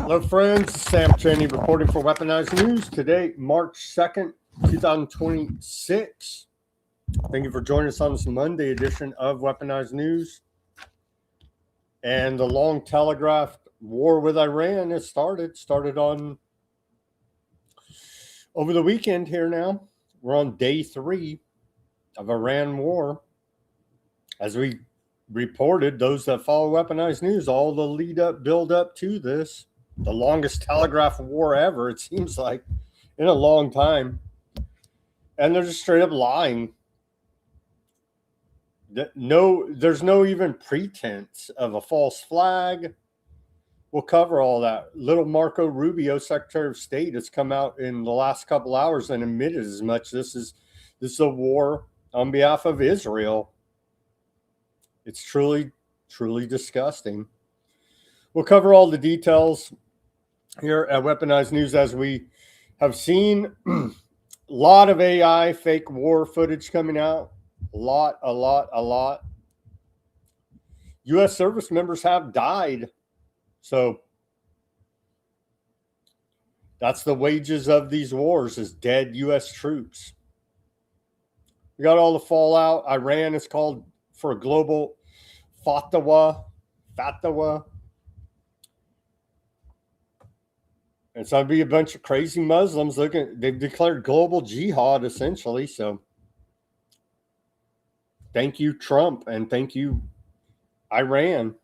Hello, friends. Sam Cheney reporting for Weaponized News. Today, March 2nd, 2026. Thank you for joining us on this Monday edition of Weaponized News. And the long telegraphed war with Iran has started on over the weekend here now. We're on day 3 of Iran war. As we reported, those that follow Weaponized News, all the build up to this, the longest telegraph war ever, it seems like, in a long time. And they're just straight up lying. There's no even pretense of a false flag. We'll cover all that. Little Marco Rubio, Secretary of State, has come out in the last couple hours and admitted as much. This is a war on behalf of Israel. It's truly, truly disgusting. We'll cover all the details here at Weaponized News. As we have seen, a lot of AI fake war footage coming out. A lot. U.S. service members have died. So that's the wages of these wars, is dead U.S. troops. We got all the fallout. Iran is called for a global Fatwa. It's going to be a bunch of crazy Muslims they've declared global jihad essentially. So thank you, Trump, and thank you, Iran.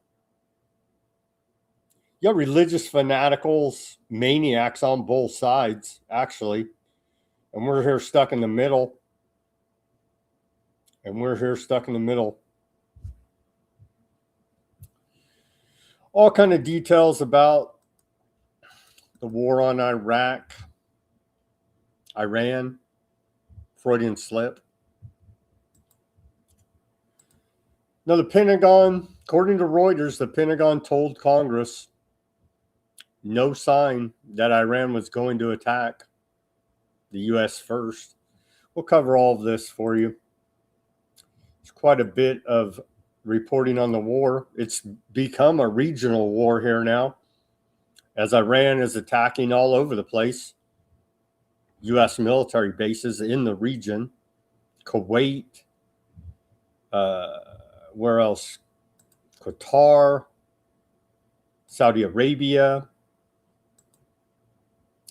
You got religious fanaticals, maniacs on both sides, actually. And we're here stuck in the middle. All kind of details about the war on Iran, Freudian slip. Now, the Pentagon, according to Reuters, the Pentagon told Congress no sign that Iran was going to attack the U.S. first. We'll cover all of this for you. It's quite a bit of reporting on the war. It's become a regional war here now, as Iran is attacking all over the place. U.S. military bases in the region. Kuwait. Where else? Qatar. Saudi Arabia.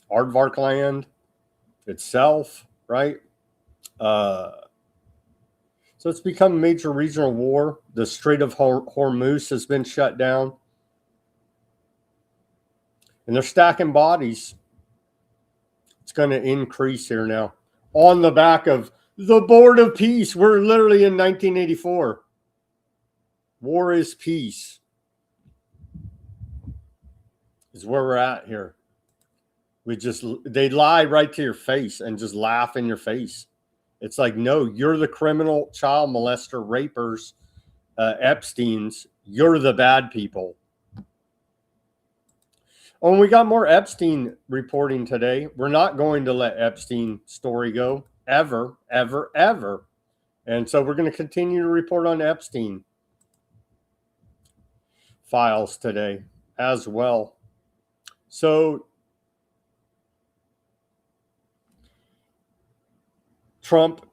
Aardvark land itself, right? So it's become a major regional war. The Strait of Hormuz has been shut down. And they're stacking bodies. It's going to increase here now. On the back of the Board of Peace. We're literally in 1984. War is peace. Is where we're at here. They lie right to your face and just laugh in your face. It's like, no, you're the criminal, child molester, rapers, Epsteins. You're the bad people. Oh, and we got more Epstein reporting today. We're not going to let Epstein story go ever. And so we're going to continue to report on Epstein files today as well. So Trump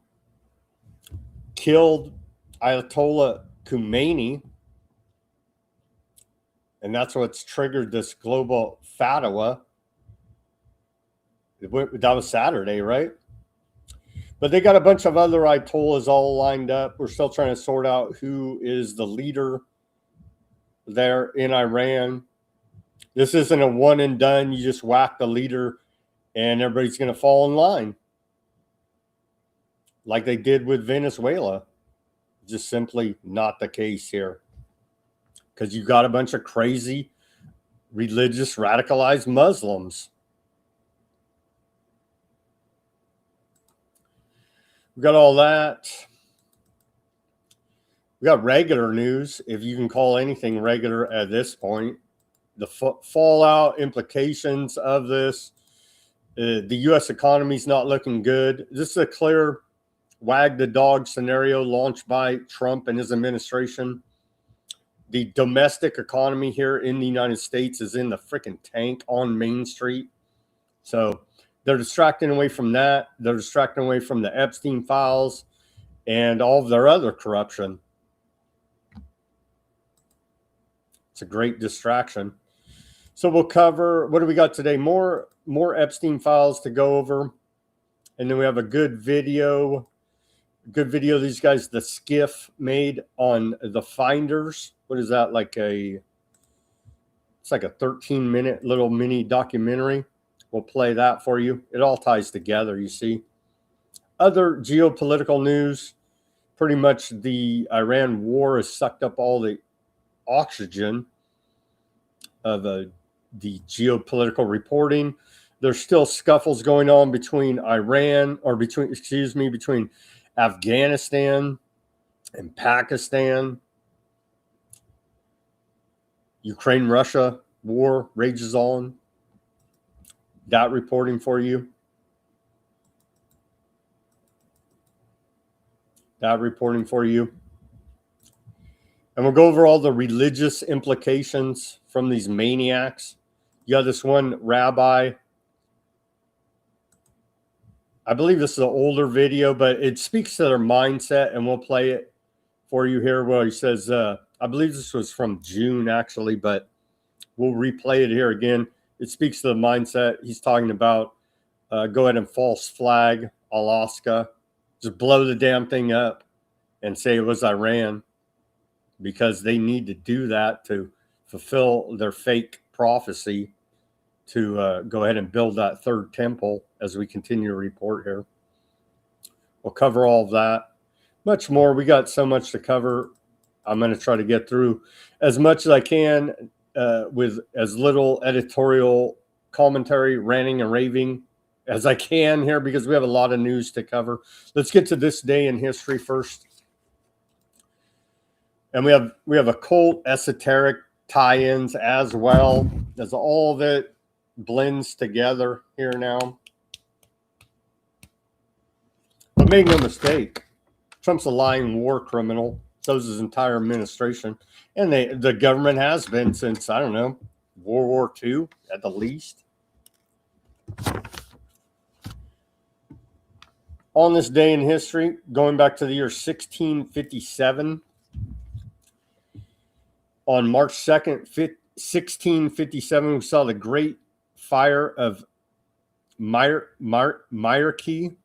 killed Ayatollah Khomeini, and that's what's triggered this global fatwa. That was Saturday, right? But they got a bunch of other Ayatollahs all lined up. We're still trying to sort out who is the leader there in Iran. This isn't a one and done. You just whack the leader and everybody's going to fall in line, like they did with Venezuela. Just simply not the case here, because you got a bunch of crazy, religious, radicalized Muslims. We got all that. We got regular news, if you can call anything regular at this point. The fallout implications of this. The U.S. economy is not looking good. This is a clear wag the dog scenario launched by Trump and his administration. The domestic economy here in the United States is in the freaking tank on Main Street. So they're distracting away from that. They're distracting away from the Epstein files and all of their other corruption. It's a great distraction. So we'll cover, what do we got today? More Epstein files to go over. And then we have a good video these guys, the skiff made on the finders. What is that? It's like a 13-minute little mini documentary. We'll play that for you. It all ties together, you see. Other geopolitical news, pretty much the Iran war has sucked up all the oxygen of the geopolitical reporting. There's still scuffles going on between between Afghanistan and Pakistan. Ukraine-Russia war rages on. That reporting for you. And we'll go over all the religious implications from these maniacs. You got this one rabbi. I believe this is an older video, but it speaks to their mindset, and we'll play it for you here. Well, he says, I believe this was from June, actually, but we'll replay it here again. It speaks to the mindset. He's talking about go ahead and false flag Al-Aqsa. Just blow the damn thing up and say it was Iran, because they need to do that to fulfill their fake prophecy to go ahead and build that third temple, as we continue to report here. We'll cover all of that. Much more. We got so much to cover. I'm going to try to get through as much as I can with as little editorial commentary, ranting and raving as I can here, because we have a lot of news to cover. Let's get to this day in history first. And we have occult, esoteric tie-ins as well, as all of it blends together here now. But make no mistake, Trump's a lying war criminal. So is his entire administration. And the government has been since, I don't know, World War II at the least. On this day in history, going back to the year 1657, on March 2nd, 1657, we saw the Great Fire of Myriaki.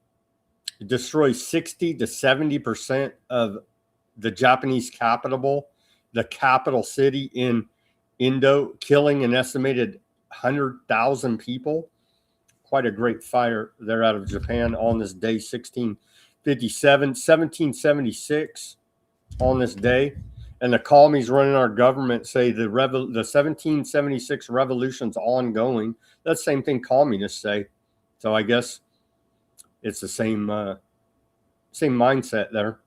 It destroyed 60 to 70% of the Japanese capital, the capital city in Indo, killing an estimated 100,000 people. Quite a great fire there out of Japan on this day, 1657. 1776 on this day. And the commies running our government say the 1776 revolution's ongoing. That's the same thing communists say. So I guess it's the same mindset there.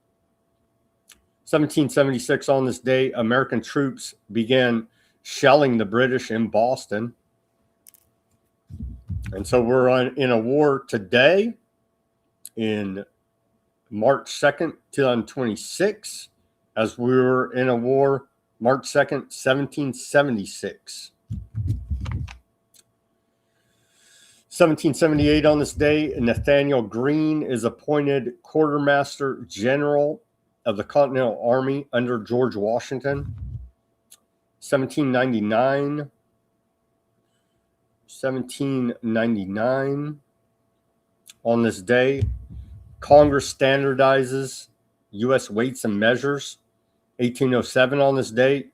1776 on this day, American troops began shelling the British in Boston. And so we're in a war today in March 2nd, 2026, as we were in a war March 2nd, 1776. 1778 on this day, Nathaniel Greene is appointed Quartermaster General of the Continental Army under George Washington. 1799 on this day, Congress standardizes U.S. weights and measures. 1807 on this day,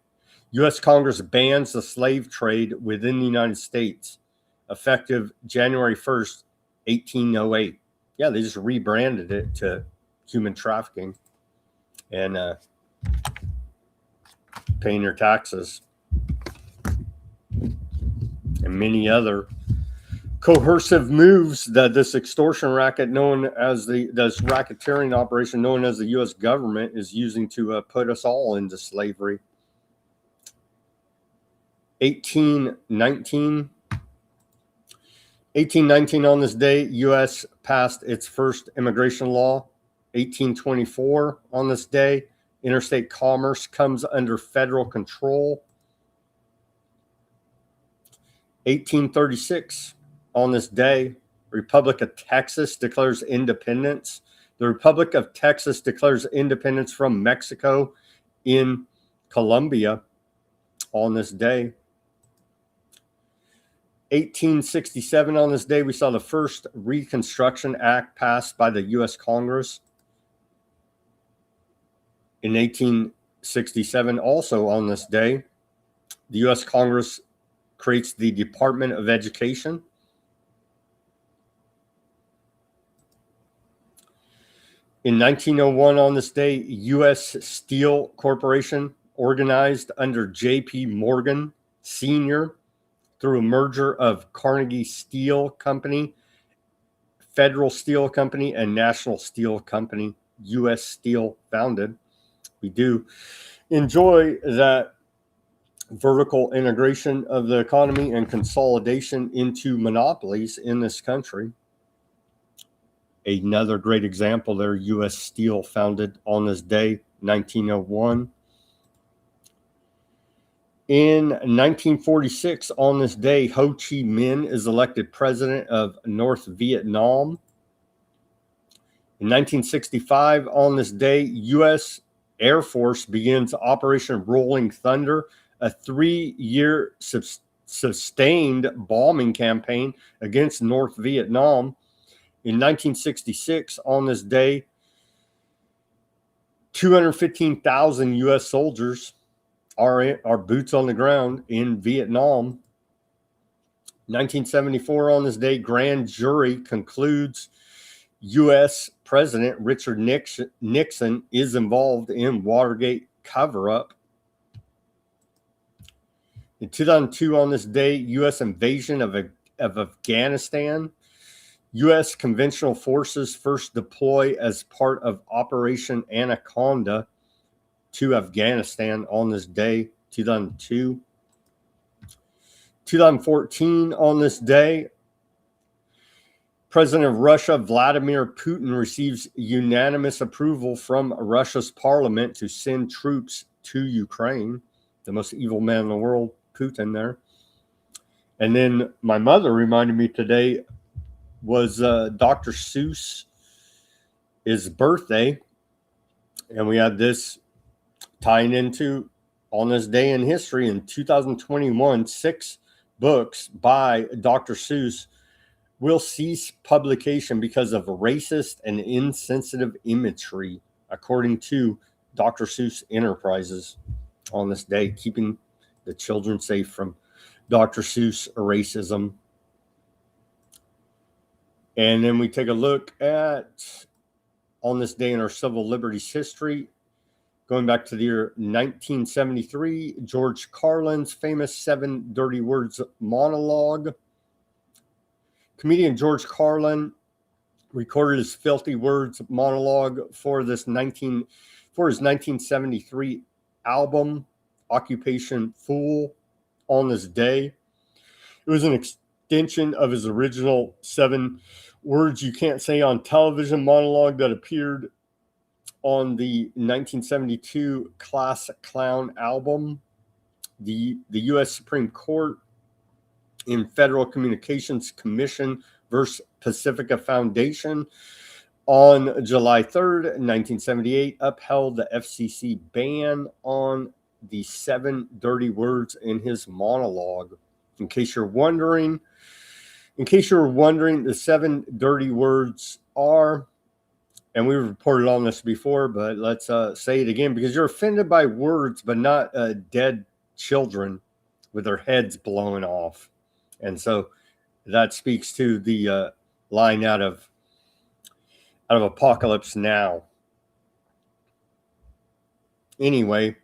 U.S. Congress bans the slave trade within the United States, effective January 1st, 1808. Yeah, they just rebranded it to human trafficking and paying their taxes, and many other coercive moves that this extortion racket known as this racketeering operation known as the U.S. government is using to put us all into slavery. 1819 on this day, U.S. passed its first immigration law. 1824 on this day, Interstate commerce comes under federal control. 1836, on this day, Republic of Texas declares independence. The Republic of Texas declares independence from Mexico in Colombia on this day. 1867, on this day, we saw the first Reconstruction Act passed by the U.S. Congress. In 1867, also on this day, the U.S. Congress creates the Department of Education. In 1901, on this day, U.S. Steel Corporation, organized under J.P. Morgan Sr., through a merger of Carnegie Steel Company, Federal Steel Company, and National Steel Company, U.S. Steel founded. We do enjoy that vertical integration of the economy and consolidation into monopolies in this country. Another great example there, U.S. Steel, founded on this day, 1901. In 1946, on this day, Ho Chi Minh is elected president of North Vietnam. In 1965, on this day, U.S. Air Force begins Operation Rolling Thunder, a 3-year sustained bombing campaign against North Vietnam. In 1966, on this day, 215,000 U.S. soldiers are boots on the ground in Vietnam. 1974, on this day, grand jury concludes U.S. President Richard Nixon is involved in Watergate cover-up. In 2002, on this day, U.S. invasion of Afghanistan. U.S. conventional forces first deploy as part of Operation Anaconda to Afghanistan on this day, 2002. 2014, on this day, President of Russia, Vladimir Putin, receives unanimous approval from Russia's parliament to send troops to Ukraine. The most evil man in the world, Putin there. And then my mother reminded me today was Dr. Seuss' birthday. And we had this tying into on this day in history in 2021, 6 books by Dr. Seuss will cease publication because of racist and insensitive imagery, according to Dr. Seuss Enterprises on this day, keeping the children safe from Dr. Seuss racism. And then we take a look at, on this day in our civil liberties history, going back to the year 1973, George Carlin's famous 7 Dirty Words monologue. Comedian George Carlin recorded his filthy words monologue for his 1973 album, Occupation Fool, on this day. It was an extension of his original 7 Words You Can't Say on Television monologue that appeared on the 1972 Class Clown album. The U.S. Supreme Court in Federal Communications Commission versus Pacifica Foundation on July 3rd, 1978, upheld the FCC ban on the 7 dirty words in his monologue. In case you're wondering, the 7 dirty words are, and we reported on this before, but let's say it again, because you're offended by words, but not dead children with their heads blown off. And so that speaks to the line out of Apocalypse Now. Anyway,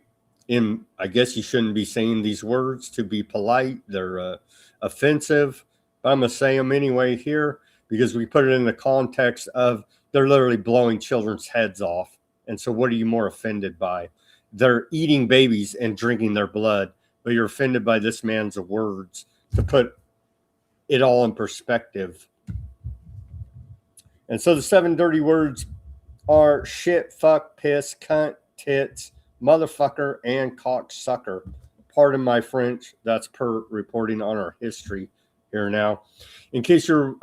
I guess you shouldn't be saying these words to be polite. They're offensive, but I'm going to say them anyway here because we put it in the context of they're literally blowing children's heads off. And so what are you more offended by? They're eating babies and drinking their blood, but you're offended by this man's words, to put it all in perspective. And so the 7 dirty words are shit, fuck, piss, cunt, tits, motherfucker, and cocksucker. Pardon my French. That's per reporting on our history here now. In case you're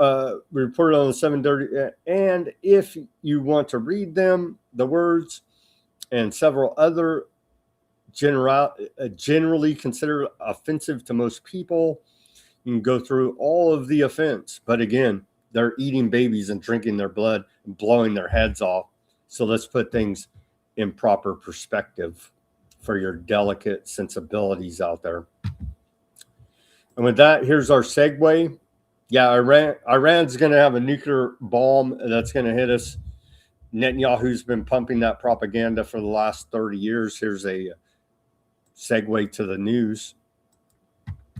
reported on the 7:30, and if you want to read them, the words and several other generally considered offensive to most people, you can go through all of the offense. But again, they're eating babies and drinking their blood and blowing their heads off. So let's put things in proper perspective for your delicate sensibilities out there. And with that, here's our segue. Yeah, Iran's going to have a nuclear bomb that's going to hit us. Netanyahu's been pumping that propaganda for the last 30 years. Here's a segue to the news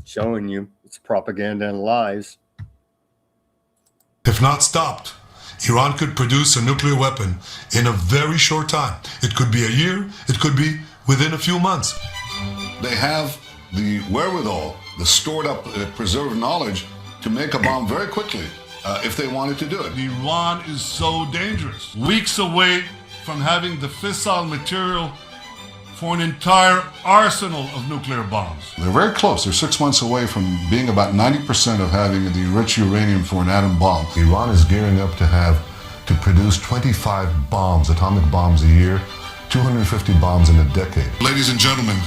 showing you it's propaganda and lies. If not stopped, Iran could produce a nuclear weapon in a very short time. It could be a year, it could be within a few months. They have the wherewithal, the stored up, preserved knowledge to make a bomb very quickly if they wanted to do it. Iran is so dangerous. Weeks away from having the fissile material for an entire arsenal of nuclear bombs. They're very close. They're 6 months away from being about 90% of having the rich uranium for an atom bomb. Iran is gearing up to produce 25 bombs, atomic bombs a year, 250 bombs in a decade. Ladies and gentlemen,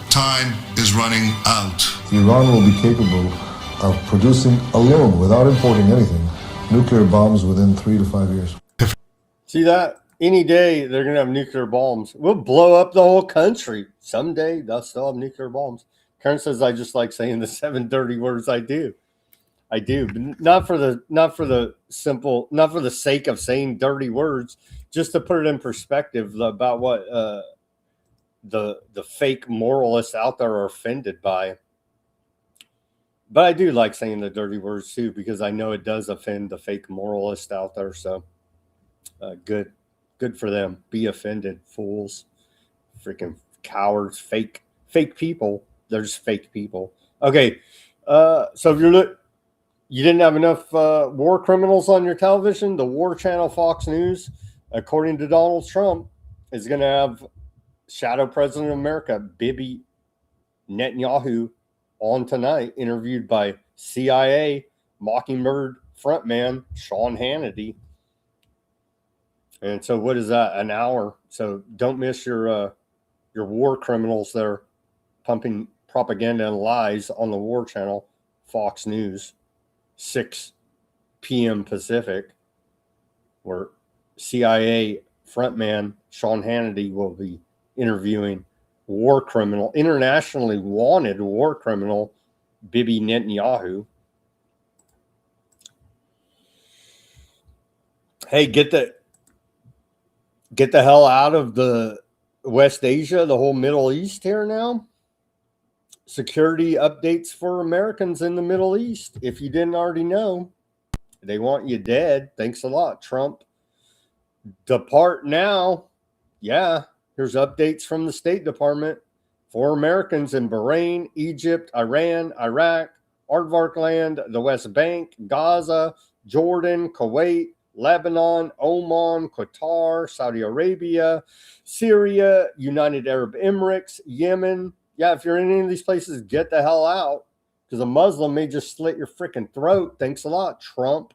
time is running out. Iran will be capable of producing alone, without importing anything, nuclear bombs within 3 to 5 years. See that? Any day they're going to have nuclear bombs. We'll blow up the whole country. Someday they'll still have nuclear bombs. Karen says, I just like saying the 7 dirty words. I do. But not for the sake of saying dirty words, just to put it in perspective about what the fake moralists out there are offended by. But I do like saying the dirty words too, because I know it does offend the fake moralist out there. So good for them. Be offended, fools, freaking cowards, fake people. They're just fake people. Okay, so if you didn't have enough war criminals on your television, the war channel Fox News, according to Donald Trump, is going to have Shadow President of America, Bibi Netanyahu, on tonight, interviewed by CIA Mockingbird frontman Sean Hannity. And so what is that? An hour. So don't miss your war criminals that are pumping propaganda and lies on the war channel, Fox News, 6 p.m. Pacific, where CIA frontman Sean Hannity will be interviewing internationally wanted war criminal Bibi Netanyahu. Hey, get the hell out of the West Asia, the whole Middle East here now. Security updates for Americans in the Middle East. If you didn't already know, they want you dead. Thanks a lot, Trump. Depart now. Yeah, here's updates from the State Department for Americans in Bahrain, Egypt, Iran, Iraq, Aardvark Land, the West Bank, Gaza, Jordan, Kuwait, Lebanon, Oman, Qatar, Saudi Arabia, Syria, United Arab Emirates, Yemen. Yeah, if you're in any of these places, get the hell out, because a Muslim may just slit your freaking throat. Thanks a lot, Trump.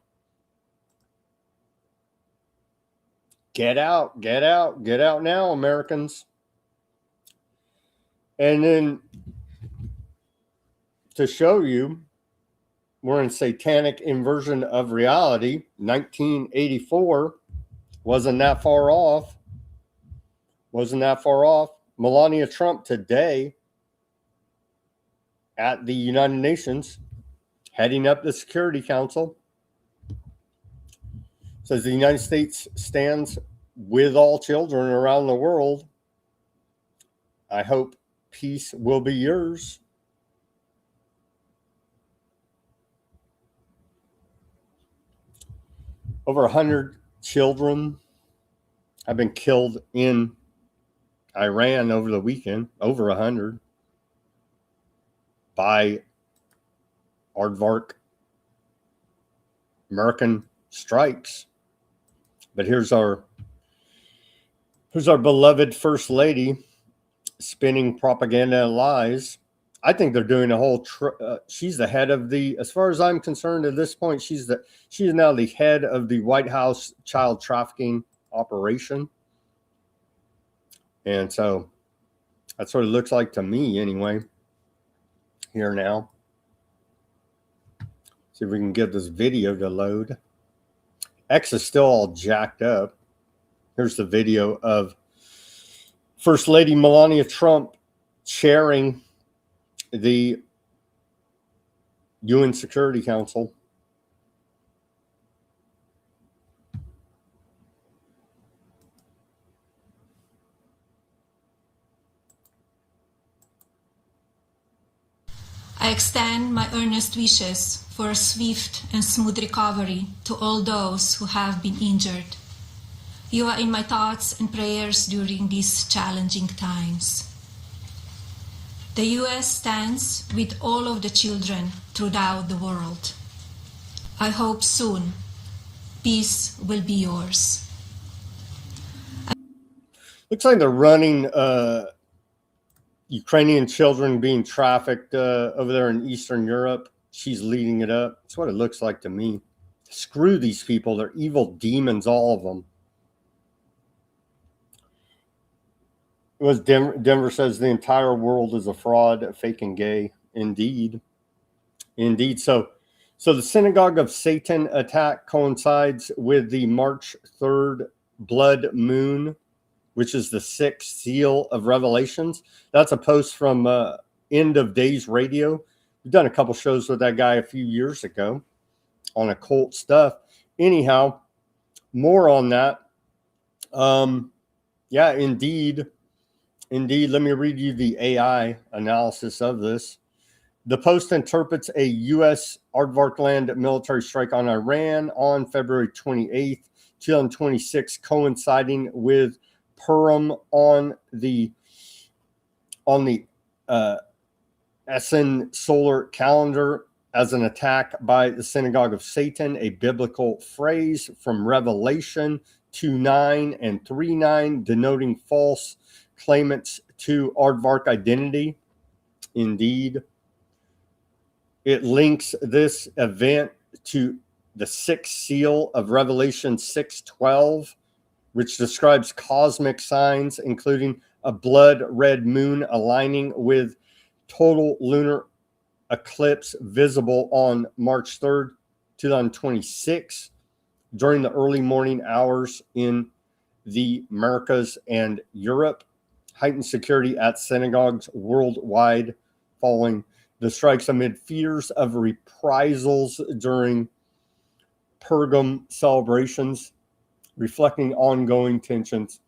Get out, get out, get out now, Americans. And then to show you, we're in satanic inversion of reality. 1984 wasn't that far off. Melania Trump today at the United Nations, heading up the Security Council, says the United States stands with all children around the world. I hope peace will be yours. Over 100 children have been killed in Iran over the weekend, over 100, by aardvark American strikes. But here's our Here's our beloved First Lady spinning propaganda and lies. I think they're doing a whole. She's the head of the. As far as I'm concerned, at this point, she is now the head of the White House child trafficking operation, and so that's what it looks like to me, anyway. Here now, see if we can get this video to load. X is still all jacked up. Here's the video of First Lady Melania Trump chairing the UN Security Council. I extend my earnest wishes for a swift and smooth recovery to all those who have been injured. You are in my thoughts and prayers during these challenging times. The U.S. stands with all of the children throughout the world. I hope soon peace will be yours. Looks like they're running Ukrainian children being trafficked over there in Eastern Europe. She's leading it up. That's what it looks like to me. Screw these people. They're evil demons, all of them. It was Denver says the entire world is a fraud, fake and gay. Indeed. Indeed. So the Synagogue of Satan attack coincides with the March 3rd blood moon, which is the sixth seal of Revelations. That's a post from End of Days Radio. We've done a couple shows with that guy a few years ago on occult stuff. Anyhow, more on that. Yeah, indeed. Indeed, let me read you the AI analysis of this. The Post interprets a U.S. aardvark land military strike on Iran on February 28th, 2026, coinciding with Purim on the Essen solar calendar as an attack by the Synagogue of Satan, a biblical phrase from Revelation 2:9 and 3:9, denoting false claimants to aardvark identity. Indeed. It links this event to the sixth seal of Revelation 6:12, which describes cosmic signs, including a blood red moon aligning with total lunar eclipse visible on March 3rd, 2026, during the early morning hours in the Americas and Europe. Heightened security at synagogues worldwide following the strikes amid fears of reprisals during Purim celebrations, reflecting ongoing tensions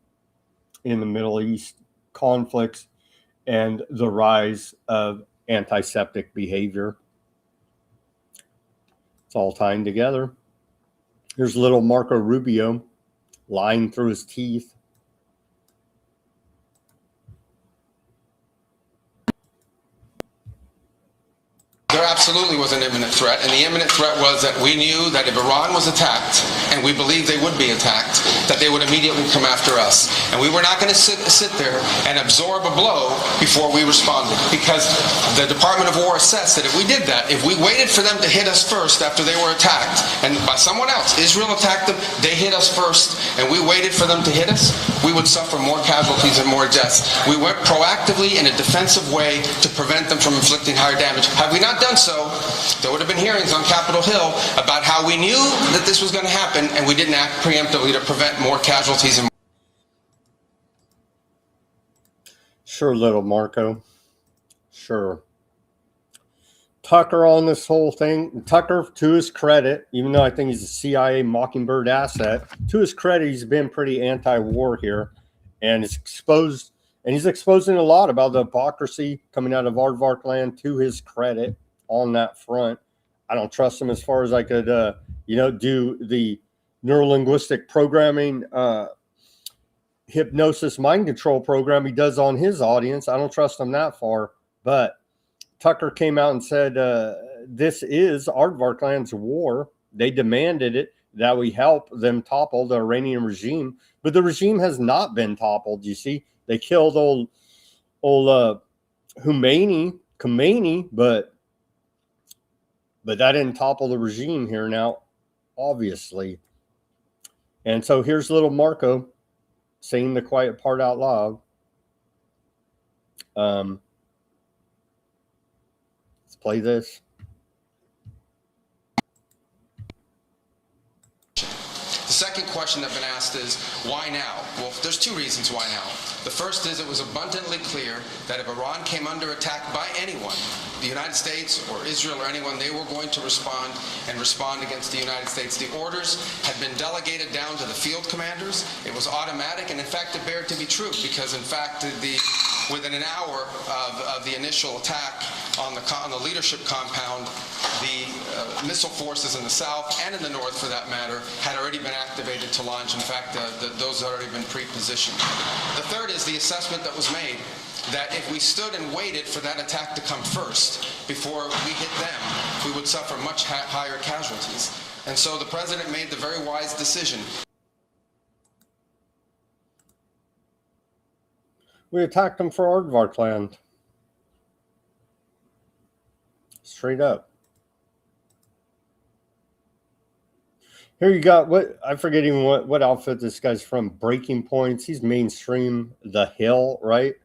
in the Middle East, conflicts, and the rise of antiseptic behavior. It's all tying together. Here's little Marco Rubio lying through his teeth. There absolutely was an imminent threat, and the imminent threat was that we knew that if Iran was attacked, and we believed they would be attacked, that they would immediately come after us. And we were not going to sit there and absorb a blow before we responded, because the Department of War assessed that if we did that, if we waited for them to hit us first after they were attacked, and by someone else, Israel attacked them, they hit us first, and we waited for them to hit us, we would suffer more casualties and more deaths. We went proactively in a defensive way to prevent them from inflicting higher damage. Had we not done so, there would have been hearings on Capitol Hill about how we knew that this was going to happen and we didn't act preemptively to prevent more casualties. Sure, little Marco. Sure. Tucker on this whole thing. Tucker, to his credit, even though I think he's a CIA Mockingbird asset, to his credit, he's been pretty anti-war here, and he's exposing a lot about the hypocrisy coming out of aardvark land, to his credit on that front. I don't trust him as far as I could, do the neurolinguistic programming, hypnosis, mind control program he does on his audience. I don't trust him that far. But Tucker came out and said, this is aardvark land's war. They demanded it. that we help them topple the Iranian regime. But the regime has not been toppled. You see, they killed old Khomeini, but that didn't topple the regime here now, obviously. And so here's little Marco saying the quiet part out loud. Let's play this. The second question that's been asked is, why now? Well, there's two reasons why now. The first is it was abundantly clear that if Iran came under attack by anyone, the United States or Israel or anyone, they were going to respond against the United States. The orders had been delegated down to the field commanders. It was automatic, and in fact, it bared to be true, because in fact, within an hour of the initial attack on the leadership compound, the missile forces in the south and in the north, for that matter, had already been activated to launch. In fact, those had already been pre-positioned. The third is the assessment that was made that if we stood and waited for that attack to come first before we hit them, we would suffer much higher casualties. And so the president made the very wise decision. We attacked them for Aardvark land. Straight up. Here you got I forget even what outfit this guy's from. Breaking Points. He's mainstream. The Hill, right?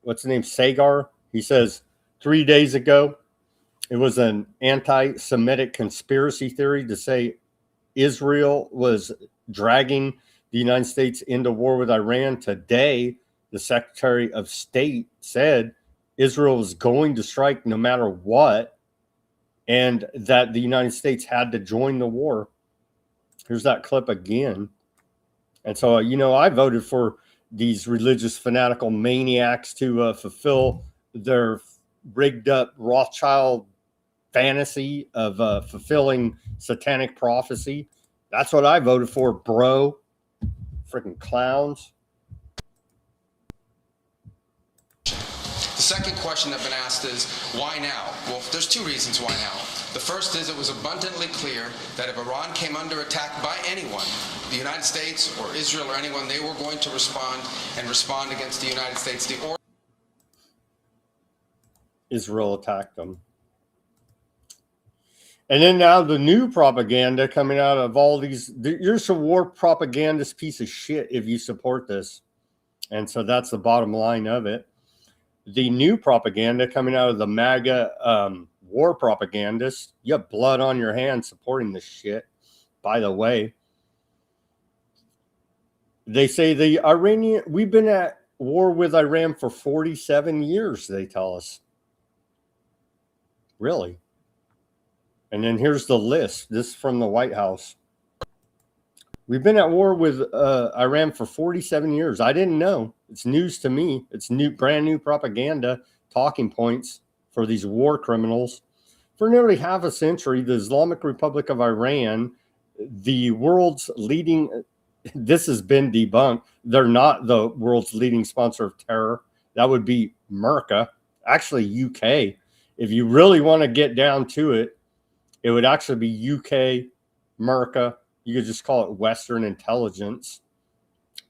What's the name? Sagar. He says 3 days ago it was an anti-Semitic conspiracy theory to say Israel was dragging the United States into war with Iran. Today, the Secretary of State said Israel was going to strike no matter what, and that the United States had to join the war. Here's that clip again. And so, I voted for these religious fanatical maniacs to fulfill their rigged up Rothschild fantasy of fulfilling satanic prophecy. That's what I voted for, bro. Freaking clowns. The second question that's been asked is, why now? Well, there's two reasons why now. The first is it was abundantly clear that if Iran came under attack by anyone, the United States or Israel or anyone, they were going to respond against the United States. Israel attacked them. And then now the new propaganda coming out of all these, you're just a war propagandist piece of shit if you support this. And so that's the bottom line of it. The new propaganda coming out of the MAGA war propagandists, you have blood on your hands supporting this shit, by the way. They say we've been at war with Iran for 47 years, they tell us. Really? And then here's the list. This is from the White House. We've been at war with Iran for 47 years. I didn't know. It's news to me. It's brand new propaganda, talking points for these war criminals. For nearly half a century, the Islamic Republic of Iran, the world's leading, this has been debunked. They're not the world's leading sponsor of terror. That would be America, actually UK. If you really want to get down to it, it would actually be UK, America. You could just call it Western intelligence.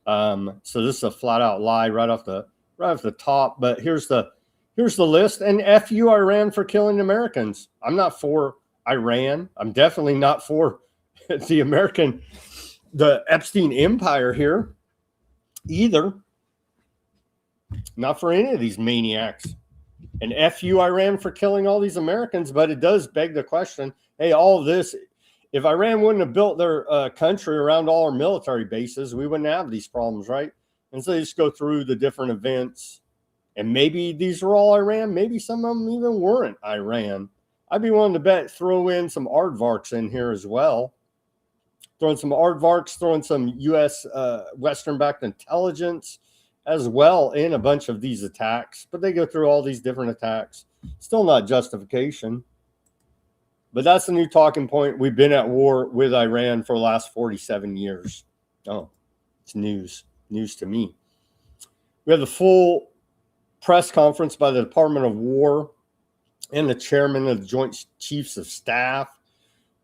So this is a flat out lie right off the top. But here's the list. And F you Iran for killing Americans. I'm not for Iran. I'm definitely not for the Epstein Empire here either. Not for any of these maniacs. And F you Iran for killing all these Americans. But it does beg the question, hey, all of this, if Iran wouldn't have built their country around all our military bases, we wouldn't have these problems, right? And so they just go through the different events. And maybe these were all Iran. Maybe some of them even weren't Iran. I'd be willing to bet throw in some aardvarks in here as well. Throwing some aardvarks, throwing some U.S. Western-backed intelligence as well in a bunch of these attacks. But they go through all these different attacks. Still not justification. But that's the new talking point. We've been at war with Iran for the last 47 years. Oh, it's news. News to me. We have the full press conference by the Department of War and the chairman of the Joint Chiefs of Staff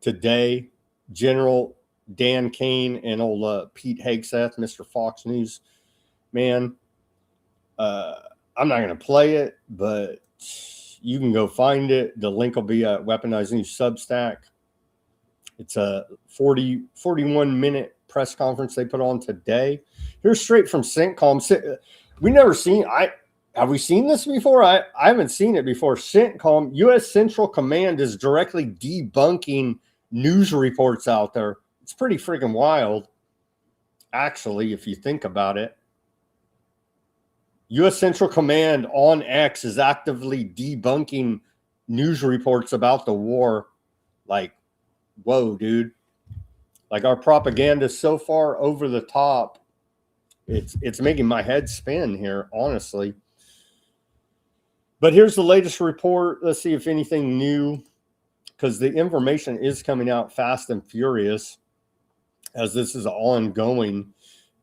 today. General Dan Kane and old Pete Hegseth, Mr. Fox News. Man, I'm not going to play it, but you can go find it. The link will be at Weaponized News Substack. It's a 41-minute press conference they put on today. Here's straight from CENTCOM. We never seen. Have we seen this before? I haven't seen it before. CENTCOM, U.S. Central Command, is directly debunking news reports out there. It's pretty freaking wild, actually, if you think about it. U.S. Central Command on X is actively debunking news reports about the war. Like, whoa, dude. Like, our propaganda is so far over the top. It's making my head spin here, honestly. But here's the latest report. Let's see if anything new, because the information is coming out fast and furious as this is ongoing.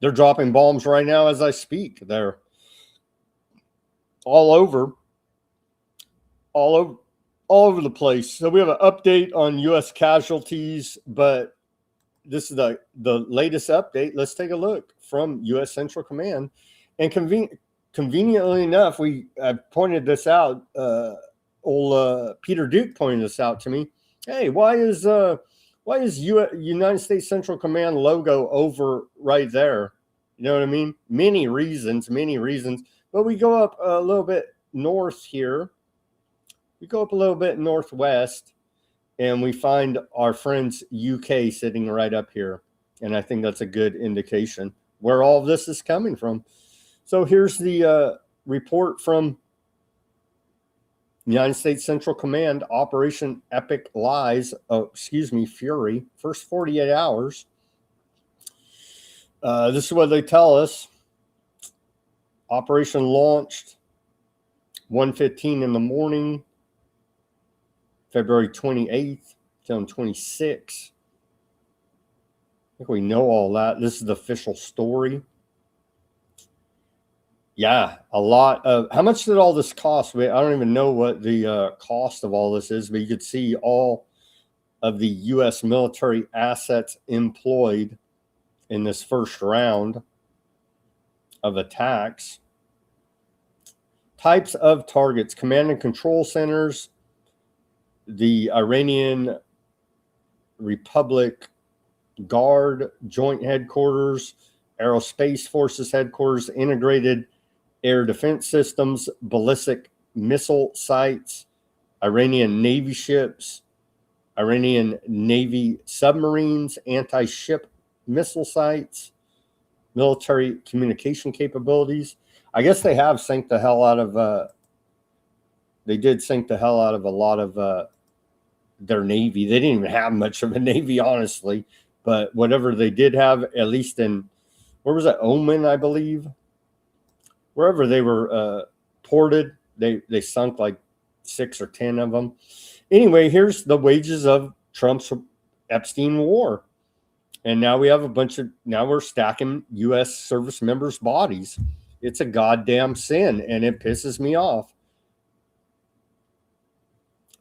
They're dropping bombs right now as I speak. They're all over the place. So we have an update on U.S. casualties, but this is the latest update. Let's take a look from U.S. Central Command. And conveniently enough, I pointed this out. Peter Duke pointed this out to me. Hey, why is United States Central Command logo over right there? You know what I mean? Many reasons. But we go up a little bit north here. We go up a little bit northwest, and we find our friends UK sitting right up here. And I think that's a good indication where all of this is coming from. So here's the report from United States Central Command, Operation Epic Lies, Fury, first 48 hours. This is what they tell us. Operation launched 1:15 in the morning, February 28th, 2026. I think we know all that. This is the official story. Yeah, a lot of, how much did all this cost? I don't even know what the cost of all this is, but you could see all of the U.S. military assets employed in this first round of attacks. Types of targets: command and control centers, the Iranian Republic Guard Joint Headquarters, Aerospace Forces Headquarters, Integrated Air Defense Systems, ballistic missile sites, Iranian Navy ships, Iranian Navy submarines, anti-ship missile sites, military communication capabilities. I guess they have sank the hell out of, they did sink the hell out of a lot of their Navy. They didn't even have much of a Navy, honestly, but whatever they did have, at least in, where was that, Oman, I believe? Wherever they were ported, they sunk like 6 or 10 of them. Anyway, here's the wages of Trump's Epstein war. And now we have now we're stacking U.S. service members' bodies. It's a goddamn sin, and it pisses me off.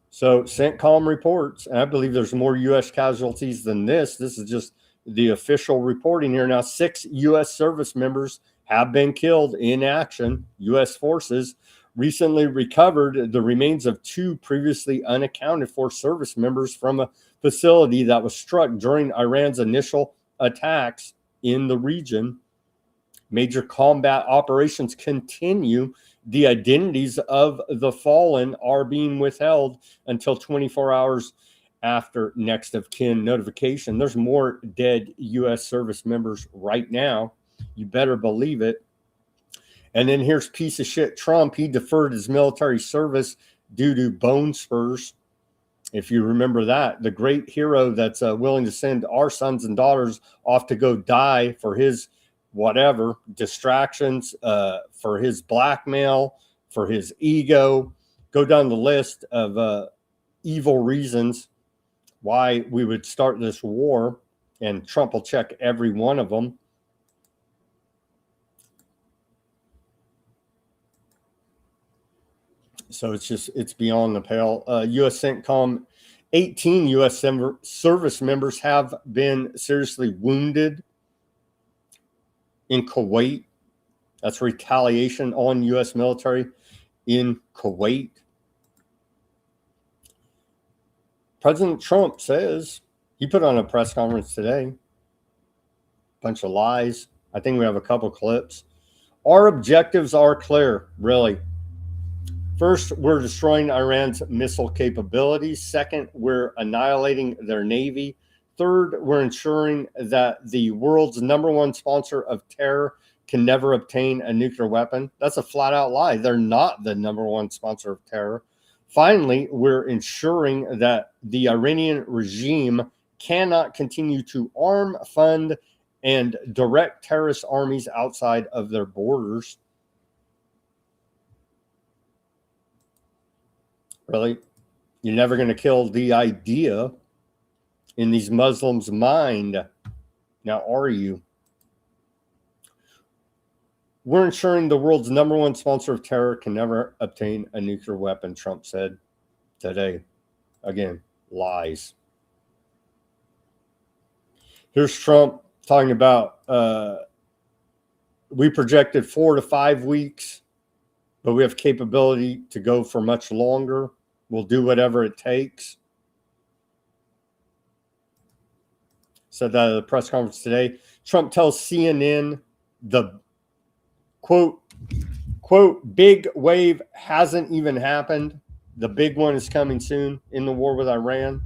So CENTCOM reports, and I believe there's more U.S. casualties than this. This is just the official reporting here. Now, 6 U.S. service members have been killed in action. U.S. forces recently recovered the remains of 2 previously unaccounted for service members from a facility that was struck during Iran's initial attacks in the region. Major combat operations continue. The identities of the fallen are being withheld until 24 hours after next of kin notification. There's more dead U.S. service members right now. You better believe it. And then here's piece of shit Trump. He deferred his military service due to bone spurs. If you remember that, the great hero that's willing to send our sons and daughters off to go die for his whatever distractions, for his blackmail, for his ego. Go down the list of evil reasons why we would start this war, and Trump will check every one of them. So it's beyond the pale. U.S. CENTCOM 18 U.S. service members have been seriously wounded in Kuwait. That's retaliation on U.S. military in Kuwait. President Trump says, he put on a press conference today, bunch of lies. I think we have a couple clips. Our objectives are clear, really. First, we're destroying Iran's missile capabilities. Second, we're annihilating their navy. Third, we're ensuring that the world's #1 sponsor of terror can never obtain a nuclear weapon. That's a flat out lie. They're not the #1 sponsor of terror. Finally, we're ensuring that the Iranian regime cannot continue to arm, fund, and direct terrorist armies outside of their borders. Really? You're never going to kill the idea in these Muslims' mind. Now, are you? We're ensuring the world's #1 sponsor of terror can never obtain a nuclear weapon, Trump said today. Again, lies. Here's Trump talking about we projected 4 to 5 weeks, but we have capability to go for much longer. We'll do whatever it takes. Said that at the press conference today. Trump tells CNN the quote, big wave hasn't even happened. The big one is coming soon in the war with Iran.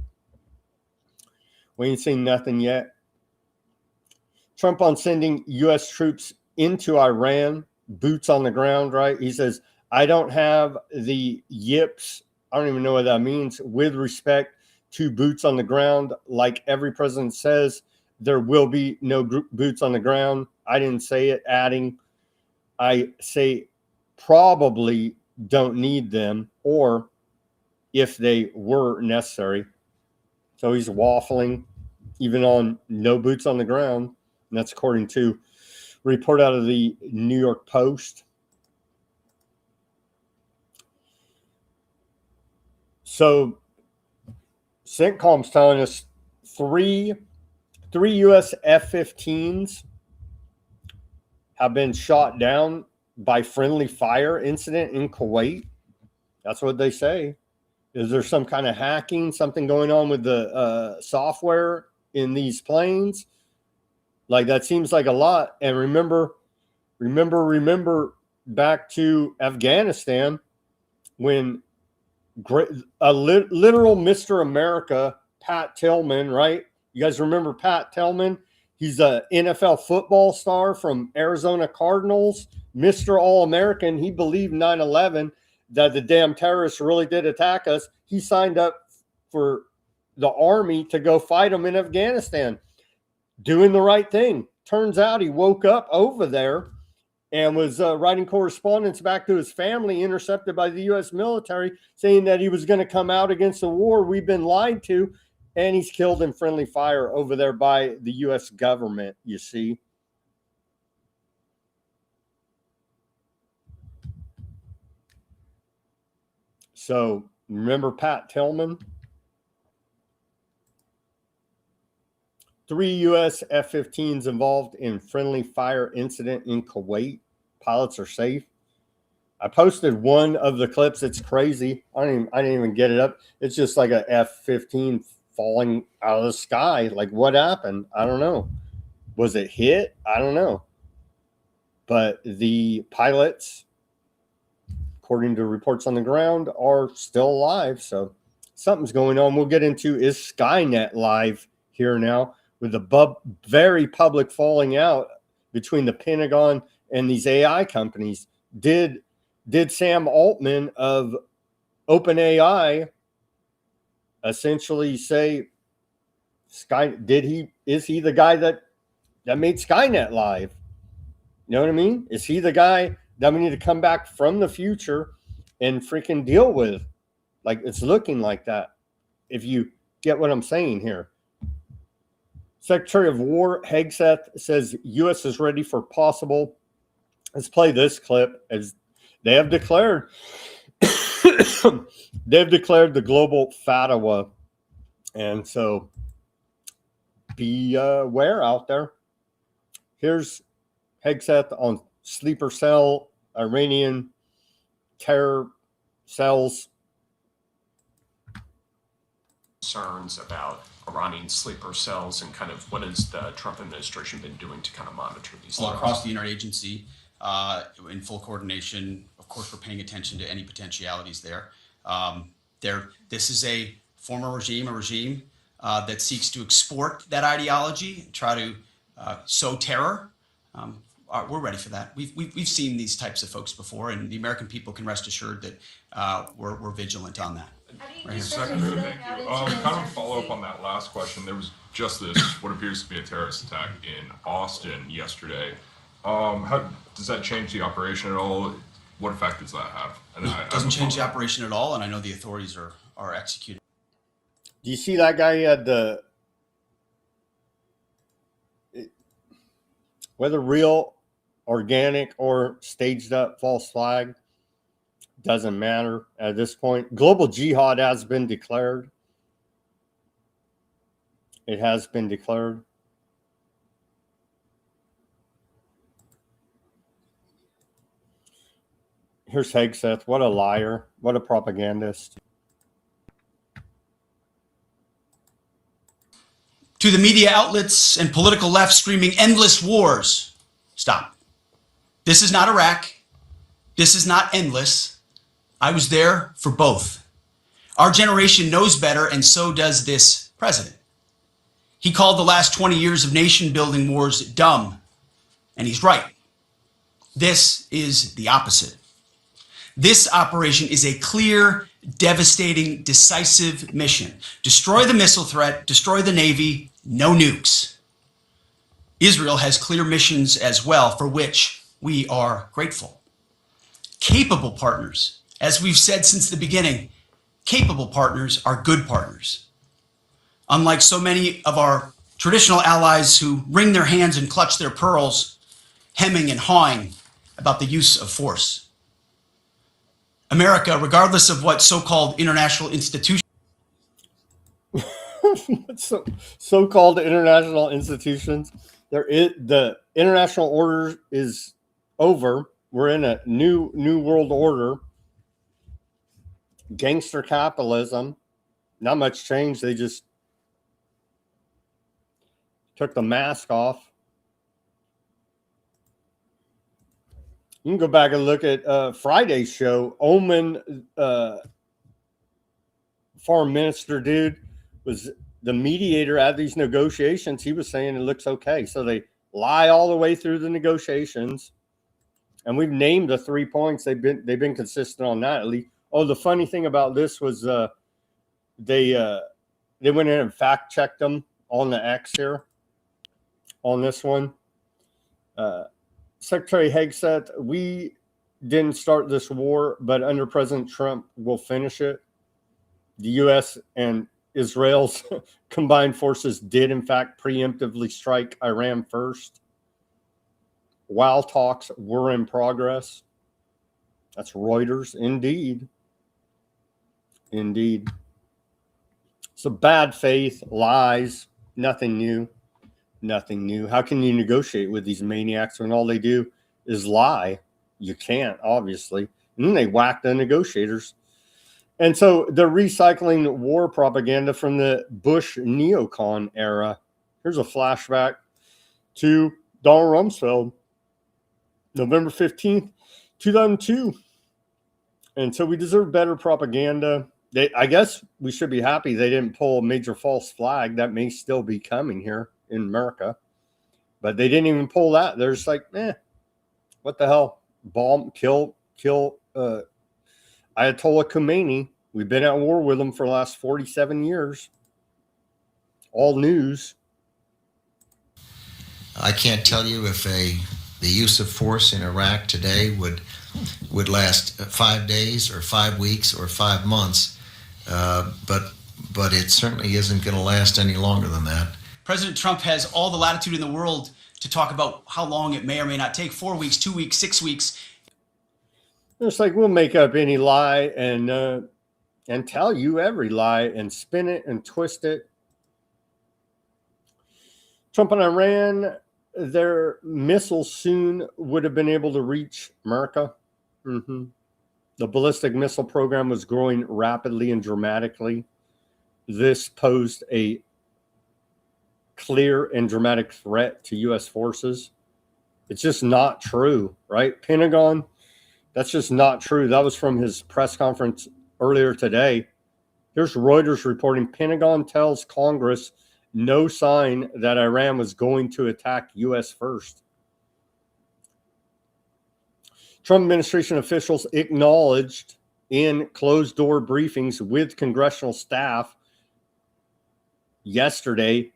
We ain't seen nothing yet. Trump on sending U.S. troops into Iran, boots on the ground, right? He says, I don't have the yips. I don't even know what that means. With respect to boots on the ground, like every president says, there will be no boots on the ground. I didn't say it, adding, I say probably don't need them, or if they were necessary. So he's waffling even on no boots on the ground. And that's according to a report out of the New York Post. So CENTCOM's telling us three U.S. F-15s have been shot down by friendly fire incident in Kuwait. That's what they say. Is there some kind of hacking, something going on with the software in these planes? Like, that seems like a lot. And remember back to Afghanistan when literal Mr. America, Pat Tillman, right? You guys remember Pat Tillman? He's a NFL football star from Arizona Cardinals, Mr. All-American. He believed 9/11 that the damn terrorists really did attack us. He signed up for the army to go fight them in Afghanistan, doing the right thing. Turns out he woke up over there and was writing correspondence back to his family, intercepted by the U.S. military, saying that he was going to come out against the war. We've been lied to. And he's killed in friendly fire over there by the U.S. government, you see. So, remember Pat Tillman? 3 U.S. F-15s involved in friendly fire incident in Kuwait. Pilots are safe. I posted one of the clips. It's crazy. I didn't even get it up. It's just like a F-15 falling out of the sky. Like, what happened? I don't know. Was it hit? I don't know. But the pilots, according to reports on the ground, are still alive. So something's going on. We'll get into, is Skynet live here now, with the very public falling out between the Pentagon and these AI companies. Did Sam Altman of OpenAI essentially say is he the guy that made Skynet live? You know what I mean? Is he the guy that we need to come back from the future and freaking deal with? Like, it's looking like that, if you get what I'm saying here. Secretary of War Hegseth says U.S. is ready for possible. Let's play this clip. As they have declared the global Fatwa. And so beware out there. Here's Hegseth on sleeper cell, Iranian terror cells. Concerns about Iranian sleeper cells and kind of what has the Trump administration been doing to kind of monitor these? Well, across the interagency, in full coordination, of course, we're paying attention to any potentialities there. This is a former regime, that seeks to export that ideology, and try to sow terror. We're ready for that. We've seen these types of folks before, and the American people can rest assured that we're vigilant on that. Secretary, thank you. Kind of a follow up on that last question. There was just this, what appears to be a terrorist attack in Austin yesterday. How does that change the operation at all? What effect does that have? And it doesn't change the operation at all, and I know the authorities are executing. Do you see that guy? He had whether real, organic, or staged up false flag, doesn't matter at this point. Global jihad has been declared. It has been declared. Here's Hegseth. What a liar. What a propagandist. To the media outlets and political left screaming endless wars, stop. This is not Iraq. This is not endless. I was there for both. Our generation knows better, and so does this president. He called the last 20 years of nation-building wars dumb, and he's right. This is the opposite. This operation is a clear, devastating, decisive mission. Destroy the missile threat, destroy the Navy, no nukes. Israel has clear missions as well, for which we are grateful. Capable partners, as we've said since the beginning, capable partners are good partners. Unlike so many of our traditional allies who wring their hands and clutch their pearls, hemming and hawing about the use of force. America, regardless of what so-called international institutions so-called international institutions, the international order is over. We're in a new world order. Gangster capitalism, not much change. They just took the mask off. You can go back and look at Friday's show. Oman, foreign minister dude, was the mediator at these negotiations. He was saying it looks okay. So they lie all the way through the negotiations. And we've named the 3 points. They've been consistent on that at least. Oh, the funny thing about this was they went in and fact checked them on the X here on this one. Secretary Hegseth, we didn't start this war, but under President Trump, we'll finish it. The U.S. and Israel's combined forces did, in fact, preemptively strike Iran first, while talks were in progress. That's Reuters, indeed. Indeed. So bad faith, lies, nothing new. Nothing new. How can you negotiate with these maniacs when all they do is lie? You can't, obviously. And then they whack the negotiators. And so they're recycling war propaganda from the Bush neocon era. Here's a flashback to Donald Rumsfeld, November 15th, 2002. And so we deserve better propaganda. I guess we should be happy they didn't pull a major false flag. That may still be coming here in America, but they didn't even pull that. They're just like, what the hell? Bomb, kill Ayatollah Khomeini. We've been at war with them for the last 47 years. All news. I can't tell you if the use of force in Iraq today would last 5 days or 5 weeks or 5 months, but it certainly isn't going to last any longer than that. President Trump has all the latitude in the world to talk about how long it may or may not take, 4 weeks, 2 weeks, 6 weeks. It's like we'll make up any lie and and tell you every lie and spin it and twist it. Trump and Iran, their missiles soon would have been able to reach America. The ballistic missile program was growing rapidly and dramatically. This posed a clear and dramatic threat to U.S. forces. It's just not true, right? Pentagon, that's just not true. That was from his press conference earlier today. Here's Reuters reporting Pentagon tells Congress no sign that Iran was going to attack U.S. first. Trump administration officials acknowledged in closed-door briefings with congressional staff yesterday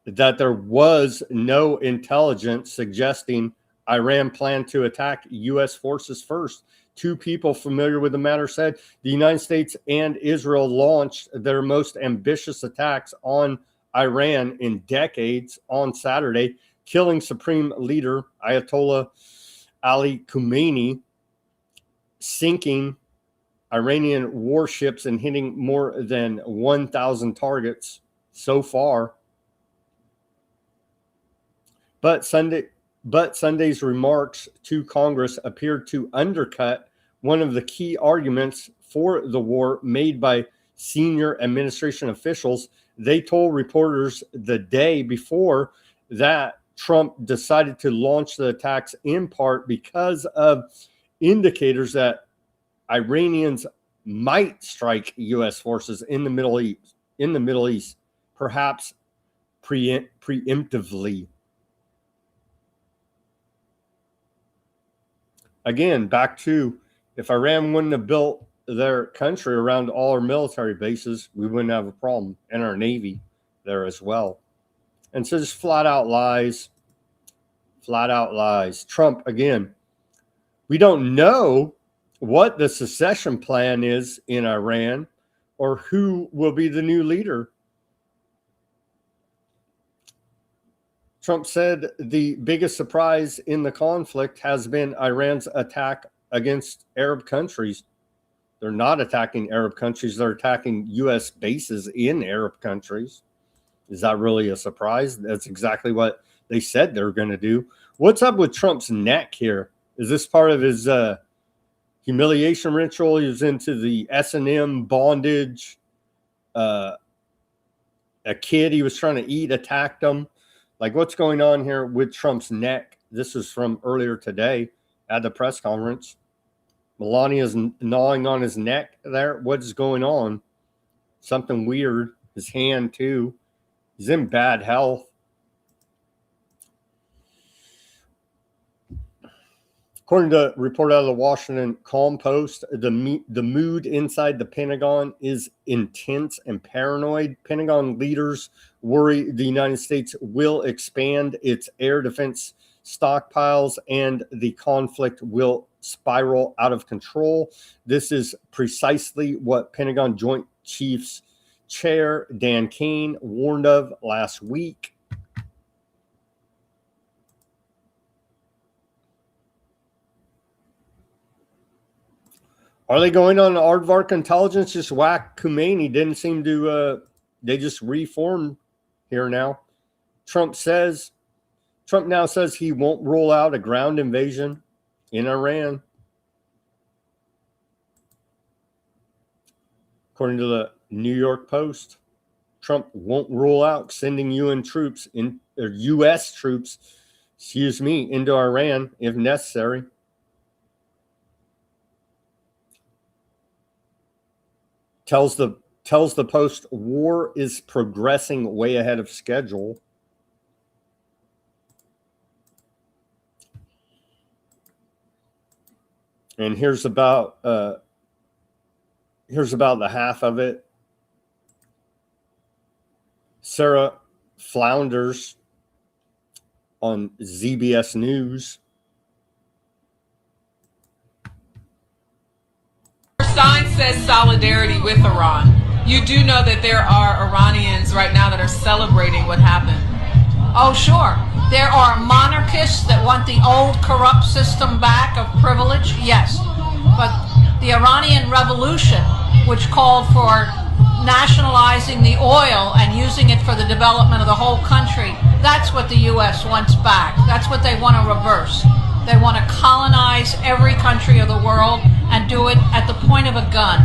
that there was no intelligence suggesting Iran planned to attack U.S. forces first. Two people familiar with the matter said the United States and Israel launched their most ambitious attacks on Iran in decades on Saturday, killing Supreme Leader Ayatollah Ali Khamenei, sinking Iranian warships and hitting more than 1,000 targets so far. But Sunday's remarks to Congress appeared to undercut one of the key arguments for the war made by senior administration officials. They told reporters the day before that Trump decided to launch the attacks in part because of indicators that Iranians might strike U.S. forces in the Middle East, perhaps preemptively. Again, back to if Iran wouldn't have built their country around all our military bases, we wouldn't have a problem, and our Navy there as well. And so just flat out lies. Trump, again, we don't know what the secession plan is in Iran or who will be the new leader. Trump said the biggest surprise in the conflict has been Iran's attack against Arab countries. They're not attacking Arab countries. They're attacking U.S. bases in Arab countries. Is that really a surprise? That's exactly what they said they're going to do. What's up with Trump's neck here? Is this part of his humiliation ritual? He was into the S&M bondage. A kid he was trying to eat attacked him. Like, what's going on here with Trump's neck? This is from earlier today at the press conference. Melania's gnawing on his neck there. What's going on? Something weird. His hand, too. He's in bad health. According to a report out of the Washington Post, the mood inside the Pentagon is intense and paranoid. Pentagon leaders worry the United States will expand its air defense stockpiles and the conflict will spiral out of control. This is precisely what Pentagon Joint Chiefs Chair Dan Kane warned of last week. Are they going on aardvark intelligence? Just whack Khomeini. Didn't seem to, they just reformed here now. Trump now says he won't rule out a ground invasion in Iran. According to the New York Post, Trump won't rule out sending U.S. troops into Iran if necessary. Tells the Post war is progressing way ahead of schedule. And here's about the half of it. Sarah Flounders on ZBS News. Sign says solidarity with Iran. You do know that there are Iranians right now that are celebrating what happened. Oh, sure. There are monarchists that want the old corrupt system back of privilege, yes. But the Iranian Revolution which called for nationalizing the oil and using it for the development of the whole country. That's what the U.S. wants back. That's what they want to reverse. They want to colonize every country of the world and do it at the point of a gun.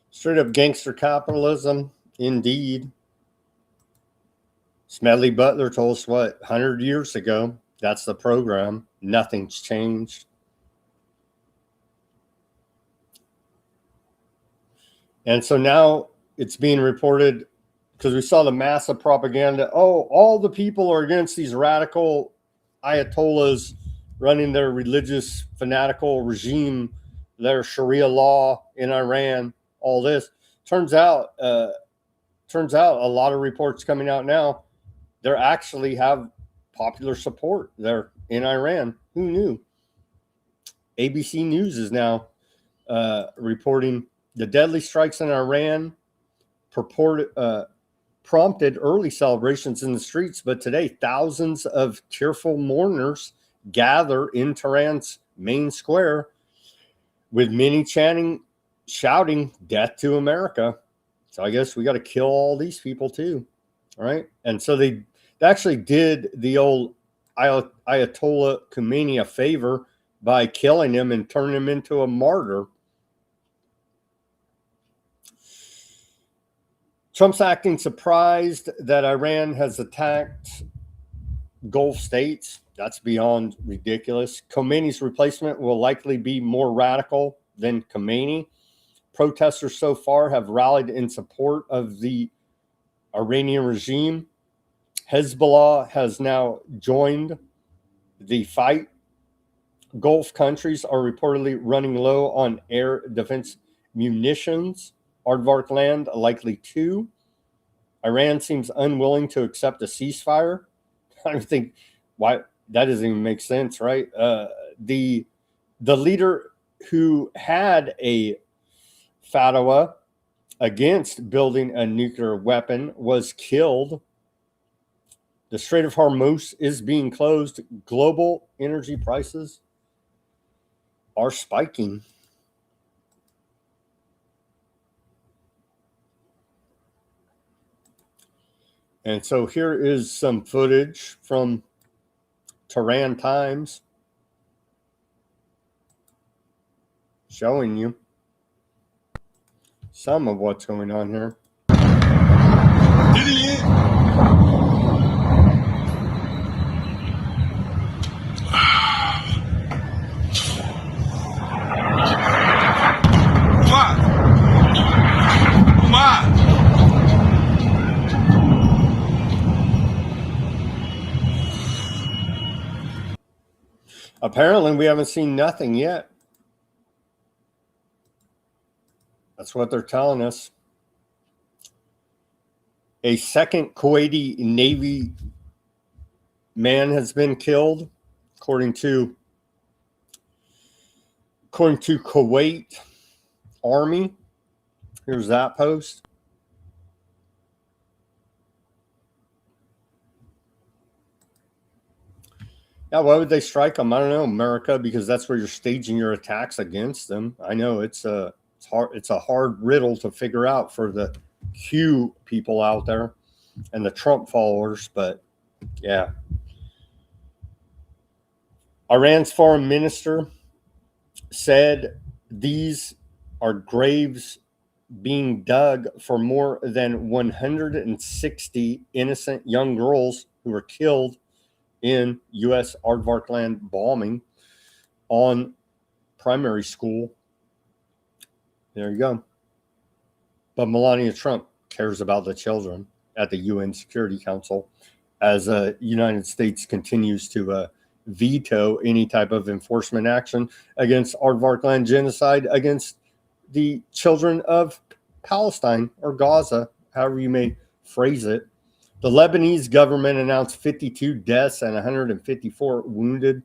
Straight up gangster capitalism, indeed. Smedley Butler told us, 100 years ago, that's the program. Nothing's changed. And so now it's being reported, because we saw the massive propaganda. Oh, all the people are against these radical Ayatollahs running their religious fanatical regime, their Sharia law in Iran, all this. Turns out a lot of reports coming out now, they actually have popular support there in Iran. Who knew? ABC News is now reporting the deadly strikes in Iran prompted early celebrations in the streets, but today thousands of tearful mourners gather in Tehran's main square, with many shouting "Death to America." So I guess we got to kill all these people too, right? And so they actually did the old Ayatollah Khomeini a favor by killing him and turning him into a martyr. Trump's acting surprised that Iran has attacked Gulf states. That's beyond ridiculous. Khomeini's replacement will likely be more radical than Khomeini. Protesters so far have rallied in support of the Iranian regime. Hezbollah has now joined the fight. Gulf countries are reportedly running low on air defense munitions. Aardvark land likely too. Iran seems unwilling to accept a ceasefire. I think why that doesn't even make sense, right? The leader who had a fatwa against building a nuclear weapon was killed. The Strait of Hormuz is being closed. Global energy prices are spiking. And so here is some footage from Tehran Times showing you some of what's going on here. Apparently, we haven't seen nothing yet. That's what they're telling us. A second Kuwaiti Navy man has been killed, according to Kuwait Army. Here's that post. Yeah, why would they strike them? I don't know, America, because that's where you're staging your attacks against them. I know it's a hard riddle to figure out for the Q people out there and the Trump followers, but yeah. Iran's foreign minister said these are graves being dug for more than 160 innocent young girls who were killed in U.S. Aardvark land bombing on primary school. There you go. But Melania Trump cares about the children at the UN Security Council as the United States continues to veto any type of enforcement action against Aardvark land genocide against the children of Palestine or Gaza, however you may phrase it. The Lebanese government announced 52 deaths and 154 wounded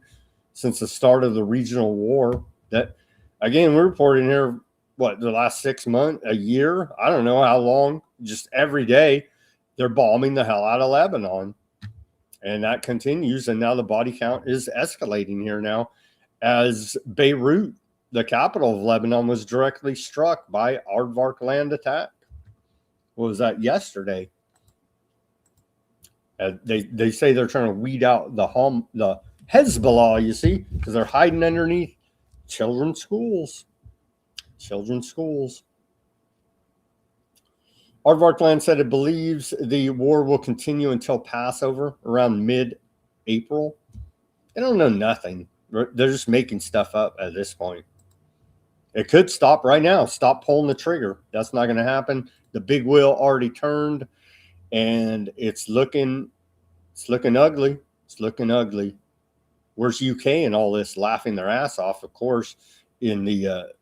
since the start of the regional war. That, again, we're reporting here, the last 6 months, a year? I don't know how long. Just every day, they're bombing the hell out of Lebanon. And that continues, and now the body count is escalating here now as Beirut, the capital of Lebanon was directly struck by aardvark land attack. What was that, yesterday? They say they're trying to weed out the Hezbollah, you see, because they're hiding underneath children's schools. Children's schools. Aardvark Land said it believes the war will continue until Passover around mid-April. They don't know nothing. They're just making stuff up at this point. It could stop right now. Stop pulling the trigger. That's not going to happen. The big wheel already turned, and it's looking ugly. It's looking ugly. Where's UK and all this, laughing their ass off? Of course, in the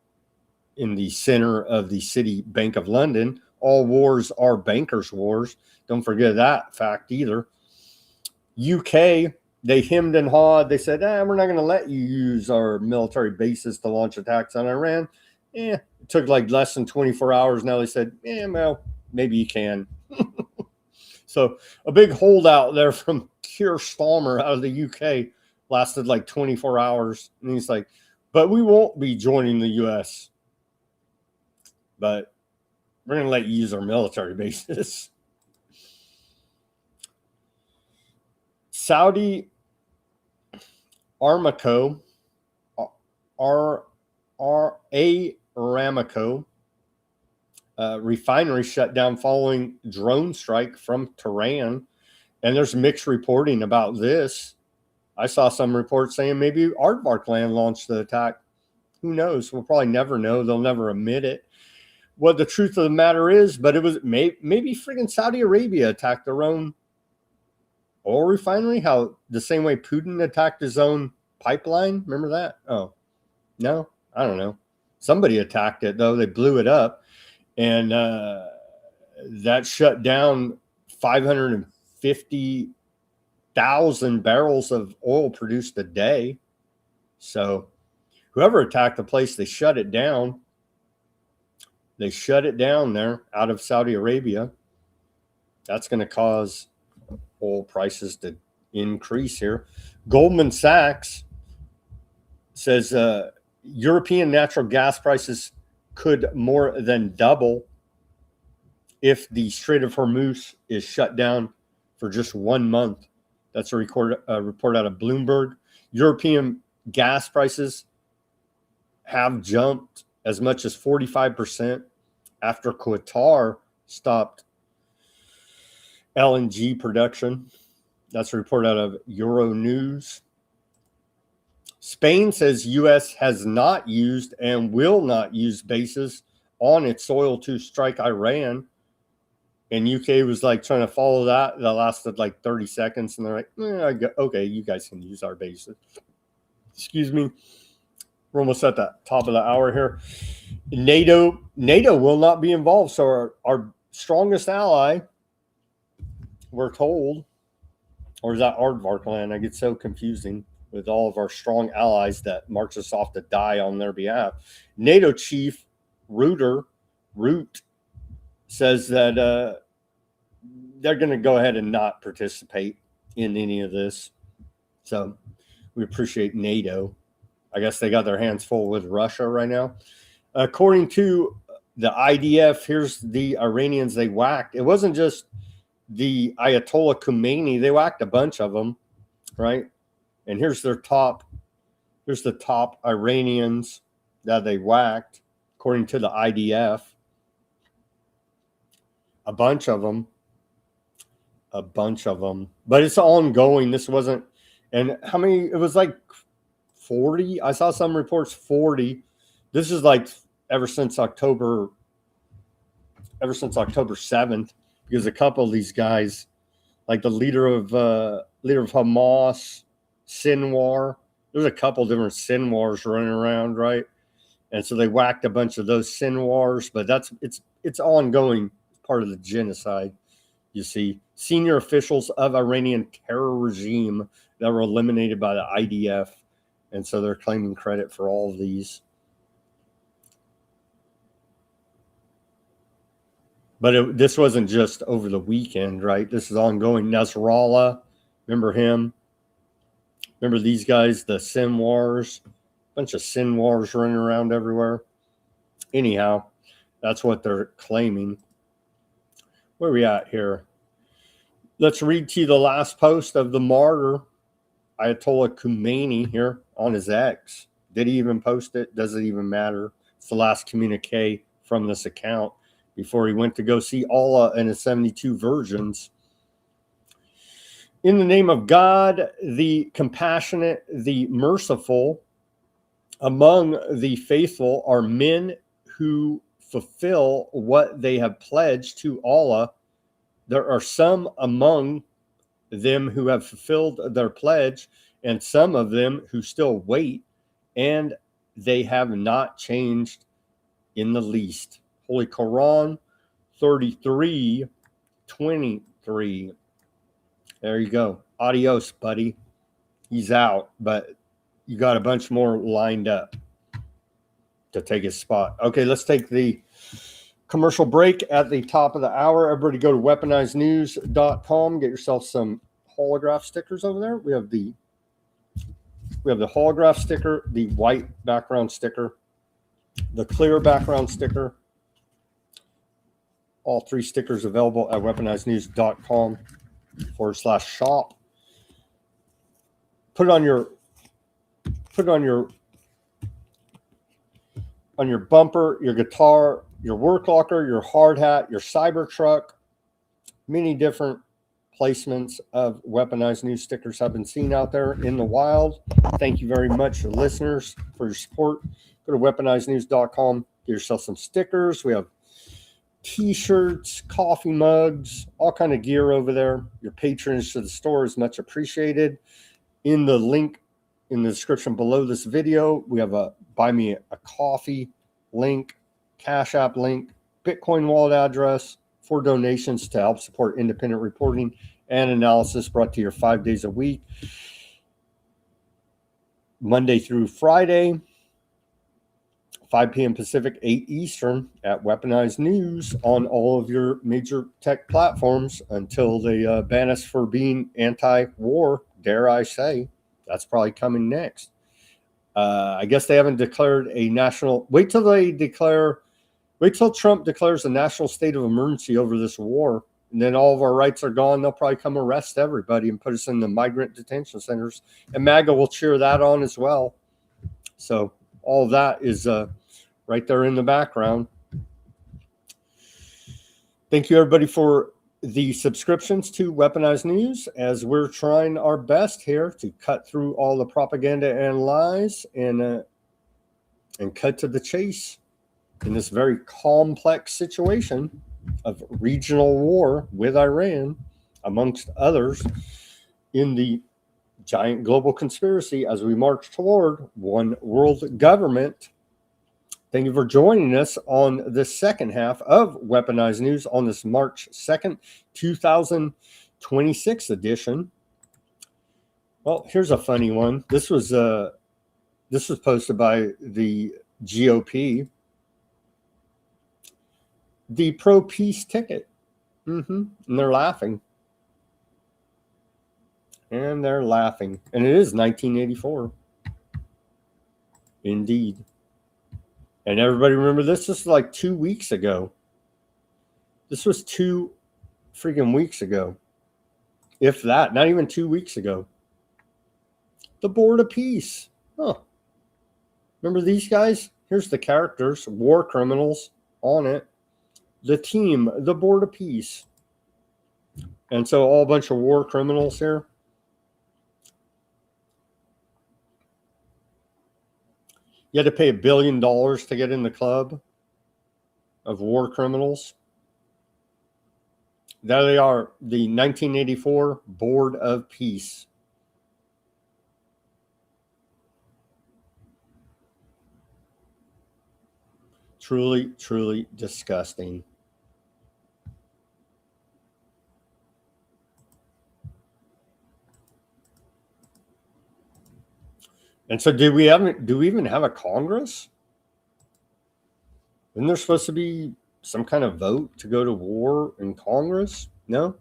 center of the city Bank of London. All wars are bankers' wars. Don't forget that fact either. UK, they hemmed and hawed. They said, we're not going to let you use our military bases to launch attacks on Iran. It took like less than 24 hours. Now they said, well, maybe you can. So a big holdout there from Keir Starmer out of the UK lasted like 24 hours. And he's like, but we won't be joining the US. But we're going to let you use our military bases. Saudi Aramco, Aramco refinery shut down following drone strike from Tehran. And there's mixed reporting about this. I saw some reports saying maybe Aardvark Land launched the attack. Who knows? We'll probably never know. They'll never admit it. What the truth of the matter is, but it was maybe friggin' Saudi Arabia attacked their own oil refinery. How the same way Putin attacked his own pipeline. Remember that? Oh, no, I don't know. Somebody attacked it though. They blew it up, and that shut down 550,000 barrels of oil produced a day. So whoever attacked the place, they shut it down. They shut it down there out of Saudi Arabia. That's going to cause oil prices to increase here. Goldman Sachs says European natural gas prices could more than double if the Strait of Hormuz is shut down for just 1 month. That's a report out of Bloomberg. European gas prices have jumped as much as 45% after Qatar stopped LNG production. That's a report out of Euronews. Spain says U.S. has not used and will not use bases on its soil to strike Iran. And UK was like trying to follow that. That lasted like 30 seconds. And they're like, okay, you guys can use our bases. Excuse me. We're almost at the top of the hour here. NATO will not be involved. So our strongest ally, we're told, or is that Aardvark Land? I get so confusing with all of our strong allies that march us off to die on their behalf. NATO chief Root says that they're going to go ahead and not participate in any of this. So we appreciate NATO. I guess they got their hands full with Russia right now. According to the IDF, here's the Iranians they whacked. It wasn't just the Ayatollah Khomeini. They whacked a bunch of them, right? And here's their top. Here's the top Iranians that they whacked, according to the IDF. A bunch of them. But it's ongoing. This wasn't, and how many? It was like 40. I saw some reports 40. This is like ever since October 7th, because a couple of these guys, like the leader of Hamas, Sinwar, there's a couple different Sinwars running around, right? And so they whacked a bunch of those Sinwars, but it's ongoing, part of the genocide. You see, senior officials of Iranian terror regime that were eliminated by the IDF. And so they're claiming credit for all of these. But this wasn't just over the weekend, right? This is ongoing. Nasrallah, remember him? Remember these guys, the Sinwars? Bunch of sin wars running around everywhere. Anyhow, that's what they're claiming. Where are we at here? Let's read to you the last post of the martyr, Ayatollah Khomeini, here on his X. Did he even post it? Does it even matter? It's the last communique from this account before he went to go see Allah and his 72 virgins. In the name of God, the compassionate, the merciful, among the faithful are men who fulfill what they have pledged to Allah. There are some among them who have fulfilled their pledge, and some of them who still wait, and they have not changed in the least. Holy Quran 33:23. There you go. Adios, buddy. He's out, but you got a bunch more lined up to take his spot. Okay, let's take the commercial break at the top of the hour. Everybody go to weaponizednews.com. Get yourself some holograph stickers over there. We have the holograph sticker, the white background sticker, the clear background sticker. All three stickers available at weaponizednews.com/shop. Put it on your bumper, your guitar, your work locker, your hard hat, your Cybertruck. Many different placements of Weaponized News stickers have been seen out there in the wild. Thank you very much, listeners, for your support. Go to weaponizednews.com. Get yourself some stickers. We have T-shirts, coffee mugs, all kind of gear over there. Your patronage to the store is much appreciated. In the link in the description below this video, we have a buy me a coffee link, Cash App link, Bitcoin wallet address for donations to help support independent reporting and analysis brought to you 5 days a week, Monday through Friday, 5 p.m. Pacific, 8 Eastern at Weaponized News on all of your major tech platforms until they ban us for being anti-war, dare I say. That's probably coming next. I guess they haven't declared a national... Wait till Trump declares a national state of emergency over this war, and then all of our rights are gone. They'll probably come arrest everybody and put us in the migrant detention centers. And MAGA will cheer that on as well. So all of that is... right there in the background. Thank you, everybody, for the subscriptions to Weaponized News, as we're trying our best here to cut through all the propaganda and lies and cut to the chase in this very complex situation of regional war with Iran, amongst others, in the giant global conspiracy as we march toward one world government. Thank you for joining us on the second half of Weaponized News on this March 2nd, 2026 edition. Well, here's a funny one. This was posted by the GOP. The pro-peace ticket. And they're laughing. And they're laughing. And it is 1984. Indeed. And everybody remember this? This is like 2 weeks ago. This was 2 freaking weeks ago. If that, not even 2 weeks ago. The Board of Peace. Huh. Remember these guys? Here's the characters, war criminals on it. The team, the Board of Peace. And so all a bunch of war criminals here. You had to pay $1 billion to get in the club of war criminals. There they are, the 1984 Board of Peace. Truly, truly disgusting. And so do we even have a Congress? Isn't there supposed to be some kind of vote to go to war in Congress? No?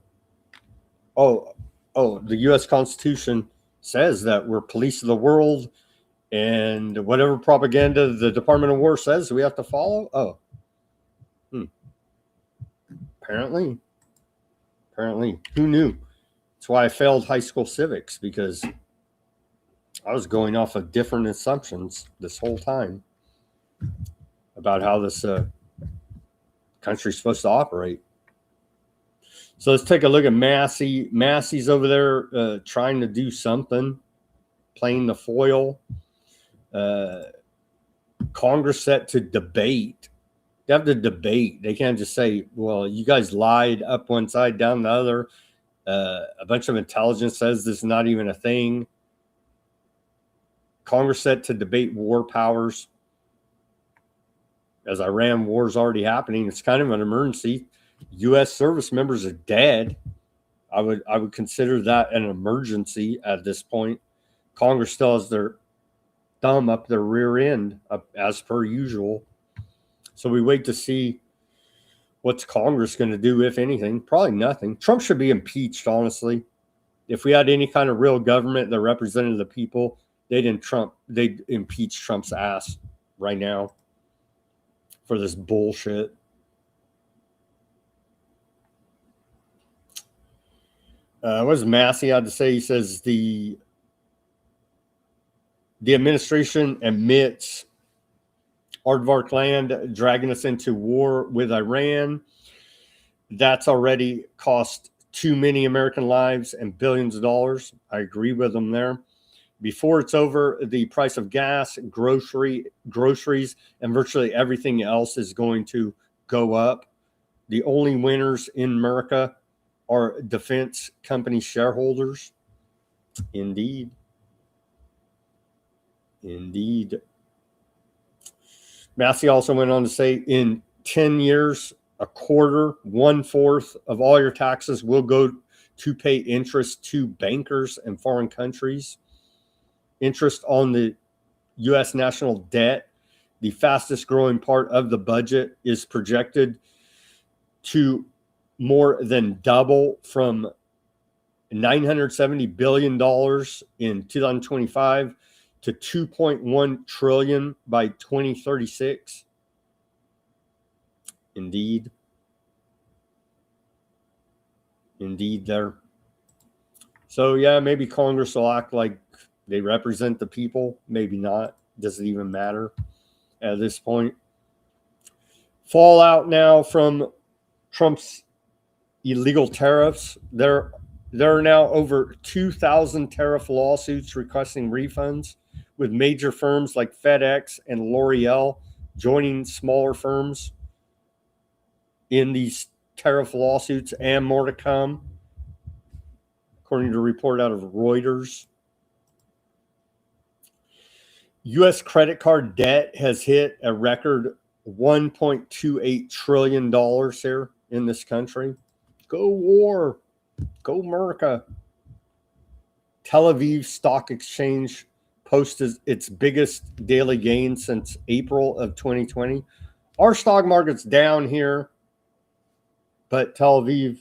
Oh, the U.S. Constitution says that we're police of the world And whatever propaganda the Department of War says we have to follow. Oh, apparently, who knew? That's why I failed high school civics, because I was going off of different assumptions this whole time about how this country's supposed to operate. So let's take a look at Massey. Massey's over there trying to do something, playing the foil. Congress set to debate. They have to debate. They can't just say, well, you guys lied up one side, down the other. A bunch of intelligence says this is not even a thing. Congress set to debate war powers. As Iran war is already happening, it's kind of an emergency. U.S. service members are dead. I would consider that an emergency at this point. Congress still has their thumb up their rear end, as per usual. So we wait to see what's Congress going to do, if anything. Probably nothing. Trump should be impeached, honestly. If we had any kind of real government that represented the people, they'd impeach Trump's ass right now for this bullshit. What does Massey had to say? He says the administration admits aardvark land dragging us into war with Iran. That's already cost too many American lives and billions of dollars. I agree with them there. Before it's over, the price of gas, groceries, and virtually everything else is going to go up. The only winners in America are defense company shareholders. Indeed. Massey also went on to say, in 10 years, a quarter, 1/4 of all your taxes will go to pay interest to bankers in foreign countries. Interest on the U.S. national debt, the fastest growing part of the budget, is projected to more than double from $970 billion in 2025 to $2.1 trillion by 2036. Indeed there. So yeah, maybe Congress will act like they represent the people. Maybe not. Doesn't even matter at this point. Fallout now from Trump's illegal tariffs. There are now over 2,000 tariff lawsuits requesting refunds, with major firms like FedEx and L'Oreal joining smaller firms in these tariff lawsuits, and more to come, according to a report out of Reuters. U.S. credit card debt has hit a record $1.28 trillion here in this country. Go war. Go America. Tel Aviv Stock Exchange posted its biggest daily gain since April of 2020. Our stock market's down here, but Tel Aviv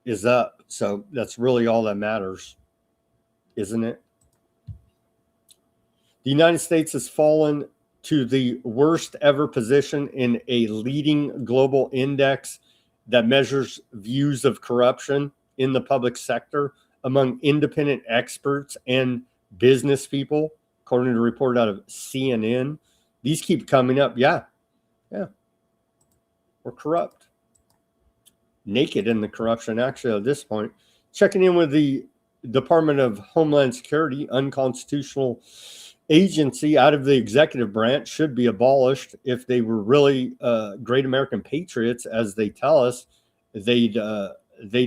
is up. So that's really all that matters, isn't it? The United States has fallen to the worst ever position in a leading global index that measures views of corruption in the public sector among independent experts and business people, according to a report out of CNN. These keep coming up. Yeah. We're corrupt. Naked in the corruption, actually, at this point. Checking in with the Department of Homeland Security, unconstitutional agency out of the executive branch, should be abolished. If they were really great American patriots, as they tell us, they'd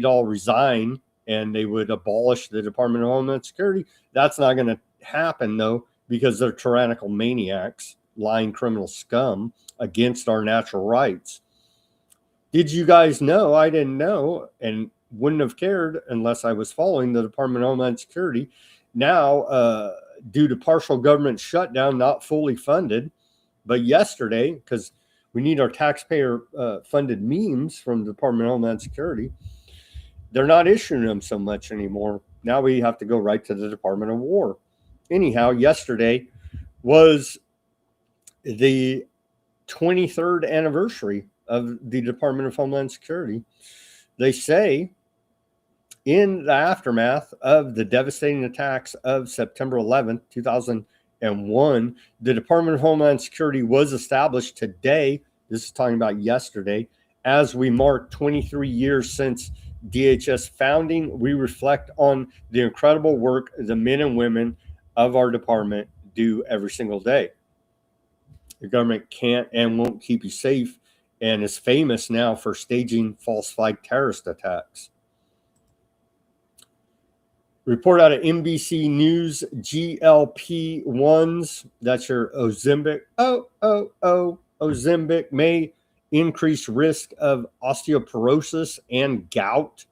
all resign and they would abolish the Department of Homeland Security. That's not going to happen, though, because they're tyrannical maniacs, lying criminal scum against our natural rights. Did you guys know? I didn't know and wouldn't have cared unless I was following the Department of Homeland Security. Now, due to partial government shutdown, not fully funded, but yesterday, because we need our taxpayer funded memes from the Department of Homeland Security, they're not issuing them so much anymore. Now we have to go right to the Department of War. anyhow, yesterday was the 23rd anniversary of the Department of Homeland Security. They say in the aftermath of the devastating attacks of September 11th, 2001, the Department of Homeland Security was established today. This is talking about yesterday. As we mark 23 years since DHS founding, we reflect on the incredible work the men and women of our department do every single day. The government can't and won't keep you safe and is famous now for staging false flag terrorist attacks. Report out of NBC News, GLP-1s, that's your Ozempic. Ozempic may increase risk of osteoporosis and gout,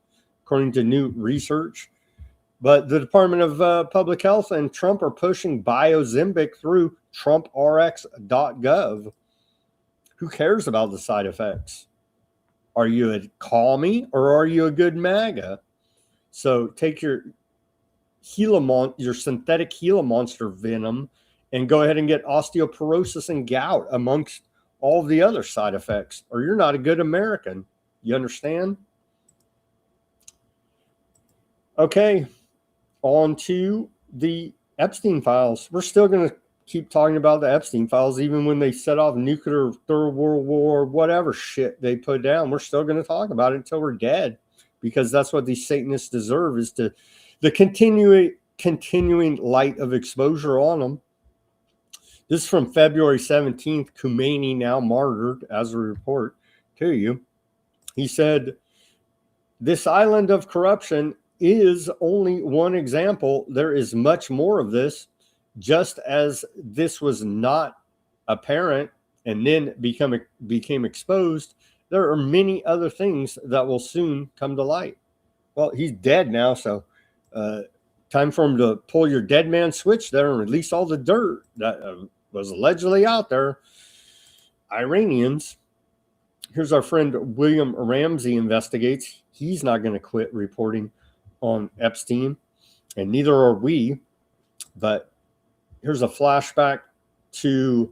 according to new research. But the Department of Public Health and Trump are pushing buy Ozempic through trumprx.gov. Who cares about the side effects? Are you a commie or are you a good MAGA? So take your synthetic Gila monster venom and go ahead and get osteoporosis and gout amongst all the other side effects, or you're not a good American. You understand? Okay, on to the Epstein files. We're still going to keep talking about the Epstein files, even when they set off nuclear Third World War, whatever shit they put down. We're still going to talk about it until we're dead, because that's what these Satanists deserve, is the continuing light of exposure on them. This is from February 17th. Khomeini now martyred, as a report to you. He said, "This island of corruption is only one example. There is much more of this. Just as this was not apparent and then became exposed, there are many other things that will soon come to light." Well, he's dead now, so time for him to pull your dead man switch there and release all the dirt that was allegedly out there. Iranians. Here's our friend William Ramsey investigates. He's not going to quit reporting on Epstein, and neither are we. But here's a flashback to,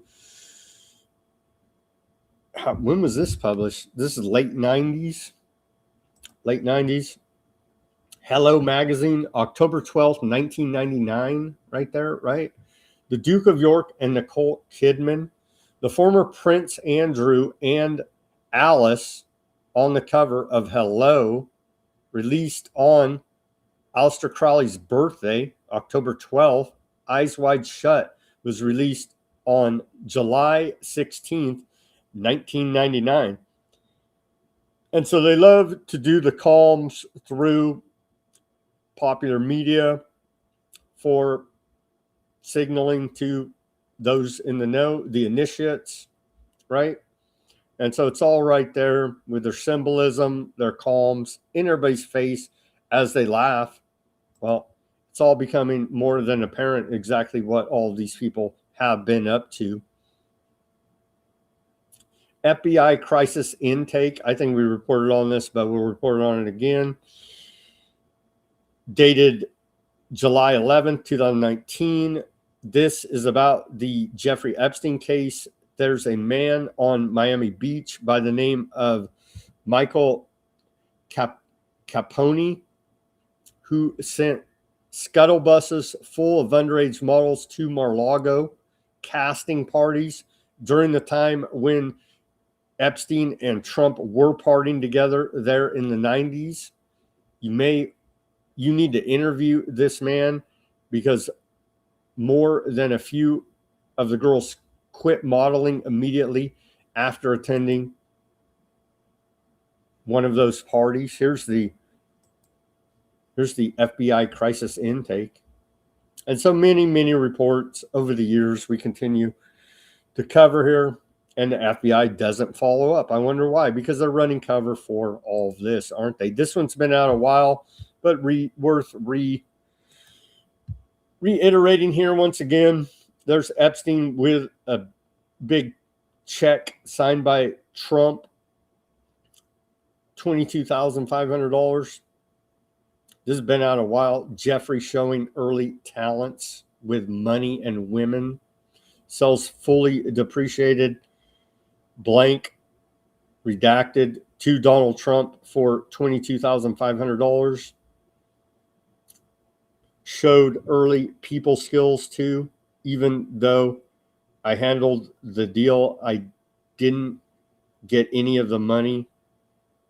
when was this published? This is late 90s. Hello Magazine, October 12th, 1999, right there, right? The Duke of York and Nicole Kidman, the former Prince Andrew and Alice on the cover of Hello, released on Aleister Crowley's birthday, October 12th. Eyes Wide Shut was released on July 16th, 1999. And so they love to do the calms through popular media for signaling to those in the know, the initiates, right? And so it's all right there with their symbolism, their calms in everybody's face as they laugh. Well, it's all becoming more than apparent exactly what all these people have been up to. FBI crisis intake. I think we reported on this, but we'll report on it again. Dated July 11th, 2019. This is about the Jeffrey Epstein case. There's a man on Miami Beach by the name of Michael Capone, who sent scuttle buses full of underage models to Mar-a-Lago, casting parties during the time when Epstein and Trump were partying together there in the 90s. You need to interview this man, because more than a few of the girls quit modeling immediately after attending one of those parties. Here's the FBI crisis intake. And so many reports over the years we continue to cover here, and the FBI doesn't follow up. I wonder why. Because they're running cover for all of this, aren't they? This one's been out a while, but worth reiterating here once again. There's Epstein with a big check signed by Trump, $22,500. This has been out a while. Jeffrey showing early talents with money and women. Sells fully depreciated blank redacted to Donald Trump for $22,500. Showed early people skills too, even though I handled the deal. I didn't get any of the money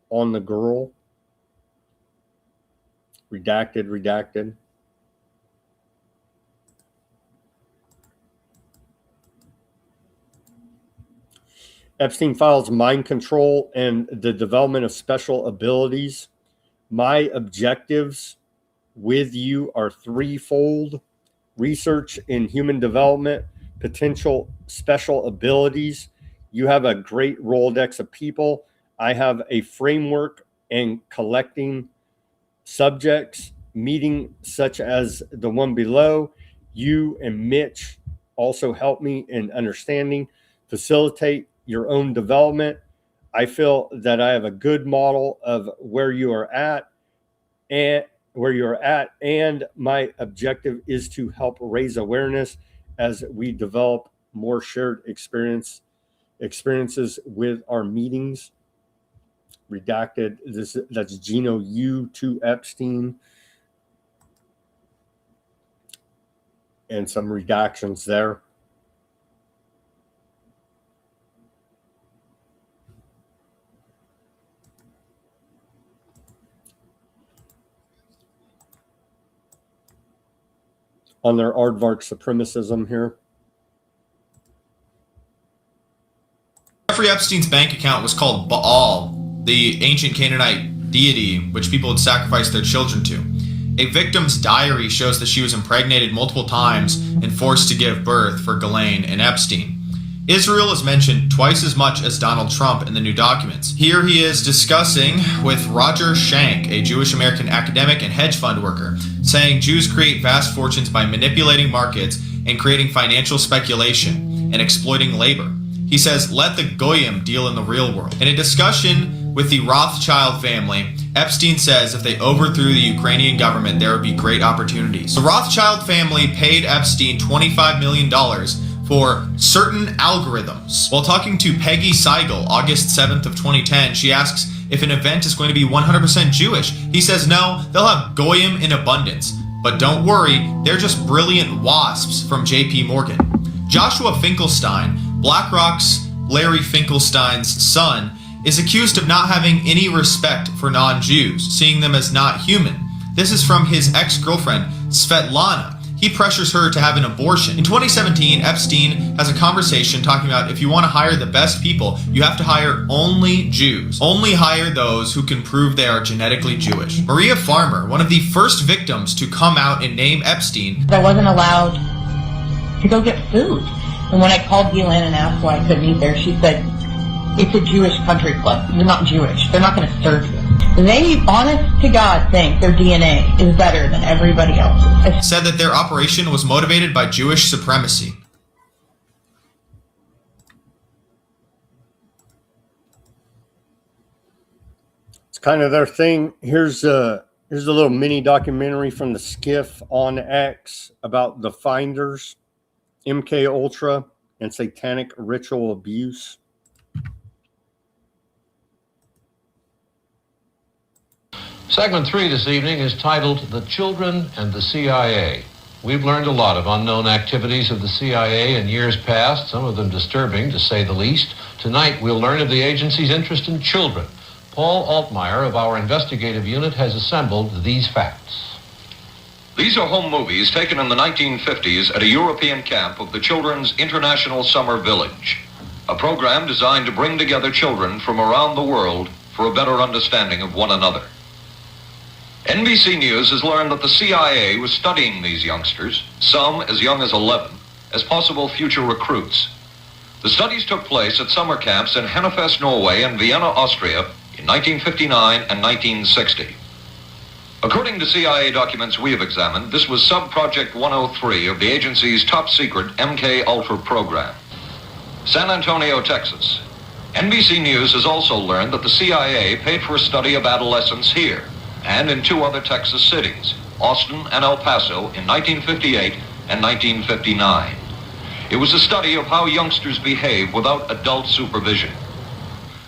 on the girl. Redacted. Epstein files mind control and the development of special abilities. My objectives with you are threefold: research in human development, potential special abilities. You have a great Rolodex of people. I have a framework and collecting subjects, meeting such as the one below. You and Mitch also help me in understanding, facilitate your own development. I feel that I have a good model of where you are at, and my objective is to help raise awareness as we develop more shared experiences with our meetings. Redacted. That's Gino U to Epstein, and some redactions there. On their aardvark supremacism here. Jeffrey Epstein's bank account was called Baal, the ancient Canaanite deity which people would sacrifice their children to. A victim's diary shows that she was impregnated multiple times and forced to give birth for Ghislaine and Epstein. Israel is mentioned twice as much as Donald Trump in the new documents. Here he is discussing with Roger Schank, a Jewish American academic and hedge fund worker, saying Jews create vast fortunes by manipulating markets and creating financial speculation and exploiting labor. He says, let the Goyim deal in the real world. In a discussion with the Rothschild family, Epstein says if they overthrew the Ukrainian government, there would be great opportunities. The Rothschild family paid Epstein $25 million for certain algorithms. While talking to Peggy Seigel, August 7th of 2010, she asks if an event is going to be 100% Jewish. He says no, they'll have Goyim in abundance. But don't worry, they're just brilliant wasps from JP Morgan. Joshua Finkelstein, BlackRock's Larry Finkelstein's son, is accused of not having any respect for non-Jews, seeing them as not human. This is from his ex-girlfriend, Svetlana. He pressures her to have an abortion. In 2017, Epstein has a conversation talking about if you want to hire the best people, you have to hire only Jews. Only hire those who can prove they are genetically Jewish. Maria Farmer, one of the first victims to come out and name Epstein. I wasn't allowed to go get food. And when I called Ghislaine and asked why I couldn't eat there, she said, it's a Jewish country club. You're not Jewish. They're not going to serve you. They, honest to God, think their DNA is better than everybody else's. Said that their operation was motivated by Jewish supremacy. It's kind of their thing. Here's a little mini documentary from the Skiff on X about the Finders, MK Ultra, and satanic ritual abuse. Segment 3 this evening is titled The Children and the CIA. We've learned a lot of unknown activities of the CIA in years past, some of them disturbing to say the least. Tonight we'll learn of the agency's interest in children. Paul Altmaier of our investigative unit has assembled these facts. These are home movies taken in the 1950s at a European camp of the Children's International Summer Village, a program designed to bring together children from around the world for a better understanding of one another. NBC News has learned that the CIA was studying these youngsters, some as young as 11, as possible future recruits. The studies took place at summer camps in Hennefest, Norway and Vienna, Austria in 1959 and 1960. According to CIA documents we have examined, this was Sub-Project 103 of the agency's top-secret MK Ultra program. San Antonio, Texas. NBC News has also learned that the CIA paid for a study of adolescents here and in two other Texas cities, Austin and El Paso in 1958 and 1959. It was a study of how youngsters behave without adult supervision.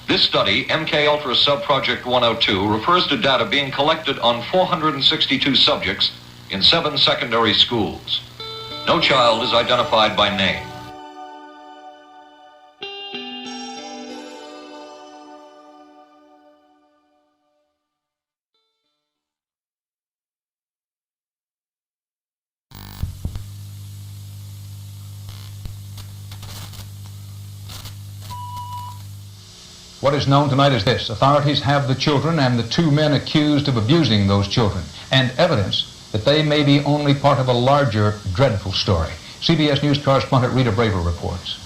This study, MK Ultra Subproject 102, refers to data being collected on 462 subjects in 7 secondary schools. No child is identified by name. What is known tonight is this: authorities have the children and the 2 men accused of abusing those children, and evidence that they may be only part of a larger, dreadful story. CBS News correspondent Rita Braver reports.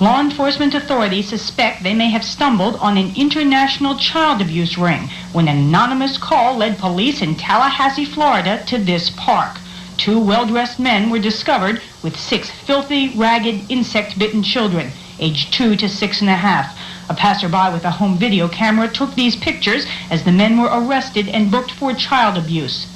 Law enforcement authorities suspect they may have stumbled on an international child abuse ring when an anonymous call led police in Tallahassee, Florida, to this park. 2 well-dressed men were discovered with 6 filthy, ragged, insect-bitten children, aged 2 to 6.5. A passerby with a home video camera took these pictures as the men were arrested and booked for child abuse.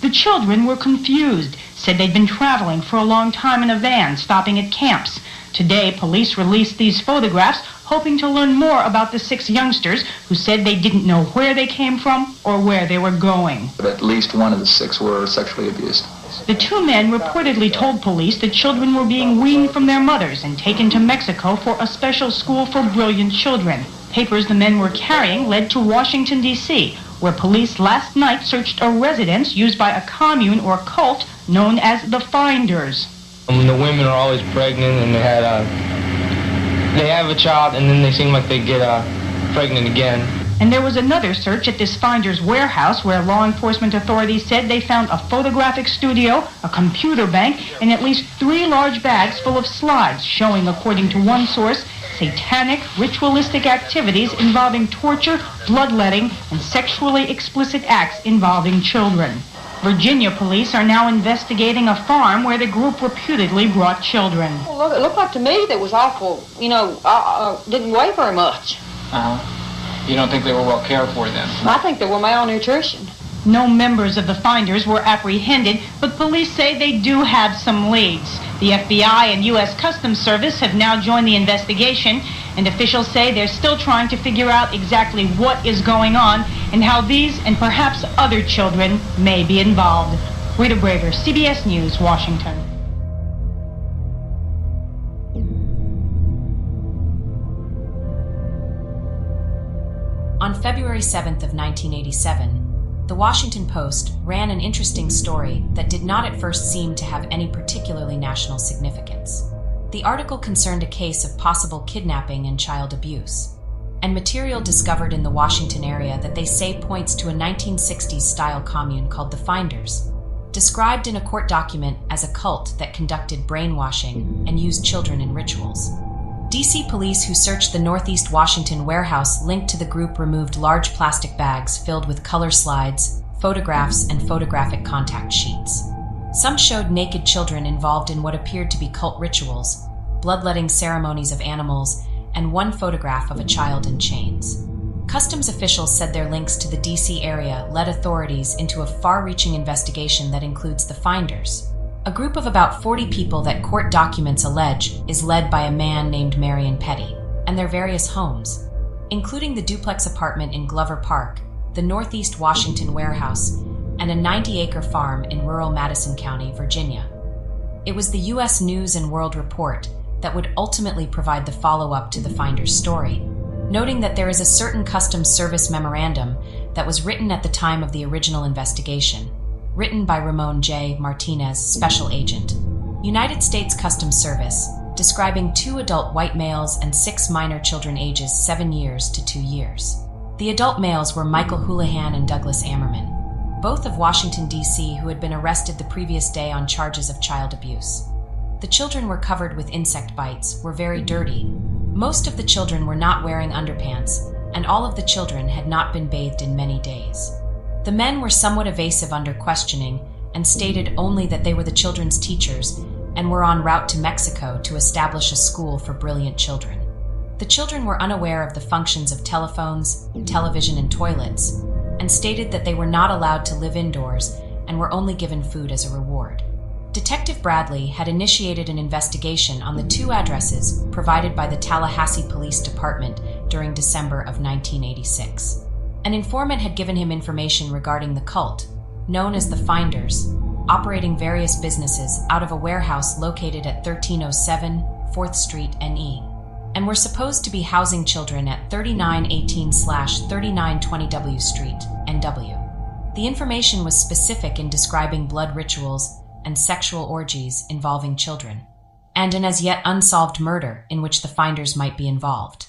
The children were confused, said they'd been traveling for a long time in a van, stopping at camps. Today, police released these photographs, hoping to learn more about the 6 youngsters who said they didn't know where they came from or where they were going. At least one of the 6 were sexually abused. The 2 men reportedly told police the children were being weaned from their mothers and taken to Mexico for a special school for brilliant children. Papers the men were carrying led to Washington, D.C., where police last night searched a residence used by a commune or cult known as the Finders. The women are always pregnant, and they have a child, and then they seem like they get pregnant again. And there was another search at this Finders warehouse where law enforcement authorities said they found a photographic studio, a computer bank, and at least 3 large bags full of slides showing, according to one source, satanic, ritualistic activities involving torture, bloodletting, and sexually explicit acts involving children. Virginia police are now investigating a farm where the group reputedly brought children. Well, it looked like to me that was awful, didn't weigh very much. You don't think they were well cared for then? I think they were malnutrition. No members of the Finders were apprehended, but police say they do have some leads. The FBI and U.S. Customs Service have now joined the investigation, and officials say they're still trying to figure out exactly what is going on and how these and perhaps other children may be involved. Rita Braver, CBS News, Washington. On February 7th of 1987, The Washington Post ran an interesting story that did not at first seem to have any particularly national significance. The article concerned a case of possible kidnapping and child abuse, and material discovered in the Washington area that they say points to a 1960s-style commune called the Finders, described in a court document as a cult that conducted brainwashing and used children in rituals. DC police who searched the Northeast Washington warehouse linked to the group removed large plastic bags filled with color slides, photographs, and photographic contact sheets. Some showed naked children involved in what appeared to be cult rituals, bloodletting ceremonies of animals, and one photograph of a child in chains. Customs officials said their links to the DC area led authorities into a far-reaching investigation that includes the Finders, a group of about 40 people that court documents allege is led by a man named Marion Petty, and their various homes, including the duplex apartment in Glover Park, the Northeast Washington warehouse, and a 90-acre farm in rural Madison County, Virginia. It was the U.S. News and World Report that would ultimately provide the follow-up to the Finders' story, noting that there is a certain Customs Service memorandum that was written at the time of the original investigation, written by Ramon J. Martinez, Special Agent, United States Customs Service, describing 2 adult white males and 6 minor children ages 7 years to 2 years. The adult males were Michael Houlihan and Douglas Ammerman, both of Washington, D.C., who had been arrested the previous day on charges of child abuse. The children were covered with insect bites, were very dirty. Most of the children were not wearing underpants, and all of the children had not been bathed in many days. The men were somewhat evasive under questioning and stated only that they were the children's teachers and were en route to Mexico to establish a school for brilliant children. The children were unaware of the functions of telephones, television, and toilets, and stated that they were not allowed to live indoors and were only given food as a reward. Detective Bradley had initiated an investigation on the 2 addresses provided by the Tallahassee Police Department during December of 1986. An informant had given him information regarding the cult, known as the Finders, operating various businesses out of a warehouse located at 1307 4th Street NE, and were supposed to be housing children at 3918/3920 W Street, NW. The information was specific in describing blood rituals and sexual orgies involving children, and an as yet unsolved murder in which the Finders might be involved.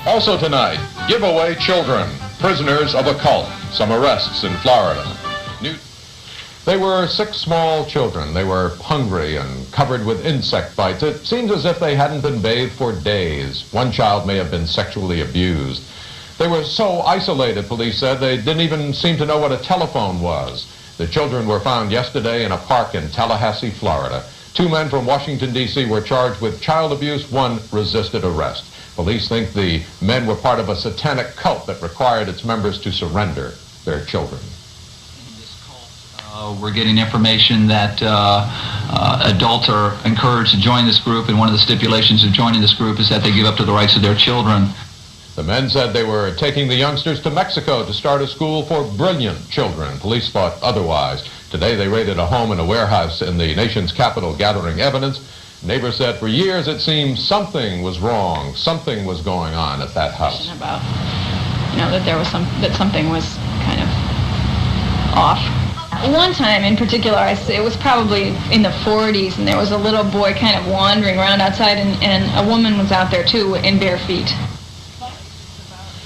Also tonight, giveaway children, prisoners of a cult, some arrests in Florida. They were 6 small children. They were hungry and covered with insect bites. It seems as if they hadn't been bathed for days. One child may have been sexually abused. They were so isolated, police said, they didn't even seem to know what a telephone was. The children were found yesterday in a park in Tallahassee, Florida. 2 men from Washington, D.C. were charged with child abuse. 1 resisted arrest. Police think the men were part of a satanic cult that required its members to surrender their children. We're getting information that adults are encouraged to join this group, and one of the stipulations of joining this group is that they give up to the rights of their children. The men said they were taking the youngsters to Mexico to start a school for brilliant children. Police thought otherwise. Today they raided a home and a warehouse in the nation's capital, gathering evidence. Neighbors said for years it seemed something was wrong, something was going on at that house. About, that there was that something was kind of off. One time in particular, it was probably in the 40s, and there was a little boy kind of wandering around outside, and a woman was out there too in bare feet.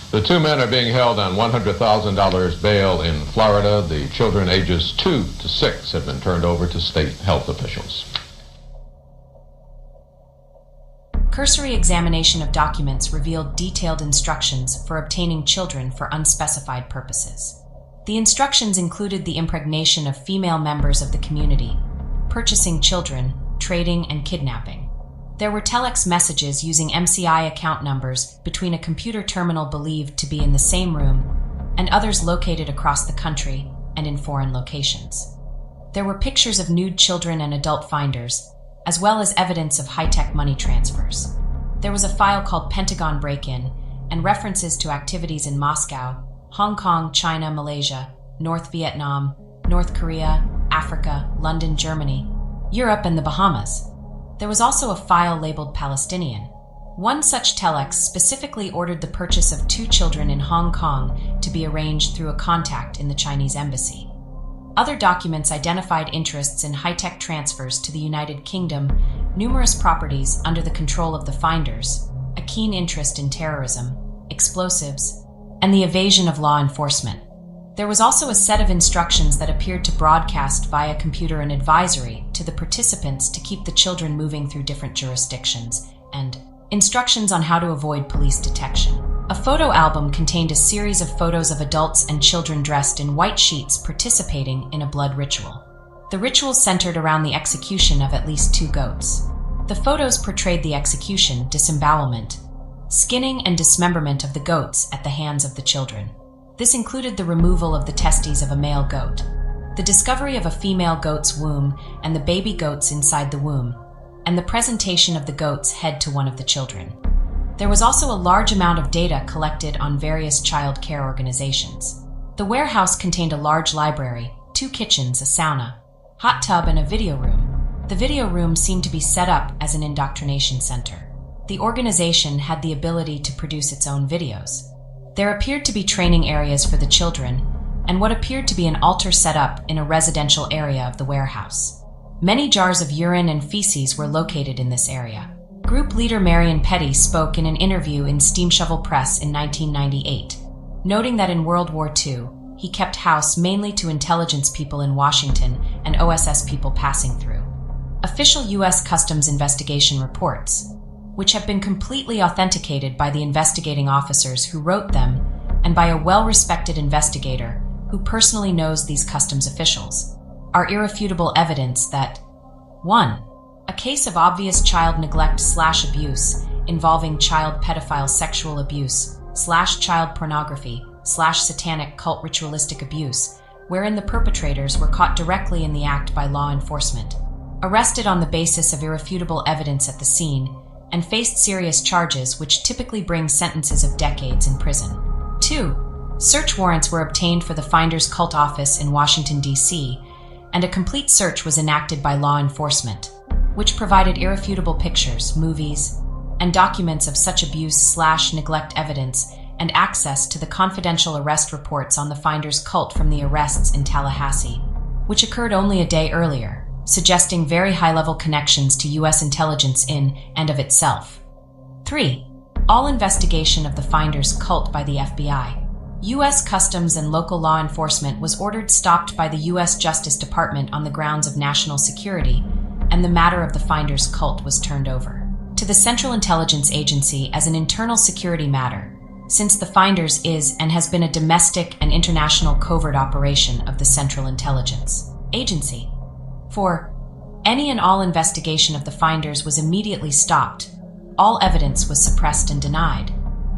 The 2 men are being held on $100,000 bail in Florida. The children ages 2 to 6 have been turned over to state health officials. Cursory examination of documents revealed detailed instructions for obtaining children for unspecified purposes. The instructions included the impregnation of female members of the community, purchasing children, trading, and kidnapping. There were telex messages using MCI account numbers between a computer terminal believed to be in the same room and others located across the country and in foreign locations. There were pictures of nude children and adult finders, as well as evidence of high-tech money transfers. There was a file called Pentagon Break-In and references to activities in Moscow, Hong Kong, China, Malaysia, North Vietnam, North Korea, Africa, London, Germany, Europe, and the Bahamas. There was also a file labeled Palestinian. One such telex specifically ordered the purchase of 2 children in Hong Kong to be arranged through a contact in the Chinese embassy. Other documents identified interests in high-tech transfers to the United Kingdom, numerous properties under the control of the Finders, a keen interest in terrorism, explosives, and the evasion of law enforcement. There was also a set of instructions that appeared to broadcast via computer an advisory to the participants to keep the children moving through different jurisdictions, and instructions on how to avoid police detection. A photo album contained a series of photos of adults and children dressed in white sheets participating in a blood ritual. The ritual centered around the execution of at least 2 goats. The photos portrayed the execution, disembowelment, skinning and dismemberment of the goats at the hands of the children. This included the removal of the testes of a male goat, the discovery of a female goat's womb and the baby goats inside the womb, and the presentation of the goat's head to one of the children. There was also a large amount of data collected on various child care organizations. The warehouse contained a large library, 2 kitchens, a sauna, hot tub, and a video room. The video room seemed to be set up as an indoctrination center. The organization had the ability to produce its own videos. There appeared to be training areas for the children, and what appeared to be an altar set up in a residential area of the warehouse. Many jars of urine and feces were located in this area. Group leader Marion Petty spoke in an interview in Steam Shovel Press in 1998, noting that in World War II, he kept house mainly to intelligence people in Washington and OSS people passing through. Official U.S. Customs investigation reports, which have been completely authenticated by the investigating officers who wrote them and by a well-respected investigator who personally knows these customs officials, are irrefutable evidence that 1. A case of obvious child neglect/abuse involving child pedophile sexual abuse/child pornography/satanic cult ritualistic abuse wherein the perpetrators were caught directly in the act by law enforcement, arrested on the basis of irrefutable evidence at the scene, and faced serious charges which typically bring sentences of decades in prison. 2. Search warrants were obtained for the Finders Cult office in Washington, D.C., and a complete search was enacted by law enforcement, which provided irrefutable pictures, movies, and documents of such abuse/neglect evidence and access to the confidential arrest reports on the Finders Cult from the arrests in Tallahassee, which occurred only a day earlier, suggesting very high-level connections to U.S. intelligence in and of itself. 3. All investigation of the Finders Cult by the FBI. U.S. Customs and local law enforcement was ordered stopped by the U.S. Justice Department on the grounds of national security, and the matter of the Finders Cult was turned over to the Central Intelligence Agency as an internal security matter, since the Finders is and has been a domestic and international covert operation of the Central Intelligence Agency. 4. Any and all investigation of the Finders was immediately stopped, all evidence was suppressed and denied,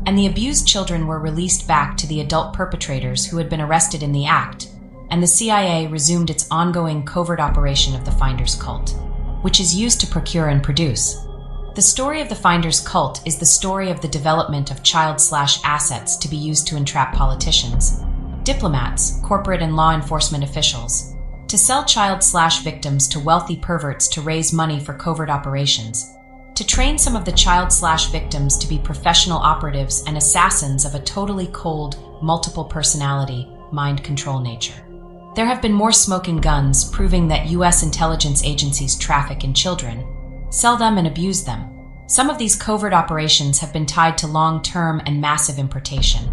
and the abused children were released back to the adult perpetrators who had been arrested in the act, and the CIA resumed its ongoing covert operation of the Finders Cult, which is used to procure and produce. The story of the Finders Cult is the story of the development of child/assets to be used to entrap politicians, diplomats, corporate and law enforcement officials, to sell child/victims to wealthy perverts to raise money for covert operations, to train some of the child/victims to be professional operatives and assassins of a totally cold, multiple personality, mind control nature. There have been more smoking guns proving that U.S. intelligence agencies traffic in children, sell them and abuse them. Some of these covert operations have been tied to long-term and massive importation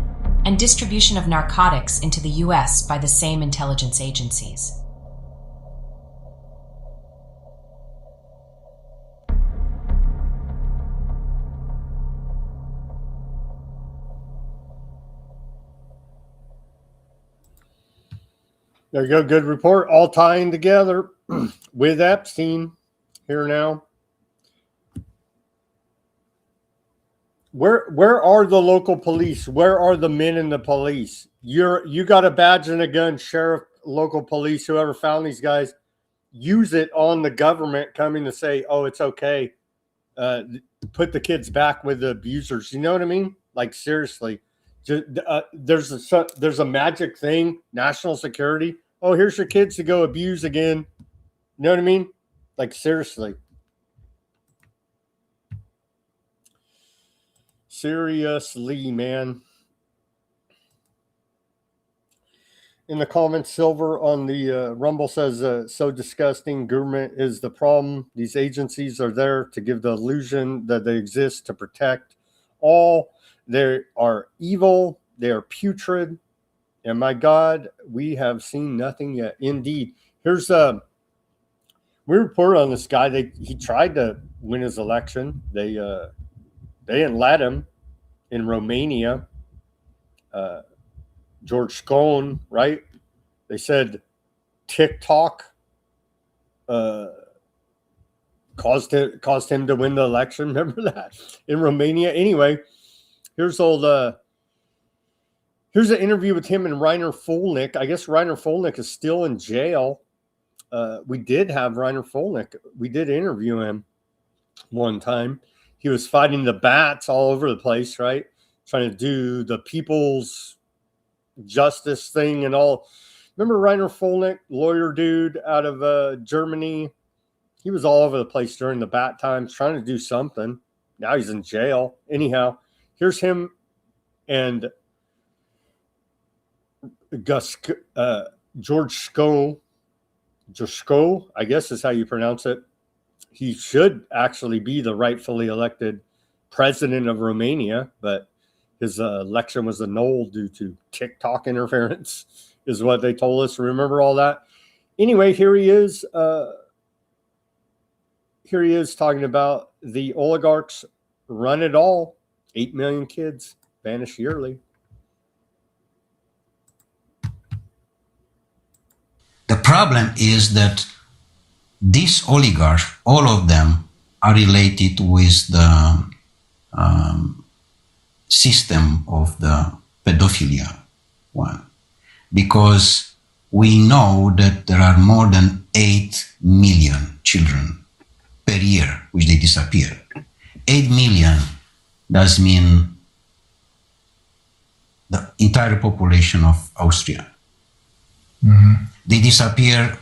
and distribution of narcotics into the U.S. by the same intelligence agencies. There you go. Good report. All tying together with Epstein here now. Where are the local police? Where are the men in the police? You got a badge and a gun, sheriff, local police, whoever found these guys, use it on the government coming to say, oh, it's okay. Put the kids back with the abusers. You know what I mean? Like, seriously. There's a magic thing, national security. Oh, here's your kids to go abuse again. You know what I mean? Like, seriously. Seriously, man. In the comments, Silver on the Rumble says, so disgusting. Government is the problem. These agencies are there to give the illusion that they exist to protect all. They are evil. They are putrid. And my God, we have seen nothing yet. Indeed. Here's we reported on this guy. He tried to win his election. They didn't let him in Romania. George Scone, right? They said TikTok caused him to win the election. Remember that in Romania? Anyway, here's here's an interview with him and Reiner Fulnick. I guess Reiner Fulnick is still in jail. We did have Reiner Fulnick. We did interview him one time. He was fighting the bats all over the place, right? Trying to do the people's justice thing and all. Remember Reiner Fulnick, lawyer dude out of Germany? He was all over the place during the bat times trying to do something. Now he's in jail. Anyhow, here's him and George Scone, I guess is how you pronounce it. He should actually be the rightfully elected president of Romania, but his election was annulled due to TikTok interference, is what they told us. Remember all that? Anyway, here he is. Here he is talking about the oligarchs run it all. 8 million kids vanish yearly. The problem is that these oligarchs, all of them, are related with the system of the pedophilia one. Because we know that there are more than 8 million children per year which they disappear. 8 million does mean the entire population of Austria. They disappear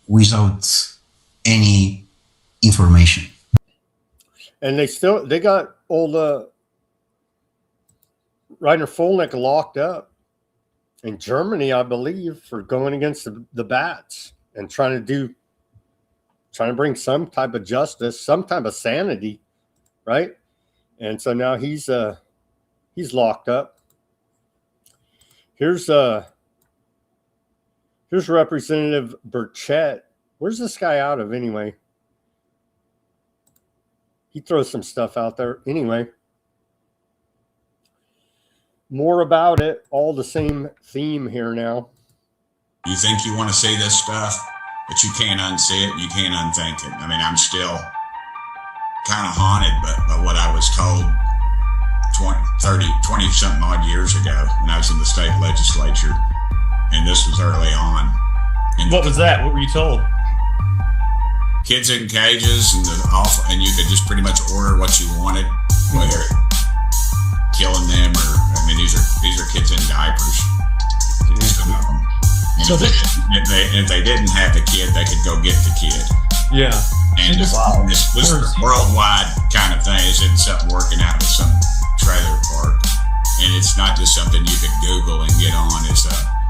without any information. And they got old Rainer Fulnick locked up in Germany, I believe, for going against the bats and trying to bring some type of justice, some type of sanity, right? And so now he's locked up. Here's Representative Bitchute. Where's this guy out of anyway? He throws some stuff out there anyway. More about it, all the same theme here now. You think you want to say this stuff, but you can't unsay it, you can't unthink it. I mean, I'm still kind of haunted by what I was told 20-something odd years ago when I was in the state legislature, and this was early on. And what was that? What were you told? Kids in cages and you could just pretty much order what you wanted, whether killing them or, I mean, these are kids in diapers. So if they didn't have the kid, they could go get the kid. Yeah. And this was a worldwide kind of thing. This isn't something working out of some trailer park. And it's not just something you could Google and get on.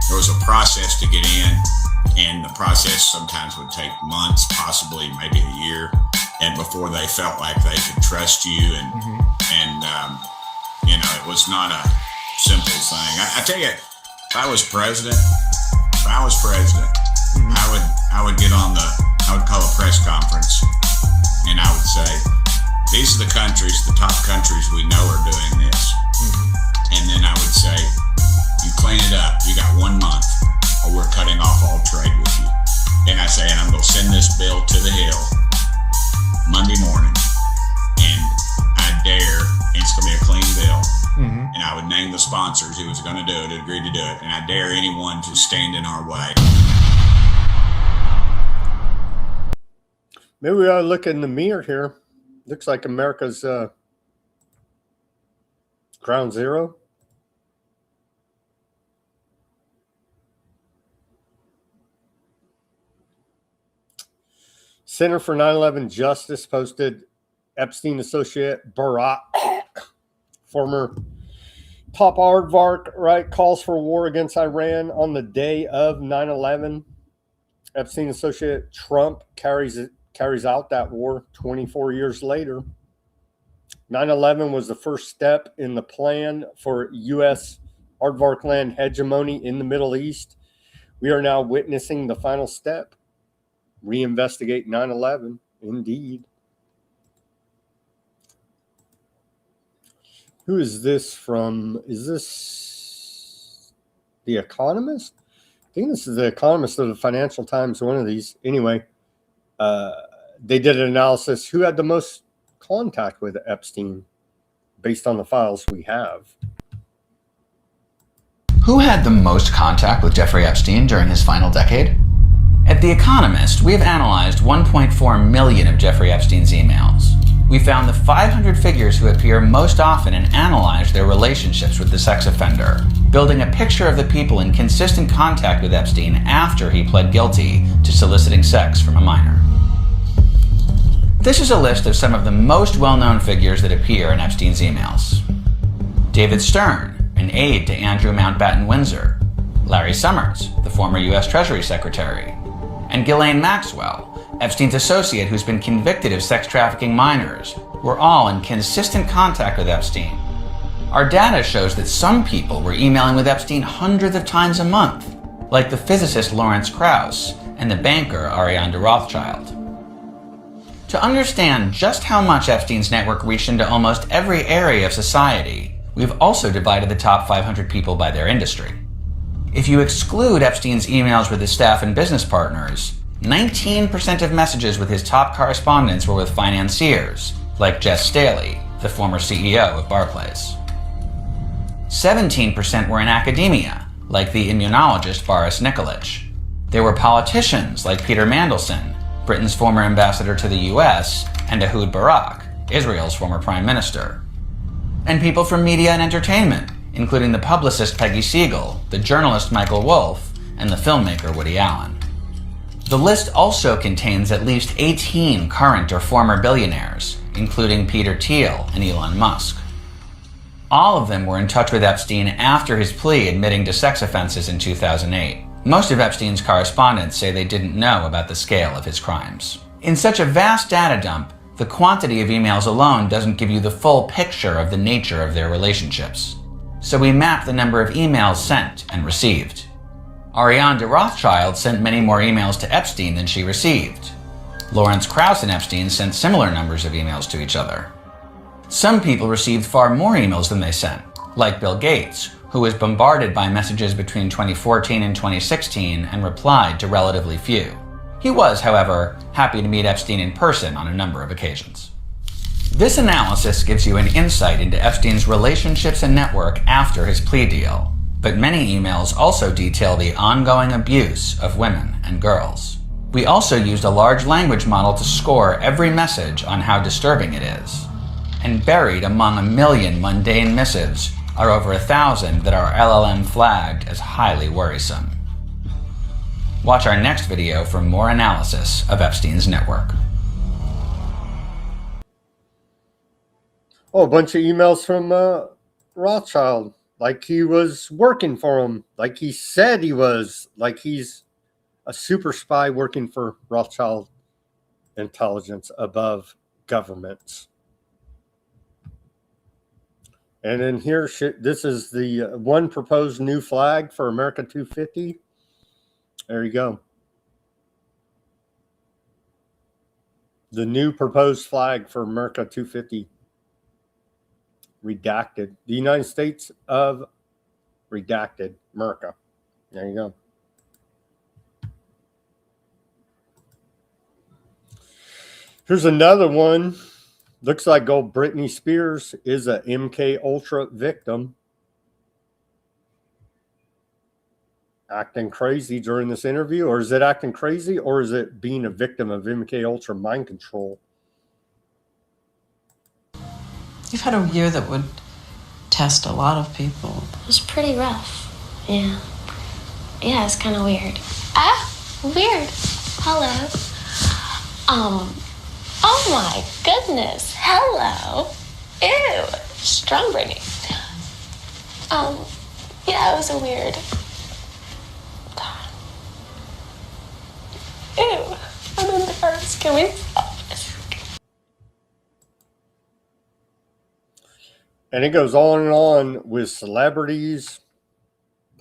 There was a process to get in, and the process sometimes would take months, possibly maybe a year, and before they felt like they could trust you. And it was not a simple thing. I tell you, if I was president, I would get on I would call a press conference, and I would say, these are the countries, the top countries we know are doing this. And then I would say, you clean it up, you got 1 month, or we're cutting off all trade with you. And I say, and I'm going to send this bill to the Hill Monday morning, and I dare, and it's going to be a clean bill. And I would name the sponsors who was going to do it, who agreed to do it, and I dare anyone to stand in our way. Maybe we ought to look in the mirror here. Looks like America's ground zero. Center for 9/11 Justice posted Epstein associate Barak, former top aardvark, right, calls for war against Iran on the day of 9/11. Epstein associate Trump carries out that war 24 years later. 9/11 was the first step in the plan for U.S. aardvark land hegemony in the Middle East. We are now witnessing the final step. Reinvestigate 9/11, indeed. Who is this from? Is this The Economist? I think this is The Economist or the Financial Times, one of these. Anyway, they did an analysis. Who had the most contact with Epstein based on the files we have? Who had the most contact with Jeffrey Epstein during his final decade? At The Economist, we have analyzed 1.4 million of Jeffrey Epstein's emails. We found the 500 figures who appear most often and analyzed their relationships with the sex offender, building a picture of the people in consistent contact with Epstein after he pled guilty to soliciting sex from a minor. This is a list of some of the most well-known figures that appear in Epstein's emails. David Stern, an aide to Andrew Mountbatten Windsor, Larry Summers, the former U.S. Treasury Secretary, and Ghislaine Maxwell, Epstein's associate who's been convicted of sex trafficking minors, were all in consistent contact with Epstein. Our data shows that some people were emailing with Epstein hundreds of times a month, like the physicist Lawrence Krauss and the banker Ariane de Rothschild. To understand just how much Epstein's network reached into almost every area of society, we've also divided the top 500 people by their industry. If you exclude Epstein's emails with his staff and business partners, 19% of messages with his top correspondents were with financiers, like Jess Staley, the former CEO of Barclays. 17% were in academia, like the immunologist Boris Nikolic. There were politicians like Peter Mandelson, Britain's former ambassador to the US, and Ehud Barak, Israel's former prime minister. And people from media and entertainment, including the publicist Peggy Siegel, the journalist Michael Wolff, and the filmmaker Woody Allen. The list also contains at least 18 current or former billionaires, including Peter Thiel and Elon Musk. All of them were in touch with Epstein after his plea admitting to sex offenses in 2008. Most of Epstein's correspondents say they didn't know about the scale of his crimes. In such a vast data dump, the quantity of emails alone doesn't give you the full picture of the nature of their relationships. So we map the number of emails sent and received. Ariane de Rothschild sent many more emails to Epstein than she received. Lawrence Krauss and Epstein sent similar numbers of emails to each other. Some people received far more emails than they sent, like Bill Gates, who was bombarded by messages between 2014 and 2016 and replied to relatively few. He was, however, happy to meet Epstein in person on a number of occasions. This analysis gives you an insight into Epstein's relationships and network after his plea deal, but many emails also detail the ongoing abuse of women and girls. We also used a large language model to score every message on how disturbing it is. And buried among 1 million mundane missives are over 1,000 that are LLM flagged as highly worrisome. Watch our next video for more analysis of Epstein's network. Oh, a bunch of emails from Rothschild, like he was working for him, like he said he was, like he's a super spy working for Rothschild intelligence above governments. And then here, this is the one proposed new flag for America 250. There you go. The new proposed flag for America 250. Redacted. The United States of redacted America. There you go. Here's another one. Looks like old Britney Spears is a MK Ultra victim. Acting crazy during this interview, or is it acting crazy, or is it being a victim of MK Ultra mind control? You've had a year that would test a lot of people. It was pretty rough. Yeah. Yeah, it's kind of weird. Weird. Hello. Oh my goodness. Hello. Ew. Strong Brittany. Yeah, it was a weird. Ew. I'm embarrassed. Can we stop this? And it goes on and on with celebrities,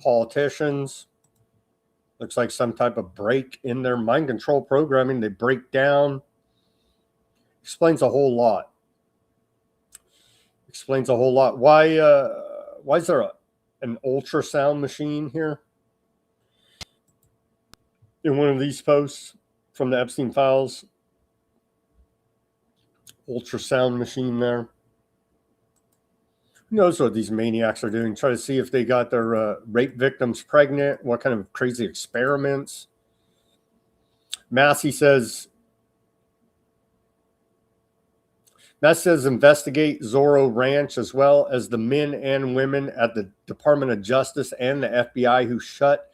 politicians. Looks like some type of break in their mind control programming. They break down. Explains a whole lot. Explains a whole lot. Why is there an ultrasound machine here? In one of these posts from the Epstein files. Ultrasound machine there. Who knows what these maniacs are doing? Try to see if they got their rape victims pregnant. What kind of crazy experiments? Massey says investigate Zorro Ranch as well as the men and women at the Department of Justice and the FBI who shut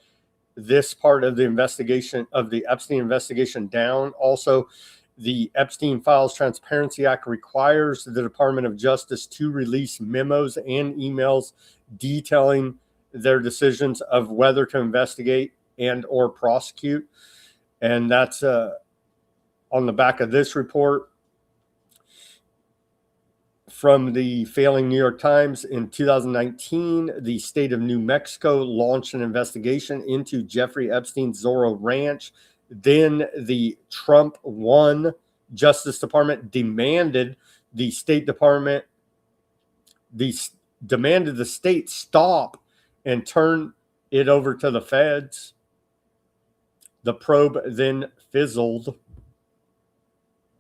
this part of the investigation of the Epstein investigation down. Also, the Epstein Files Transparency Act requires the Department of Justice to release memos and emails detailing their decisions of whether to investigate and or prosecute. And that's on the back of this report from the failing New York Times. In 2019, the state of New Mexico launched an investigation into Jeffrey Epstein's Zorro Ranch. Then the Trump 1 Justice Department demanded the State Department, demanded the state stop and turn it over to the feds. The probe then fizzled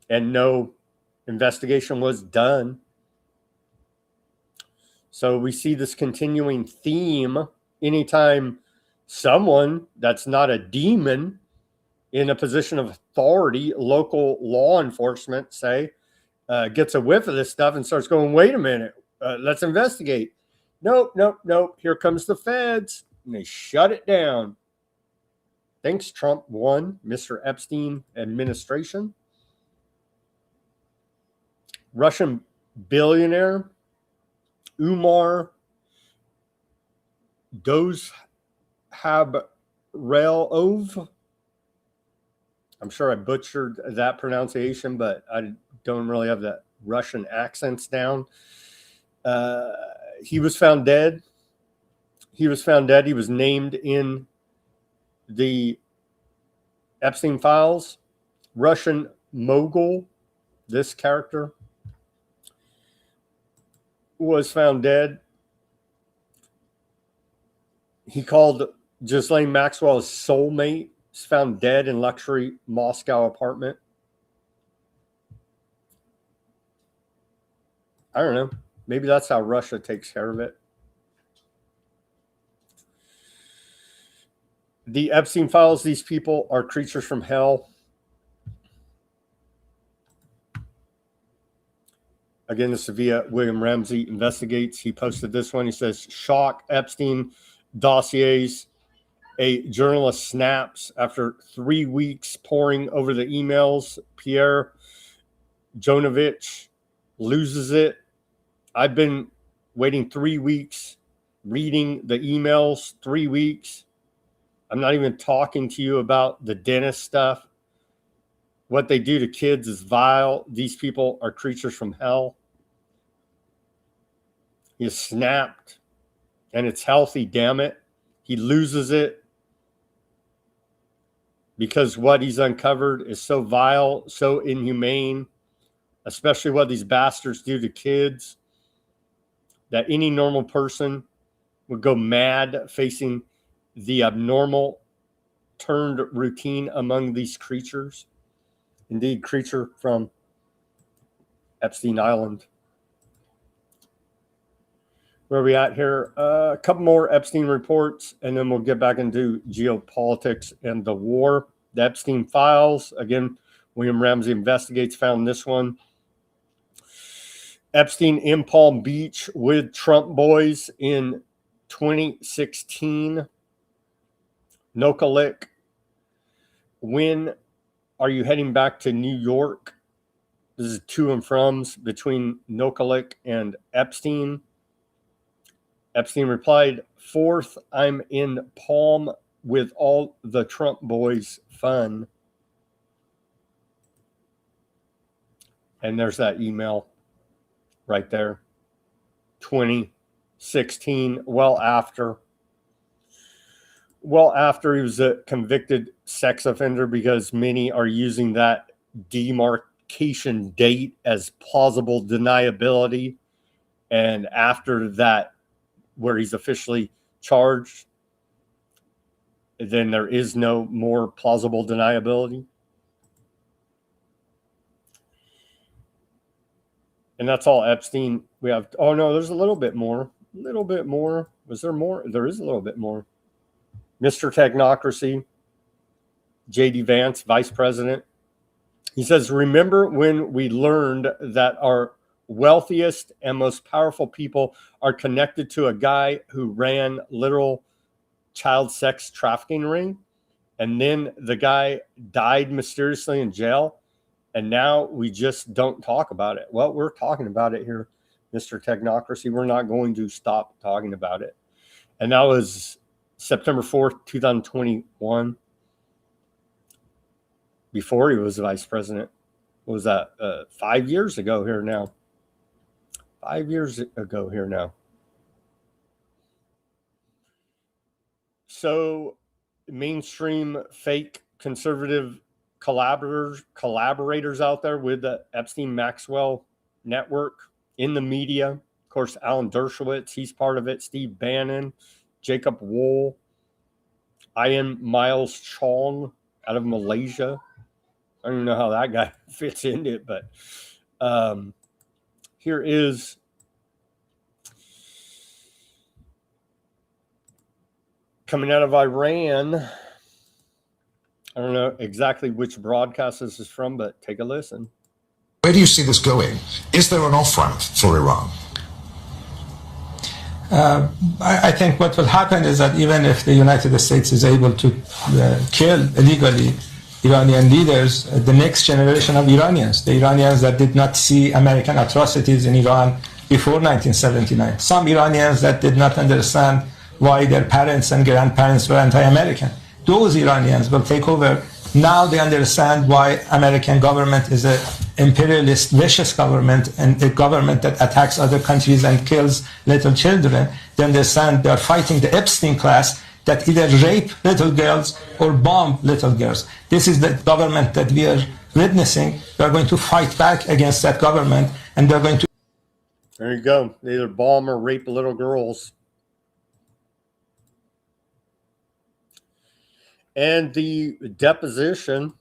and no investigation was done. So we see this continuing theme anytime someone that's not a demon in a position of authority, local law enforcement, say, gets a whiff of this stuff and starts going, wait a minute, let's investigate. Nope. Here comes the feds. And they shut it down. Thanks, Trump 1, Mr. Epstein administration. Russian billionaire Umar Dozhabrilov. I'm sure I butchered that pronunciation, but I don't really have that Russian accents down. He was found dead. He was named in the Epstein files. Russian mogul, this character, was found dead. He called Ghislaine Maxwell his soulmate. He's found dead in luxury Moscow apartment. I don't know. Maybe that's how Russia takes care of it. The Epstein files, these people are creatures from hell. Again, this is via William Ramsey Investigates. He posted this one. He says, shock Epstein dossiers. A journalist snaps after 3 weeks poring over the emails. Pierre Jonovich loses it. I've been waiting 3 weeks, reading the emails, 3 weeks. I'm not even talking to you about the dentist stuff. What they do to kids is vile. These people are creatures from hell. He is snapped, and it's healthy, damn it. He loses it because what he's uncovered is so vile, so inhumane, especially what these bastards do to kids, that any normal person would go mad facing the abnormal turned routine among these creatures. Indeed, creature from Epstein Island. Where are we at here? A couple more Epstein reports, and then we'll get back into geopolitics and the war. The Epstein files. Again, William Ramsey Investigates found this one. Epstein in Palm Beach with Trump boys in 2016. Nokalik. When are you heading back to New York? This is to and froms between Nokalik and Epstein. Epstein replied, 4th, I'm in Palm with all the Trump boys fun. And there's that email right there. 2016, well after he was a convicted sex offender, because many are using that demarcation date as plausible deniability. And after that, where he's officially charged, then there is no more plausible deniability. And that's all Epstein. We have, oh no, there's a little bit more. Was there more? There is a little bit more. Mr. Technocracy, J.D. Vance, vice president. He says, remember when we learned that our wealthiest and most powerful people are connected to a guy who ran literal child sex trafficking ring, and then the guy died mysteriously in jail, and now we just don't talk about it? Well, we're talking about it here, Mr. Technocracy. We're not going to stop talking about it. And that was September 4th, 2021, before he was vice president. What was that? 5 years ago here now. 5 years ago here now. So mainstream fake conservative collaborators out there with the Epstein Maxwell network in the media. Of course, Alan Dershowitz, he's part of it. Steve Bannon, Jacob Wool, Ian Miles Chong out of Malaysia. I don't even know how that guy fits into it, but here is coming out of Iran. I don't know exactly which broadcast this is from, but take a listen. Where do you see this going? Is there an off-ramp for Iran? I think what will happen is that even if the United States is able to kill illegally Iranian leaders, the next generation of Iranians, the Iranians that did not see American atrocities in Iran before 1979, some Iranians that did not understand why their parents and grandparents were anti-American, those Iranians will take over. Now they understand why American government is an imperialist, vicious government, and a government that attacks other countries and kills little children. They understand they are fighting the Epstein class that either rape little girls or bomb little girls. This is the government that we are witnessing. We are going to fight back against that government, and they're going to... There you go. They either bomb or rape little girls. And the deposition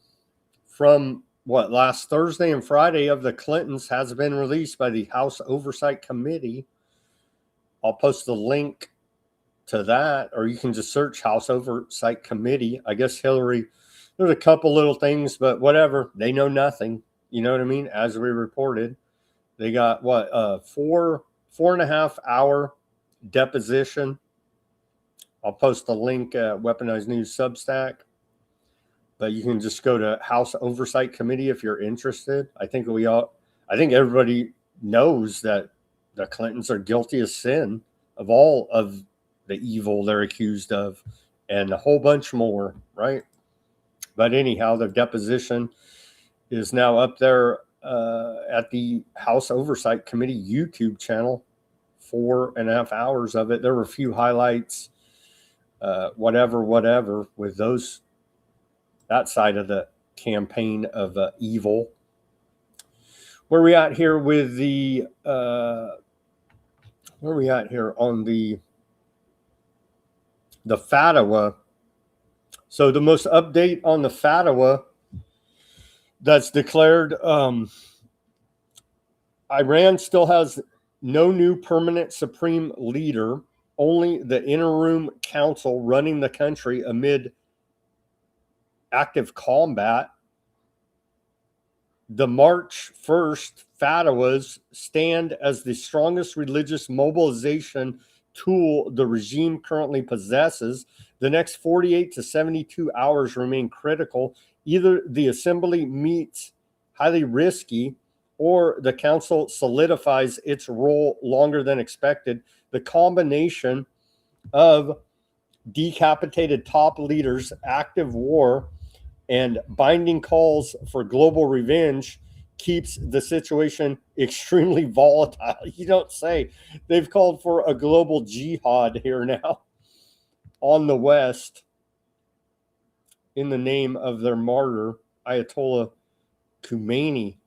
from last Thursday and Friday of the Clintons has been released by the House Oversight Committee. I'll post the link to that, or you can just search House Oversight Committee. I guess Hillary, there's a couple little things, but whatever. They know nothing. You know what I mean? As we reported, they got 4.5 hour deposition. I'll post a link at Weaponized News Substack, but you can just go to House Oversight Committee if you're interested. I think everybody knows that the Clintons are guilty of sin, of all of the evil they're accused of, and a whole bunch more, right? But anyhow, the deposition is now up there at the House Oversight Committee YouTube channel. 4.5 hours of it. There were a few highlights. Whatever with that side of the campaign of evil. Where we at here with the where we at here on the Fatwa? So the most update on the Fatwa that's declared, Iran still has no new permanent supreme leader, only the interim council running the country amid active combat. The March 1st fatwas stand as the strongest religious mobilization tool the regime currently possesses. The next 48 to 72 hours remain critical. Either the assembly meets highly risky, or the council solidifies its role longer than expected. The combination of decapitated top leaders, active war, and binding calls for global revenge keeps the situation extremely volatile. You don't say. They've called for a global jihad here now on the West in the name of their martyr, Ayatollah Khomeini.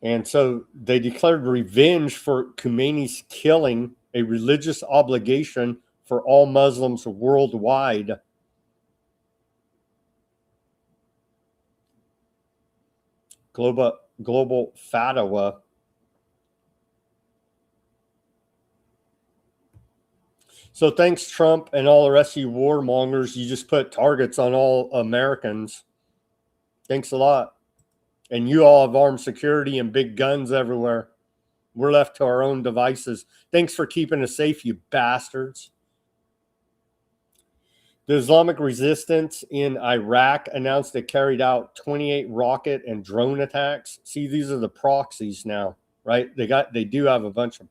And so they declared revenge for Khomeini's killing, a religious obligation for all Muslims worldwide. Global Fatwa. So thanks, Trump and all the rest of you warmongers. You just put targets on all Americans. Thanks a lot. And you all have armed security and big guns everywhere. We're left to our own devices. Thanks for keeping us safe, you bastards. The Islamic resistance in Iraq announced it carried out 28 rocket and drone attacks. See, these are the proxies now, right? They do have a bunch of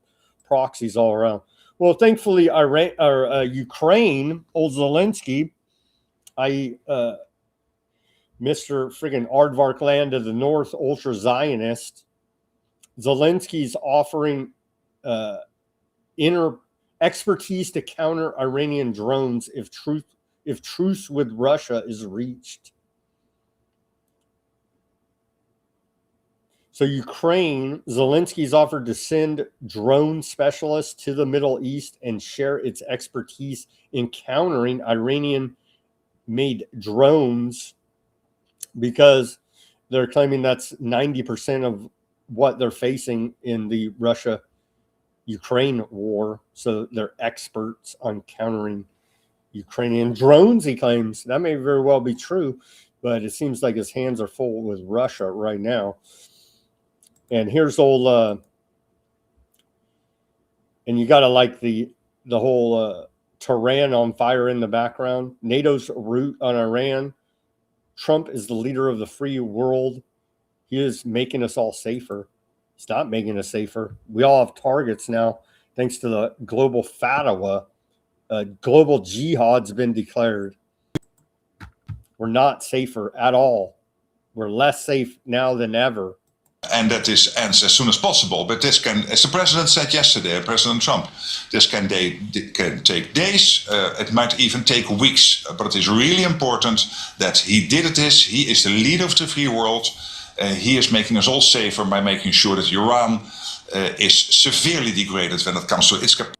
proxies all around. Well, thankfully, Ukraine, old Zelensky, Mr. friggin' Aardvark land of the North, ultra Zionist. Zelensky's offering inner expertise to counter Iranian drones if truce with Russia is reached. So Ukraine, Zelensky's offered to send drone specialists to the Middle East and share its expertise in countering Iranian-made drones, because they're claiming that's 90% of what they're facing in the Russia Ukraine war. So they're experts on countering Ukrainian drones, he claims. That may very well be true, but it seems like his hands are full with Russia right now. And here's old, and you got to like the whole Tehran on fire in the background. NATO's route on Iran. Trump is the leader of the free world. He is making us all safer. He's not making us safer. We all have targets now, thanks to the global Fatwa. Global jihad's been declared. We're not safer at all. We're less safe now than ever. And that this ends as soon as possible. But this can, as the president said yesterday, President Trump, this can take days. It might even take weeks. But it is really important that he did this. He is the leader of the free world. He is making us all safer by making sure that Iran is severely degraded when it comes to its capacity.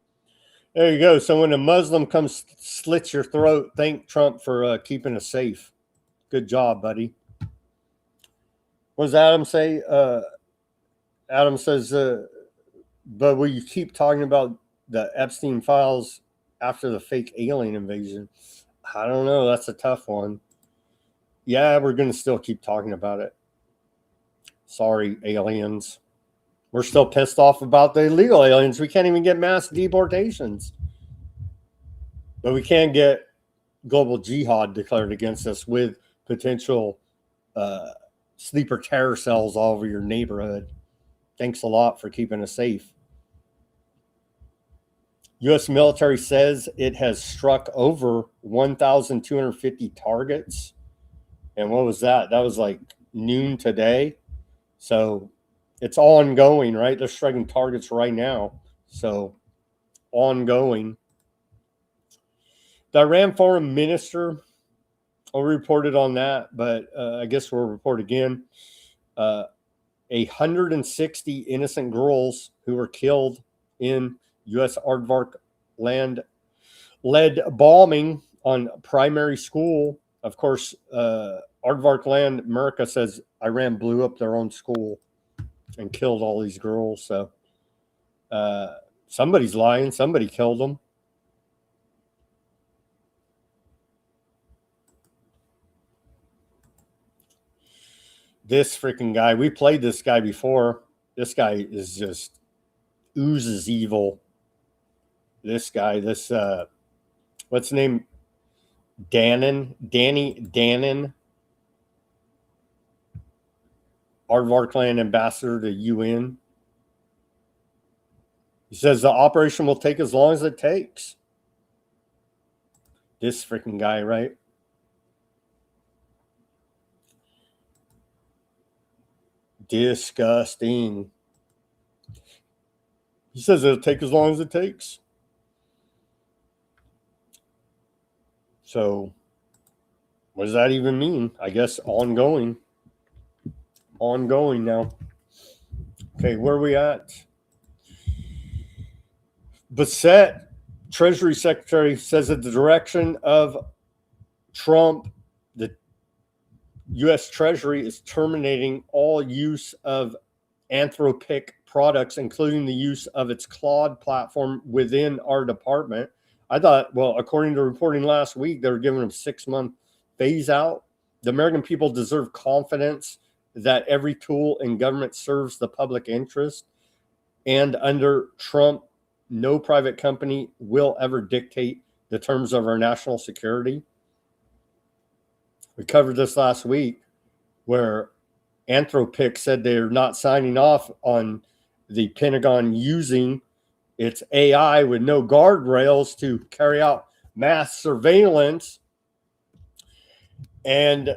There you go. So when a Muslim comes slits your throat, thank Trump for keeping us safe. Good job, buddy. What does Adam say? Adam says, but will you keep talking about the Epstein files after the fake alien invasion? I don't know. That's a tough one. Yeah, we're going to still keep talking about it. Sorry, aliens. We're still pissed off about the illegal aliens. We can't even get mass deportations. But we can get global jihad declared against us with potential sleeper terror cells all over your neighborhood. Thanks a lot for keeping us safe. U.S. military says it has struck over 1,250 targets. And what was that? That was like noon today. So it's ongoing, right? They're striking targets right now. So ongoing. The Iran foreign minister reported on that, but I guess we'll report again. 160 innocent girls who were killed in U.S. aardvark land-led bombing on primary school. Of course, aardvark land, America says Iran blew up their own school and killed all these girls. So somebody's lying. Somebody killed them. This freaking guy, we played this guy before. This guy is just oozes evil. This guy, what's his name? Danny Dannon, aardvark land ambassador to UN. He says the operation will take as long as it takes. This freaking guy, right? Disgusting. He says it'll take as long as it takes. So what does that even mean? I guess ongoing. Ongoing now. Okay, where are we at? Bitchute, Treasury Secretary, says at the direction of Trump, the U.S. Treasury is terminating all use of Anthropic products, including the use of its Claude platform within our department. I thought, well, according to reporting last week, they were giving them 6-month phase out. The American people deserve confidence that every tool in government serves the public interest. And under Trump, no private company will ever dictate the terms of our national security. We covered this last week where Anthropic said they're not signing off on the Pentagon using its AI with no guardrails to carry out mass surveillance and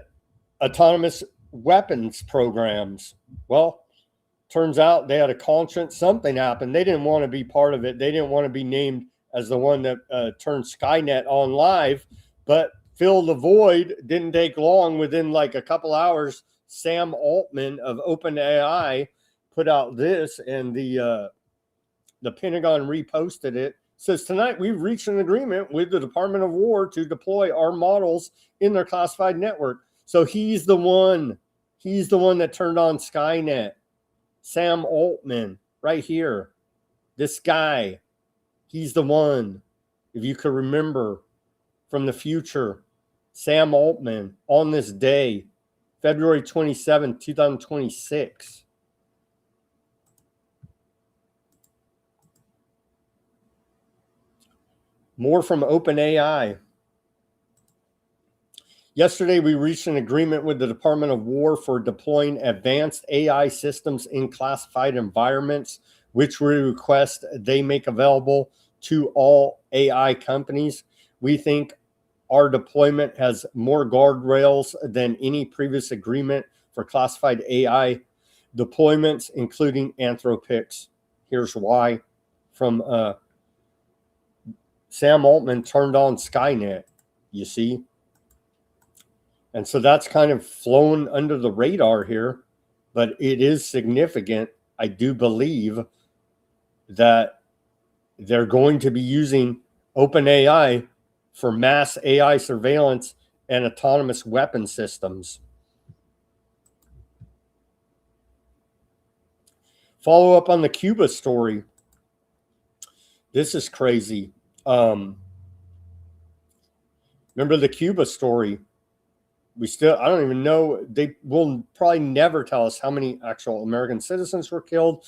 autonomous weapons programs. Well, turns out they had a conscience. Something happened. They didn't want to be part of it. They didn't want to be named as the one that turned Skynet on live, but fill the void didn't take long. Within like a couple hours, Sam Altman of OpenAI put out this, and the Pentagon reposted it. Says tonight we've reached an agreement with the Department of War to deploy our models in their classified network. So he's the one. He's the one that turned on Skynet. Sam Altman, right here. This guy, he's the one. If you could remember from the future, Sam Altman on this day, February 27, 2026. More from OpenAI. Yesterday, we reached an agreement with the Department of War for deploying advanced AI systems in classified environments, which we request they make available to all AI companies. We think our deployment has more guardrails than any previous agreement for classified AI deployments, including Anthropix. Here's why. From Sam Altman turned on Skynet, you see. And so that's kind of flown under the radar here, but it is significant. I do believe that they're going to be using OpenAI for mass AI surveillance and autonomous weapon systems. Follow up on the Cuba story. This is crazy. Remember the Cuba story? I don't even know. They will probably never tell us how many actual American citizens were killed.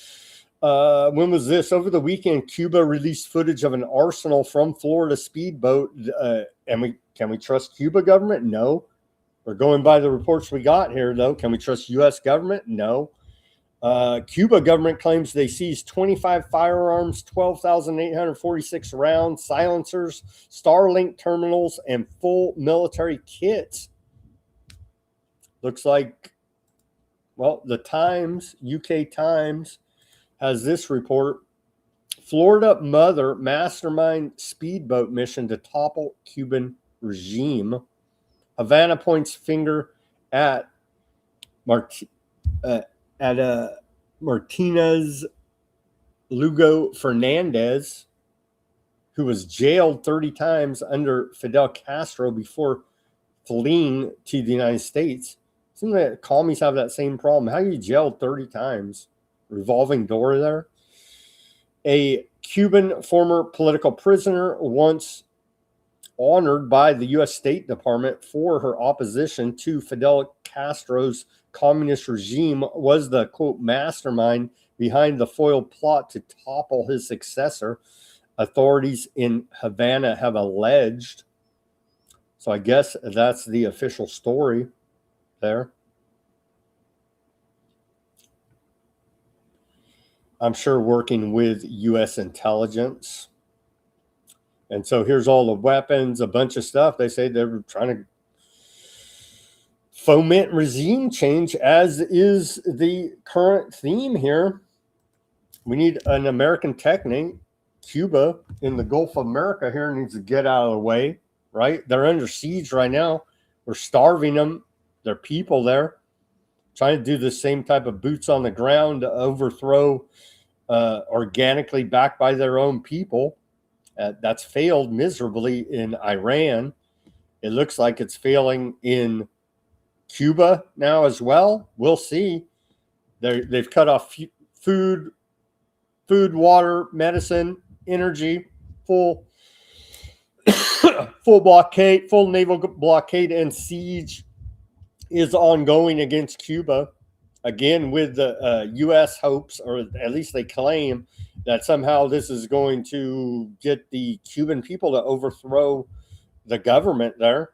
When was this? Over the weekend, Cuba released footage of an arsenal from Florida speedboat. And can we trust Cuba government? No. We're going by the reports we got here, though. Can we trust U.S. government? No. Cuba government claims they seized 25 firearms, 12,846 rounds, silencers, Starlink terminals, and full military kits. Looks like, well, the Times, UK Times, has this report. Florida mother mastermind speedboat mission to topple Cuban regime. Havana points finger at Martinez Lugo Fernandez, who was jailed 30 times under Fidel Castro before fleeing to the United States. Seems like commies have that same problem. How are you jailed 30 times? Revolving door there. A Cuban former political prisoner, once honored by the U.S. State Department for her opposition to Fidel Castro's communist regime, was the, quote, mastermind behind the foiled plot to topple his successor, authorities in Havana have alleged. So I guess that's the official story there. I'm sure working with U.S. intelligence. And so here's all the weapons, a bunch of stuff. They say they're trying to foment regime change, as is the current theme here. We need an American technique. Cuba in the Gulf of America here needs to get out of the way, right? They're under siege right now. We're starving them. Their people there, trying to do the same type of boots on the ground to overthrow organically backed by their own people. That's failed miserably in Iran. It looks like it's failing in Cuba now as well. We'll see. They've cut off food, water, medicine, energy, full blockade, full naval blockade, and siege is ongoing against Cuba. Again, with the U.S. hopes, or at least they claim, that somehow this is going to get the Cuban people to overthrow the government there.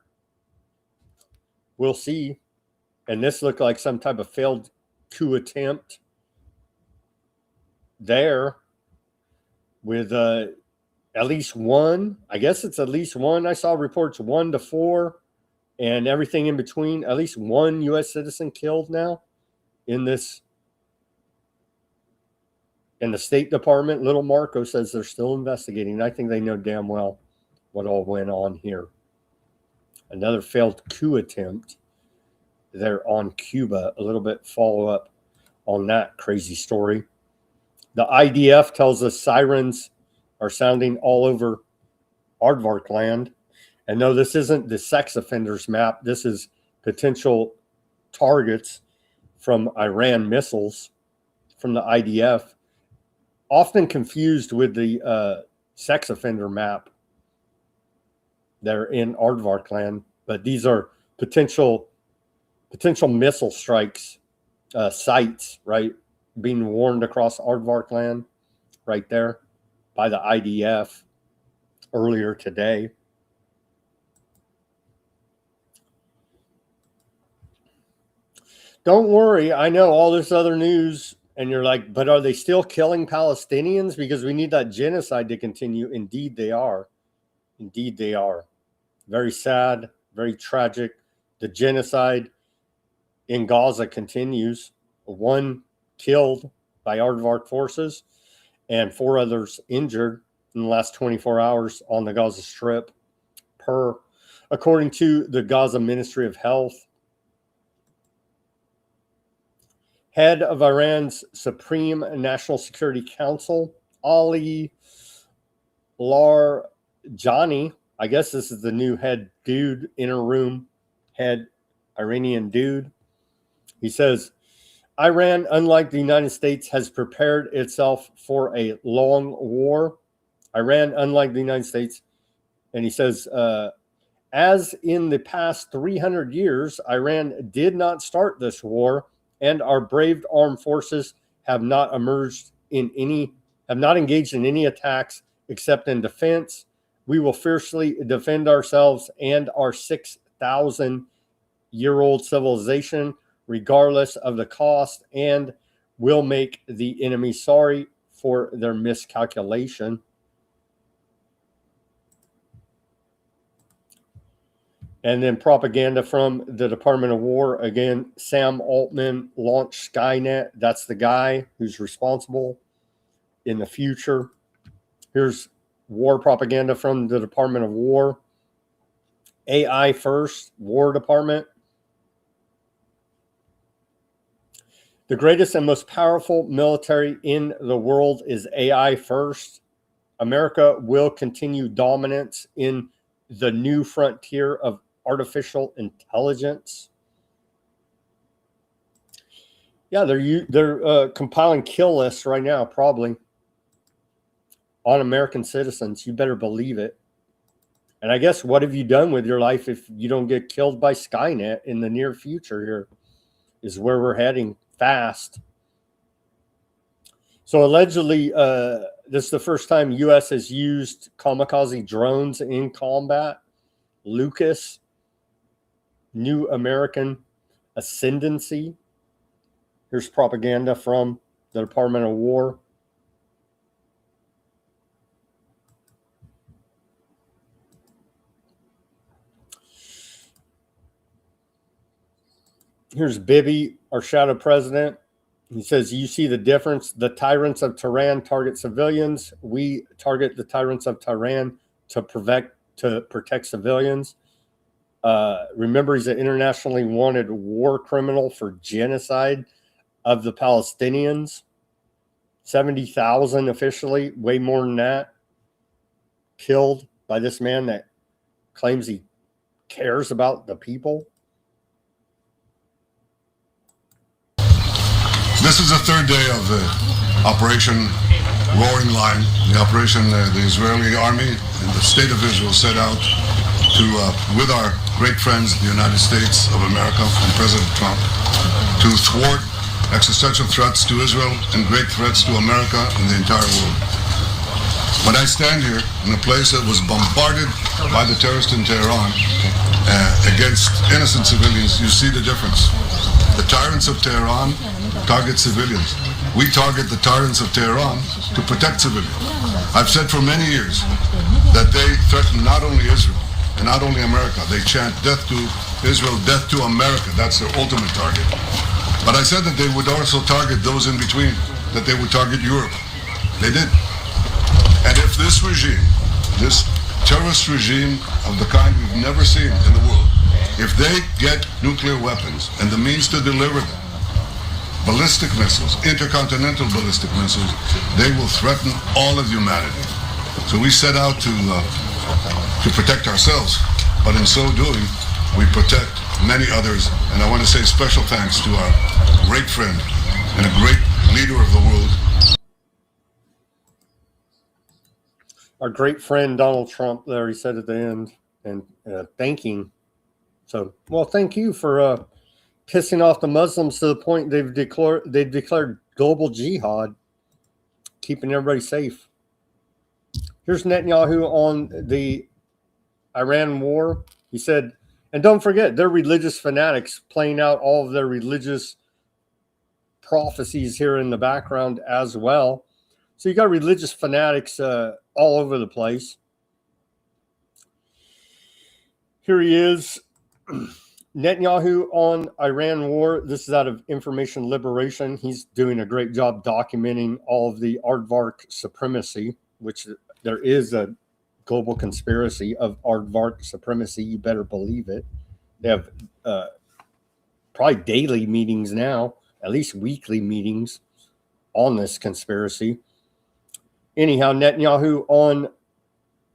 We'll see. And this looked like some type of failed coup attempt there, with at least one. I guess it's at least one. I saw reports 1 to 4 and everything in between. At least one U.S. citizen killed now in this. And the State Department, Little Marco, says they're still investigating. I think they know damn well what all went on here. Another failed coup attempt there on Cuba. A little bit follow up on that crazy story. The IDF tells us sirens are sounding all over Aardvark land. And no, this isn't the sex offenders map. This is potential targets from Iran missiles from the IDF. often confused with the sex offender map. They're in Aardvark land, but these are potential missile strikes, sites, right, being warned across Aardvark land right there by the IDF earlier today. Don't worry, I know all this other news, and you're like, but are they still killing Palestinians? Because we need that genocide to continue. Indeed they are. Indeed they are. Very sad, very tragic. The genocide in Gaza continues. 1 killed by Aardvark forces and 4 others injured in the last 24 hours on the Gaza Strip, according to the Gaza Ministry of Health. Head of Iran's Supreme National Security Council, Ali Larijani, I guess this is the new head dude, inner room head Iranian dude. He says, Iran, unlike the United States, has prepared itself for a long war. Iran, unlike the United States, and he says, as in the past 300 years, Iran did not start this war, and our brave armed forces have not engaged in any attacks except in defense. We will fiercely defend ourselves and our 6,000-year-old civilization, regardless of the cost, and will make the enemy sorry for their miscalculation. And then propaganda from the Department of War. Again, Sam Altman launched Skynet. That's the guy who's responsible in the future. Here's war propaganda from the Department of War. AI first, War Department. The greatest and most powerful military in the world is AI first. America will continue dominance in the new frontier of artificial intelligence. Yeah, they're compiling kill lists right now, probably on American citizens. You better believe it. And I guess, what have you done with your life if you don't get killed by Skynet in the near future? Here is where we're heading fast. So allegedly, this is the first time U.S. has used kamikaze drones in combat. Lucas, New American Ascendancy. Here's propaganda from the Department of War. Here's Bibi, our shadow president. He says, you see the difference. The tyrants of Tehran target civilians. We target the tyrants of Tehran to protect civilians. Remember, he's an internationally wanted war criminal for genocide of the Palestinians. 70,000 officially, way more than that, killed by this man that claims he cares about the people. This is the third day of the Operation Roaring Lion, the operation the Israeli army and the state of Israel set out to, with our great friends, the United States of America and President Trump, to thwart existential threats to Israel and great threats to America and the entire world. When I stand here in a place that was bombarded by the terrorists in Tehran against innocent civilians, you see the difference. The tyrants of Tehran target civilians. We target the tyrants of Tehran to protect civilians. I've said for many years that they threaten not only Israel and not only America. They chant death to Israel, death to America. That's their ultimate target. But I said that they would also target those in between, that they would target Europe. They did. And if this regime, this terrorist regime of the kind we've never seen in the world, if they get nuclear weapons and the means to deliver them, ballistic missiles, intercontinental ballistic missiles, they will threaten all of humanity. So we set out to protect ourselves, but in so doing, we protect many others. And I want to say special thanks to our great friend and a great leader of the world. our great friend Donald Trump there, he said at the end, and thanking. So, well, thank you for pissing off the Muslims to the point they've declared global jihad, keeping everybody safe. Here's Netanyahu on the Iran war. He said, and don't forget, they're religious fanatics playing out all of their religious prophecies here in the background as well. So you got religious fanatics all over the place. Here he is, Netanyahu on Iran war. This is out of Information Liberation. He's doing a great job documenting all of the aardvark supremacy, which there is a global conspiracy of aardvark supremacy. You better believe it. They have probably daily meetings now, at least weekly meetings on this conspiracy. Anyhow, Netanyahu on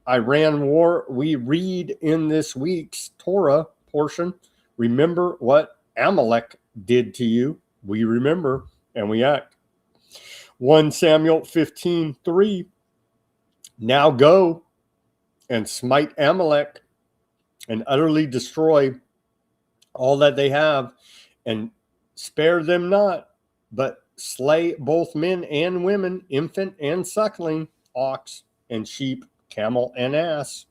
Iran war. We read in this week's Torah portion, remember what Amalek did to you. We remember and we act. 1 Samuel 15:3. Now go and smite Amalek and utterly destroy all that they have, and spare them not, but slay both men and women, infant and suckling, ox and sheep, camel and ass.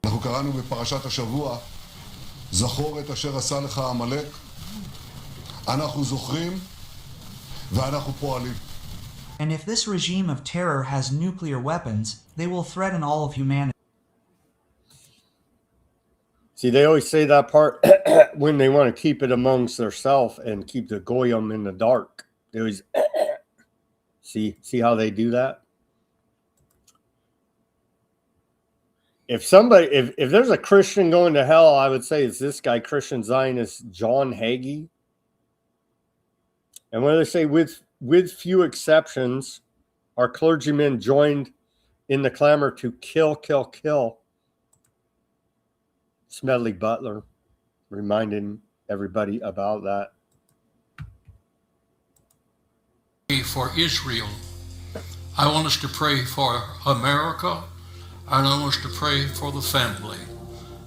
אנחנו קראנו בפרשת השבוע, זכור את אשר עשה לך עמלק. אנחנו זוכרים ואנחנו פועלים. And if this regime of terror has nuclear weapons, they will threaten all of humanity. See, they always say that part when they want to keep it amongst themselves and keep the goyim in the dark. They always see how they do that. If there's a Christian going to hell, I would say it's this guy, Christian Zionist John Hagee. And when they say with few exceptions, our clergymen joined in the clamor to kill, kill, kill. Smedley Butler reminding everybody about that. For Israel, I want us to pray for America, and I want us to pray for the family.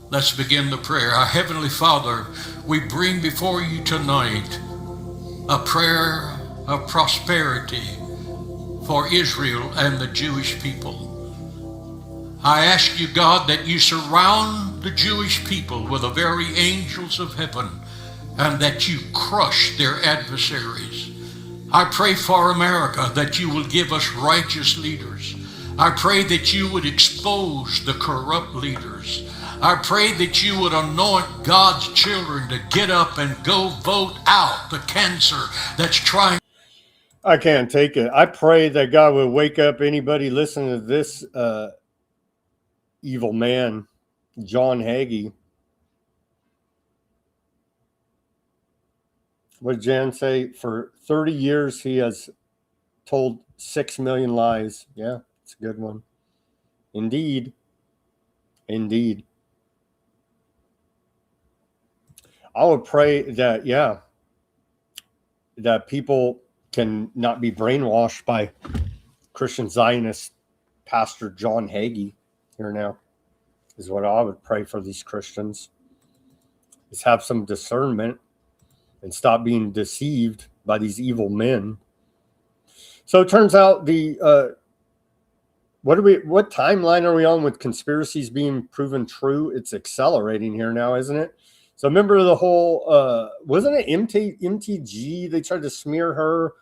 Let's begin the prayer. Our Heavenly Father, we bring before you tonight a prayer of prosperity for Israel and the Jewish people. I ask you, God, that you surround the Jewish people with the very angels of heaven and that you crush their adversaries. I pray for America that you will give us righteous leaders. I pray that you would expose the corrupt leaders. I pray that you would anoint God's children to get up and go vote out the cancer that's trying. I can't take it. I pray that God will wake up anybody listening to this evil man, John Hagee. What did Jan say? For 30 years, he has told 6 million lies. Yeah, it's a good one. Indeed. Indeed. I would pray that, that people can not be brainwashed by Christian Zionist Pastor John Hagee. Here now is what I would pray for these Christians, is have some discernment and stop being deceived by these evil men. So it turns out what timeline are we on with conspiracies being proven true? It's accelerating here now, isn't it? So remember the whole wasn't it MTG? They tried to smear her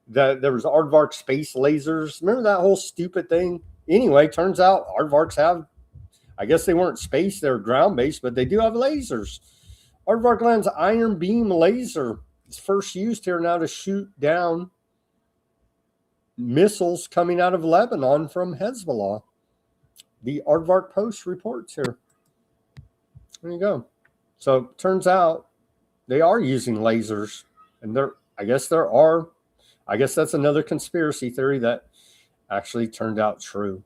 that there was aardvark space lasers. Remember that whole stupid thing? Anyway, turns out aardvarks have, I guess they weren't space, they're ground-based, but they do have lasers. Aardvark Land's iron beam laser is first used here now to shoot down missiles coming out of Lebanon from Hezbollah. The Aardvark Post reports here. There you go. So turns out they are using lasers, and I guess that's another conspiracy theory that actually turned out true.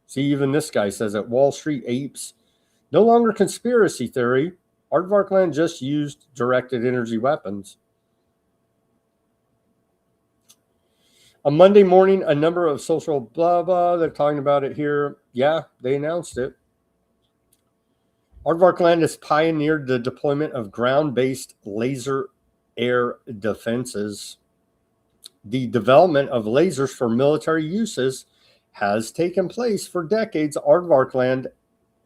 See, even this guy says that Wall Street apes no longer conspiracy theory. Aardvark Land just used directed energy weapons. On Monday morning, a number of social blah blah, they're talking about it here. Yeah, they announced it. Aardvark Land has pioneered the deployment of ground-based laser air defenses. The development of lasers for military uses has taken place for decades. Aardvark Land,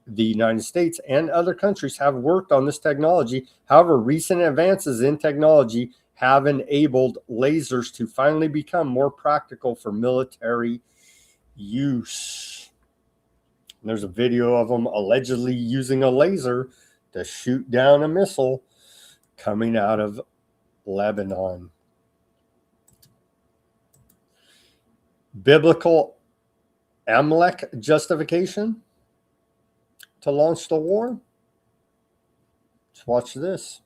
the United States, and other countries have worked on this technology. However, recent advances in technology have enabled lasers to finally become more practical for military use. And there's a video of them allegedly using a laser to shoot down a missile coming out of Lebanon. Biblical Amalek justification to launch the war? Let's watch this.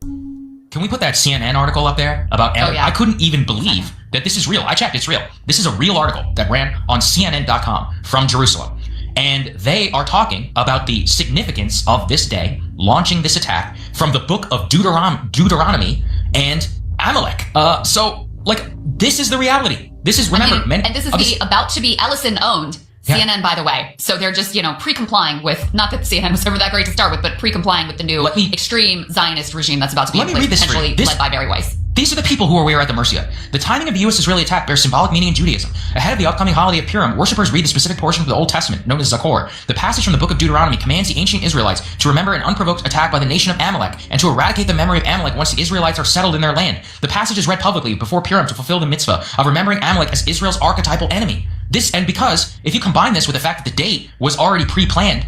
Can we put that CNN article up there about Amalek? I couldn't even believe that this is real. I checked, it's real. This is a real article that ran on CNN.com from Jerusalem. And they are talking about the significance of this day, launching this attack from the book of Deuteronomy and Amalek. So, like, this is the reality. This is, remember, and this is the about to be Ellison owned CNN, by the way. So they're just, pre-complying with, not that CNN was ever that great to start with, but pre-complying with the new extreme Zionist regime that's about to be in place, potentially led by Barry Weiss. These are the people who are at the mercy of. The timing of the U.S.-Israeli attack bears symbolic meaning in Judaism. Ahead of the upcoming holiday of Purim, worshippers read the specific portion of the Old Testament, known as Zachor. The passage from the book of Deuteronomy commands the ancient Israelites to remember an unprovoked attack by the nation of Amalek and to eradicate the memory of Amalek once the Israelites are settled in their land. The passage is read publicly before Purim to fulfill the mitzvah of remembering Amalek as Israel's archetypal enemy. And because if you combine this with the fact that the date was already pre-planned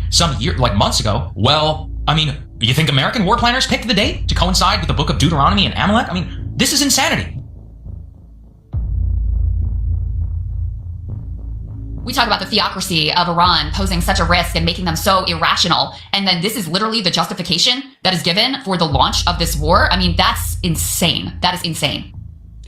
months ago, well, you think American war planners picked the date to coincide with the book of Deuteronomy and Amalek? This is insanity. We talk about the theocracy of Iran posing such a risk and making them so irrational. And then this is literally the justification that is given for the launch of this war. That's insane. That is insane.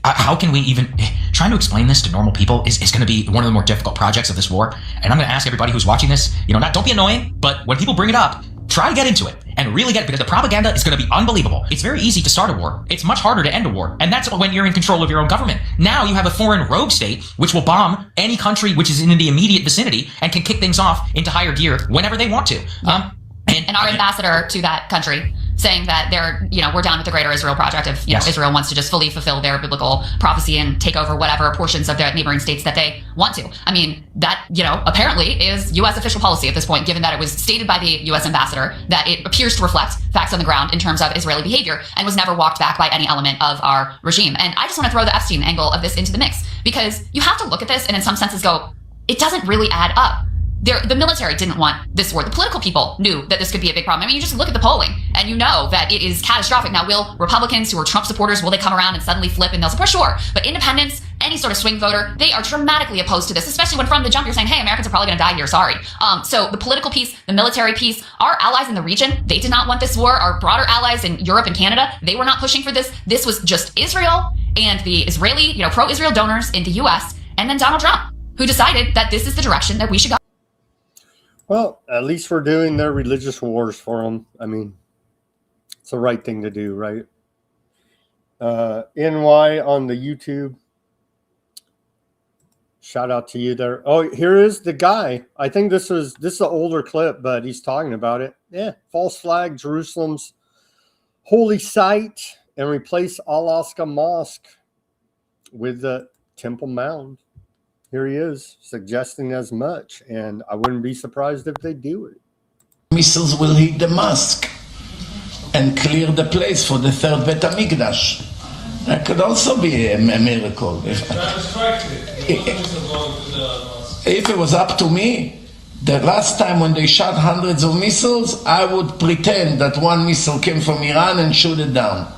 How can we even... Trying to explain this to normal people is going to be one of the more difficult projects of this war. And I'm going to ask everybody who's watching this, don't be annoying, but when people bring it up, try to get into it and really get it, because the propaganda is going to be unbelievable. It's very easy to start a war. It's much harder to end a war. And that's when you're in control of your own government. Now you have a foreign rogue state which will bomb any country which is in the immediate vicinity and can kick things off into higher gear whenever they want to. And our ambassador to that country saying that we're down with the Greater Israel Project if Israel wants to just fully fulfill their biblical prophecy and take over whatever portions of their neighboring states that they want to. That, apparently is U.S. official policy at this point, given that it was stated by the U.S. ambassador that it appears to reflect facts on the ground in terms of Israeli behavior and was never walked back by any element of our regime. And I just want to throw the Epstein angle of this into the mix, because you have to look at this and in some senses go, it doesn't really add up. The military didn't want this war. The political people knew that this could be a big problem. You just look at the polling and you know that it is catastrophic. Now, will Republicans who are Trump supporters, will they come around and suddenly flip and they'll support? Sure. But independents, any sort of swing voter, they are dramatically opposed to this, especially when from the jump you're saying, hey, Americans are probably going to die here. Sorry. So the political piece, the military piece, our allies in the region, they did not want this war. Our broader allies in Europe and Canada, they were not pushing for this. This was just Israel and the Israeli, pro-Israel donors in the U.S. and then Donald Trump, who decided that this is the direction that we should go. Well, at least we're doing their religious wars for them. It's the right thing to do, right? NY on the YouTube. Shout out to you there. Oh, here is the guy. I think this is an older clip, but he's talking about it. Yeah, false flag Jerusalem's holy site and replace Al-Aqsa Mosque with the Temple Mount. Here he is, suggesting as much, and I wouldn't be surprised if they do it. Missiles will hit the mosque and clear the place for the third Bet HaMikdash. That could also be a miracle. If it was up to me, the last time when they shot hundreds of missiles, I would pretend that one missile came from Iran and shoot it down.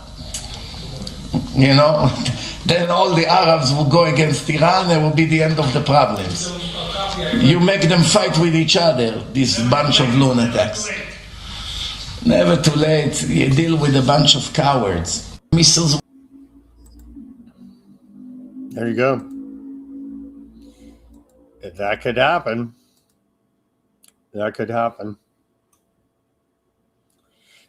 Then all the Arabs will go against Iran and it will be the end of the problems. You make them fight with each other, this bunch of lunatics. Never too late, you deal with a bunch of cowards. Missiles. There you go. If that could happen. That could happen.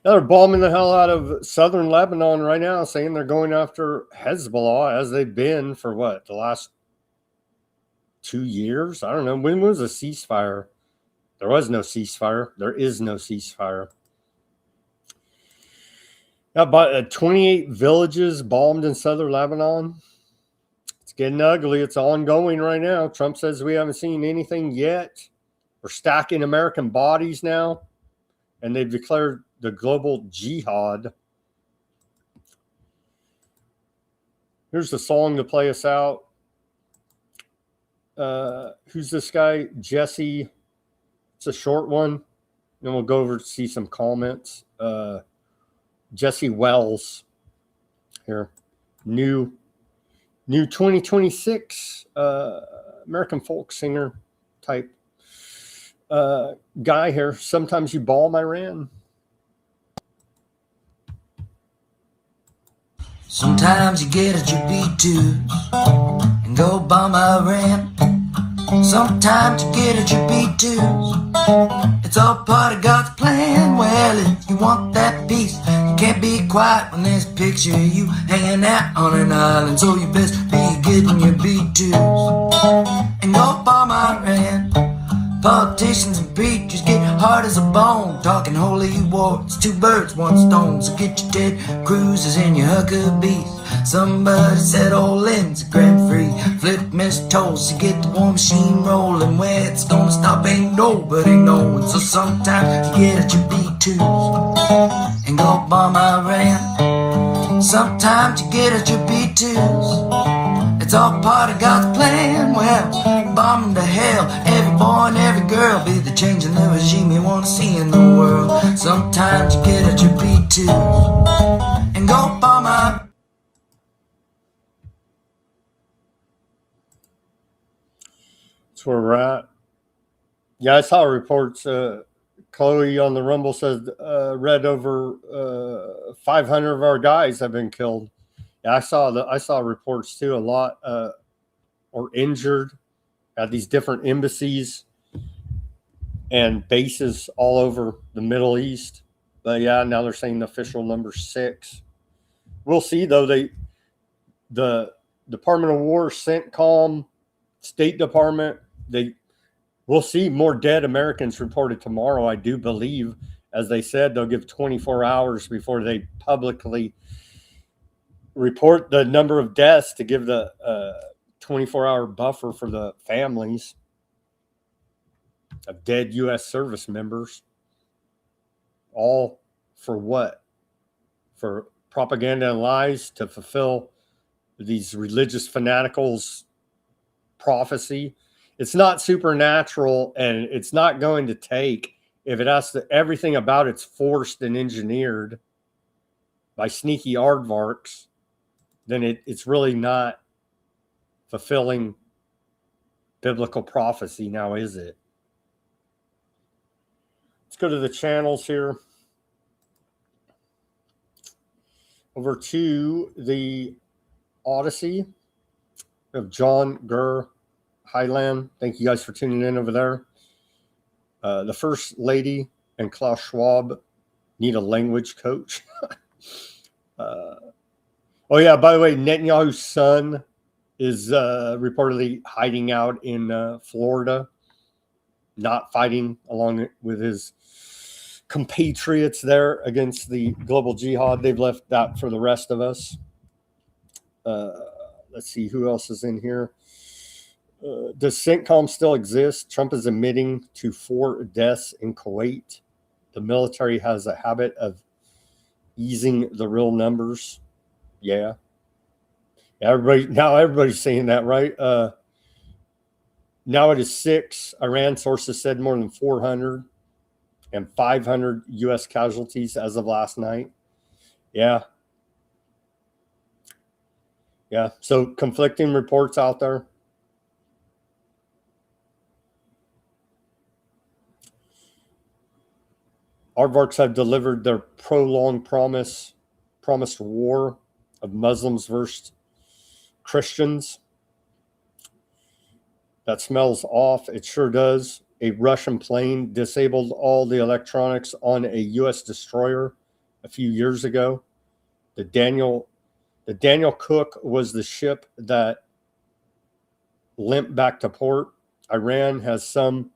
They're bombing the hell out of southern Lebanon right now, saying they're going after Hezbollah, as they've been for what, the last 2 years? I don't know. When was a ceasefire? There was no ceasefire. There is no ceasefire. About 28 villages bombed in southern Lebanon. It's getting ugly. It's ongoing right now. Trump says we haven't seen anything yet. We're stacking American bodies now, and they've declared the global jihad. Here's the song to play us out. Who's this guy? Jesse. It's a short one. Then we'll go over to see some comments. Jesse Wells here. New 2026 American folk singer type guy here. Sometimes you bomb Iran. Sometimes you get at your B2s and go bomb Iran. Sometimes you get at your B2s. It's all part of God's plan. Well, if you want that peace, you can't be quiet when there's a picture of you hanging out on an island. So you best be getting your B2s and go bomb Iran. Politicians and preachers get hard as a bone, talking holy war. It's two birds, one stone. So get your Ted Cruz's and your Huckabees. Somebody said all ends are grant free. Flip Miss Toast to get the war machine rolling. Where it's gonna stop ain't nobody knowing. So sometimes you get at your B2s and go bomb Iran. Sometimes you get at your B2s. It's all part of God's plan. Well, bomb 'em to hell. Every boy and every girl be the change in the regime you want to see in the world. Sometimes you get at your B2s and go bomb Iran. That's where we're at. Yeah, I saw reports. Chloe on the Rumble says read over 500 of our guys have been killed. Yeah, I saw reports too. A lot are injured at these different embassies and bases all over the Middle East. But yeah, now they're saying the official number 6. We'll see though. The Department of War, CENTCOM, State Department, we'll see more dead Americans reported tomorrow, I do believe. As they said, they'll give 24 hours before they publicly report the number of deaths to give the 24-hour buffer for the families of dead U.S. service members. All for what? For propaganda and lies to fulfill these religious fanaticals' prophecy. It's not supernatural, and it's not going to take, if it has to, everything about it's forced and engineered by sneaky aardvarks, then it's really not fulfilling biblical prophecy now, is it? Let's go to the channels here. Over to the Odysee of John Gurr Highland. Thank you guys for tuning in over there. The First Lady and Klaus Schwab need a language coach. Oh, yeah, by the way, Netanyahu's son is reportedly hiding out in Florida, not fighting along with his compatriots there against the global jihad. They've left that for the rest of us. Let's see who else is in here. Does CENTCOM still exist? Trump is admitting to 4 deaths in Kuwait. The military has a habit of easing the real numbers. Yeah. Everybody's saying that, right? Now it is 6. Iran sources said more than 400 and 500 U.S. casualties as of last night. Yeah. Yeah. So conflicting reports out there. Aardvarks have delivered their prolonged promised war of Muslims versus Christians. That smells off. It sure does. A Russian plane disabled all the electronics on a U.S. destroyer a few years ago. The Daniel Cook was the ship that limped back to port. Iran has some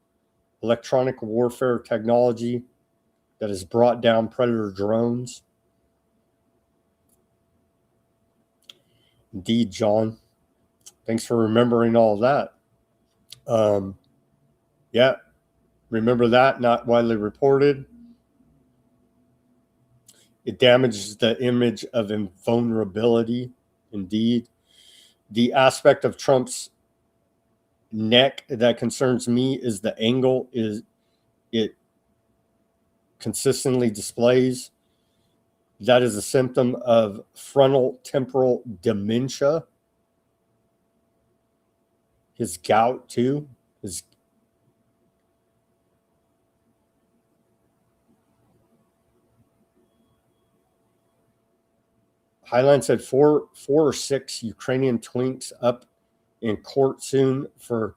electronic warfare technology that has brought down Predator drones. Indeed, John. Thanks for remembering all of that. Yeah, remember that, not widely reported. It damages the image of invulnerability. Indeed. The aspect of Trump's neck that concerns me is the angle it consistently displays. That is a symptom of frontal temporal dementia. His gout, too. Highline said 4 or 6 Ukrainian twinks up in court soon for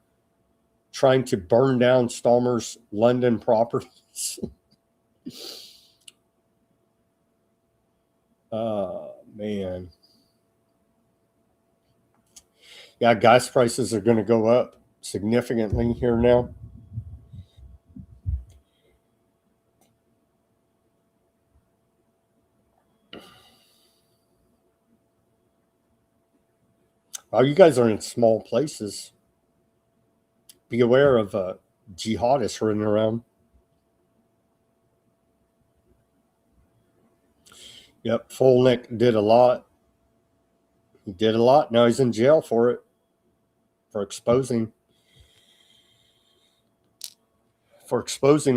trying to burn down Stalmer's London properties. Man. Yeah, gas prices are going to go up significantly here now. Well, you guys are in small places. Be aware of jihadists running around. Yep, Folnick did a lot. He did a lot. Now he's in jail for it, for exposing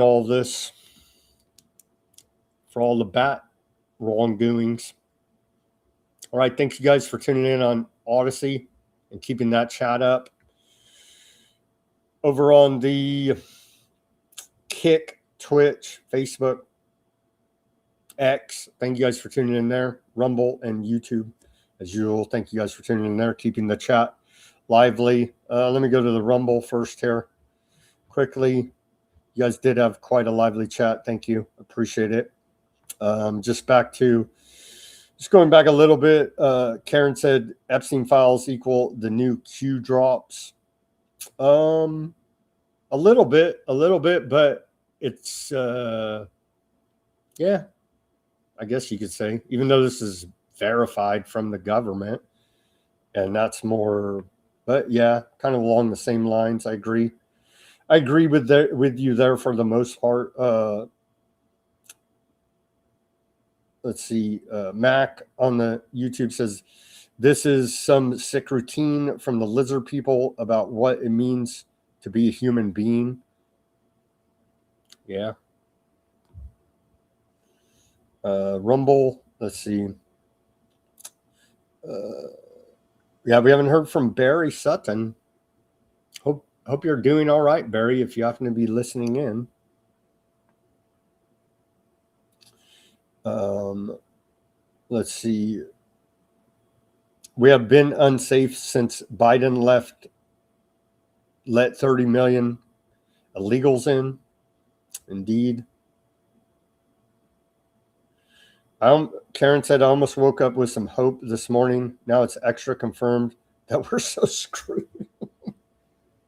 all of this, for all the bat wrongdoings. All right, thanks you guys for tuning in on Odysee and keeping that chat up. Over on the Kick, Twitch, Facebook, X, thank you guys for tuning in there. Rumble and YouTube, as usual. Thank you guys for tuning in there, keeping the chat lively. Let me go to the Rumble first here quickly. You guys did have quite a lively chat. Thank you. Appreciate it. Just going back a little bit. Karen said Epstein files equal the new Q drops. A little bit, but it's, yeah, I guess you could say, even though this is verified from the government, and that's more, but yeah, kind of along the same lines. I agree with you there for the most part. Let's see. Mac on the YouTube says, this is some sick routine from the lizard people about what it means to be a human being. Yeah. Rumble. Let's see. Yeah, we haven't heard from Barry Sutton. Hope you're doing all right, Barry, if you happen to be listening in. Let's see. We have been unsafe since Biden let 30 million illegals in. Indeed. Karen said, I almost woke up with some hope this morning. Now it's extra confirmed that we're so screwed.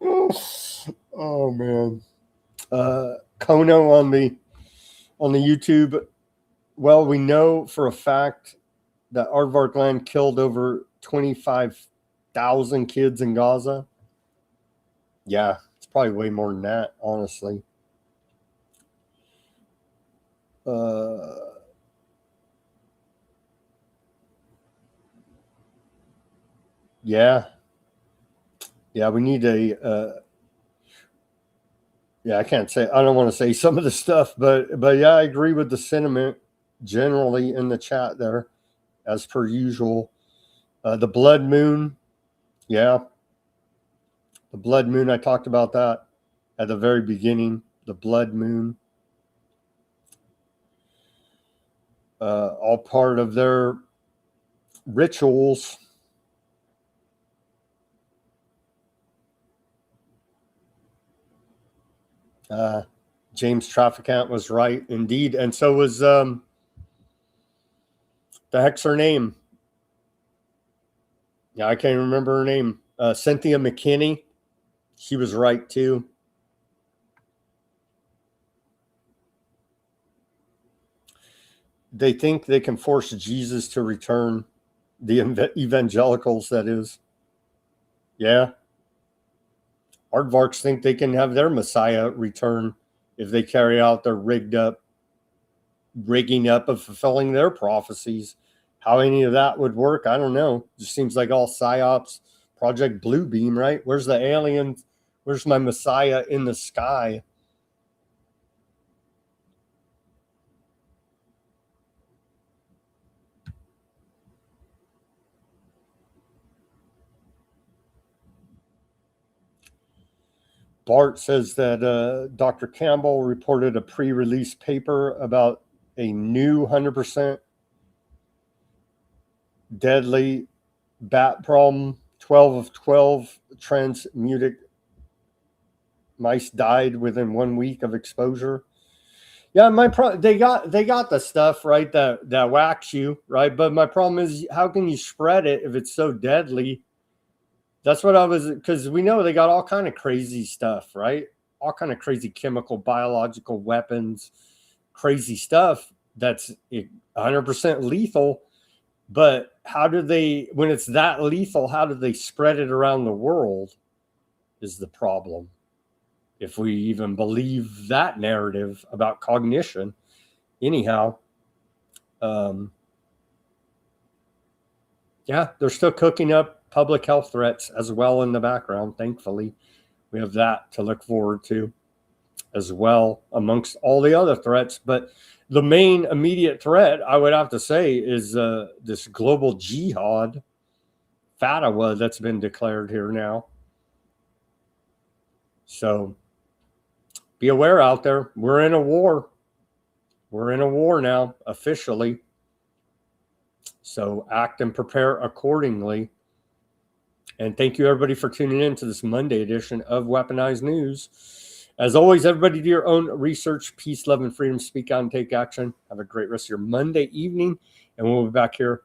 Oh, man. Kono on the YouTube. Well, we know for a fact that Aardvark land killed over 25,000 kids in Gaza. Yeah, it's probably way more than that, honestly. Yeah, we need a. Yeah, I can't say. I don't want to say some of the stuff, but yeah, I agree with the sentiment generally in the chat there, as per usual. The blood moon, yeah, the blood moon. I talked about that at the very beginning. The blood moon, all part of their rituals. James Trafficant was right, indeed, and so was The heck's her name? Yeah, I can't remember her name. Cynthia McKinney. She was right too. They think they can force Jesus to return. The evangelicals, that is. Yeah. Aardvarks think they can have their Messiah return if they carry out their rigging up of fulfilling their prophecies. How any of that would work, I don't know. Just seems like all psyops, Project Bluebeam, right? Where's the aliens? Where's my Messiah in the sky? Bart says that Dr. Campbell reported a pre-release paper about a new 100% deadly bat problem. 12 of 12 transmutic mice died within 1 week of exposure. Yeah, they got the stuff right that whacks you, right? But my problem is, how can you spread it if it's so deadly? That's what I was, because we know they got all kind of crazy stuff, right? All kind of crazy chemical, biological weapons, crazy stuff that's 100% lethal. But how do they, when it's that lethal, how do they spread it around the world is the problem. If we even believe that narrative about cognition. Anyhow, yeah, they're still cooking up public health threats as well in the background. Thankfully, we have that to look forward to as well amongst all the other threats. But the main immediate threat, I would have to say, is this global jihad, Fatwa, that's been declared here now. So be aware out there. We're in a war. We're in a war now, officially. So act and prepare accordingly. And thank you, everybody, for tuning in to this Monday edition of Weaponized News. As always, everybody, do your own research. Peace, love, and freedom. Speak out and take action. Have a great rest of your Monday evening. And we'll be back here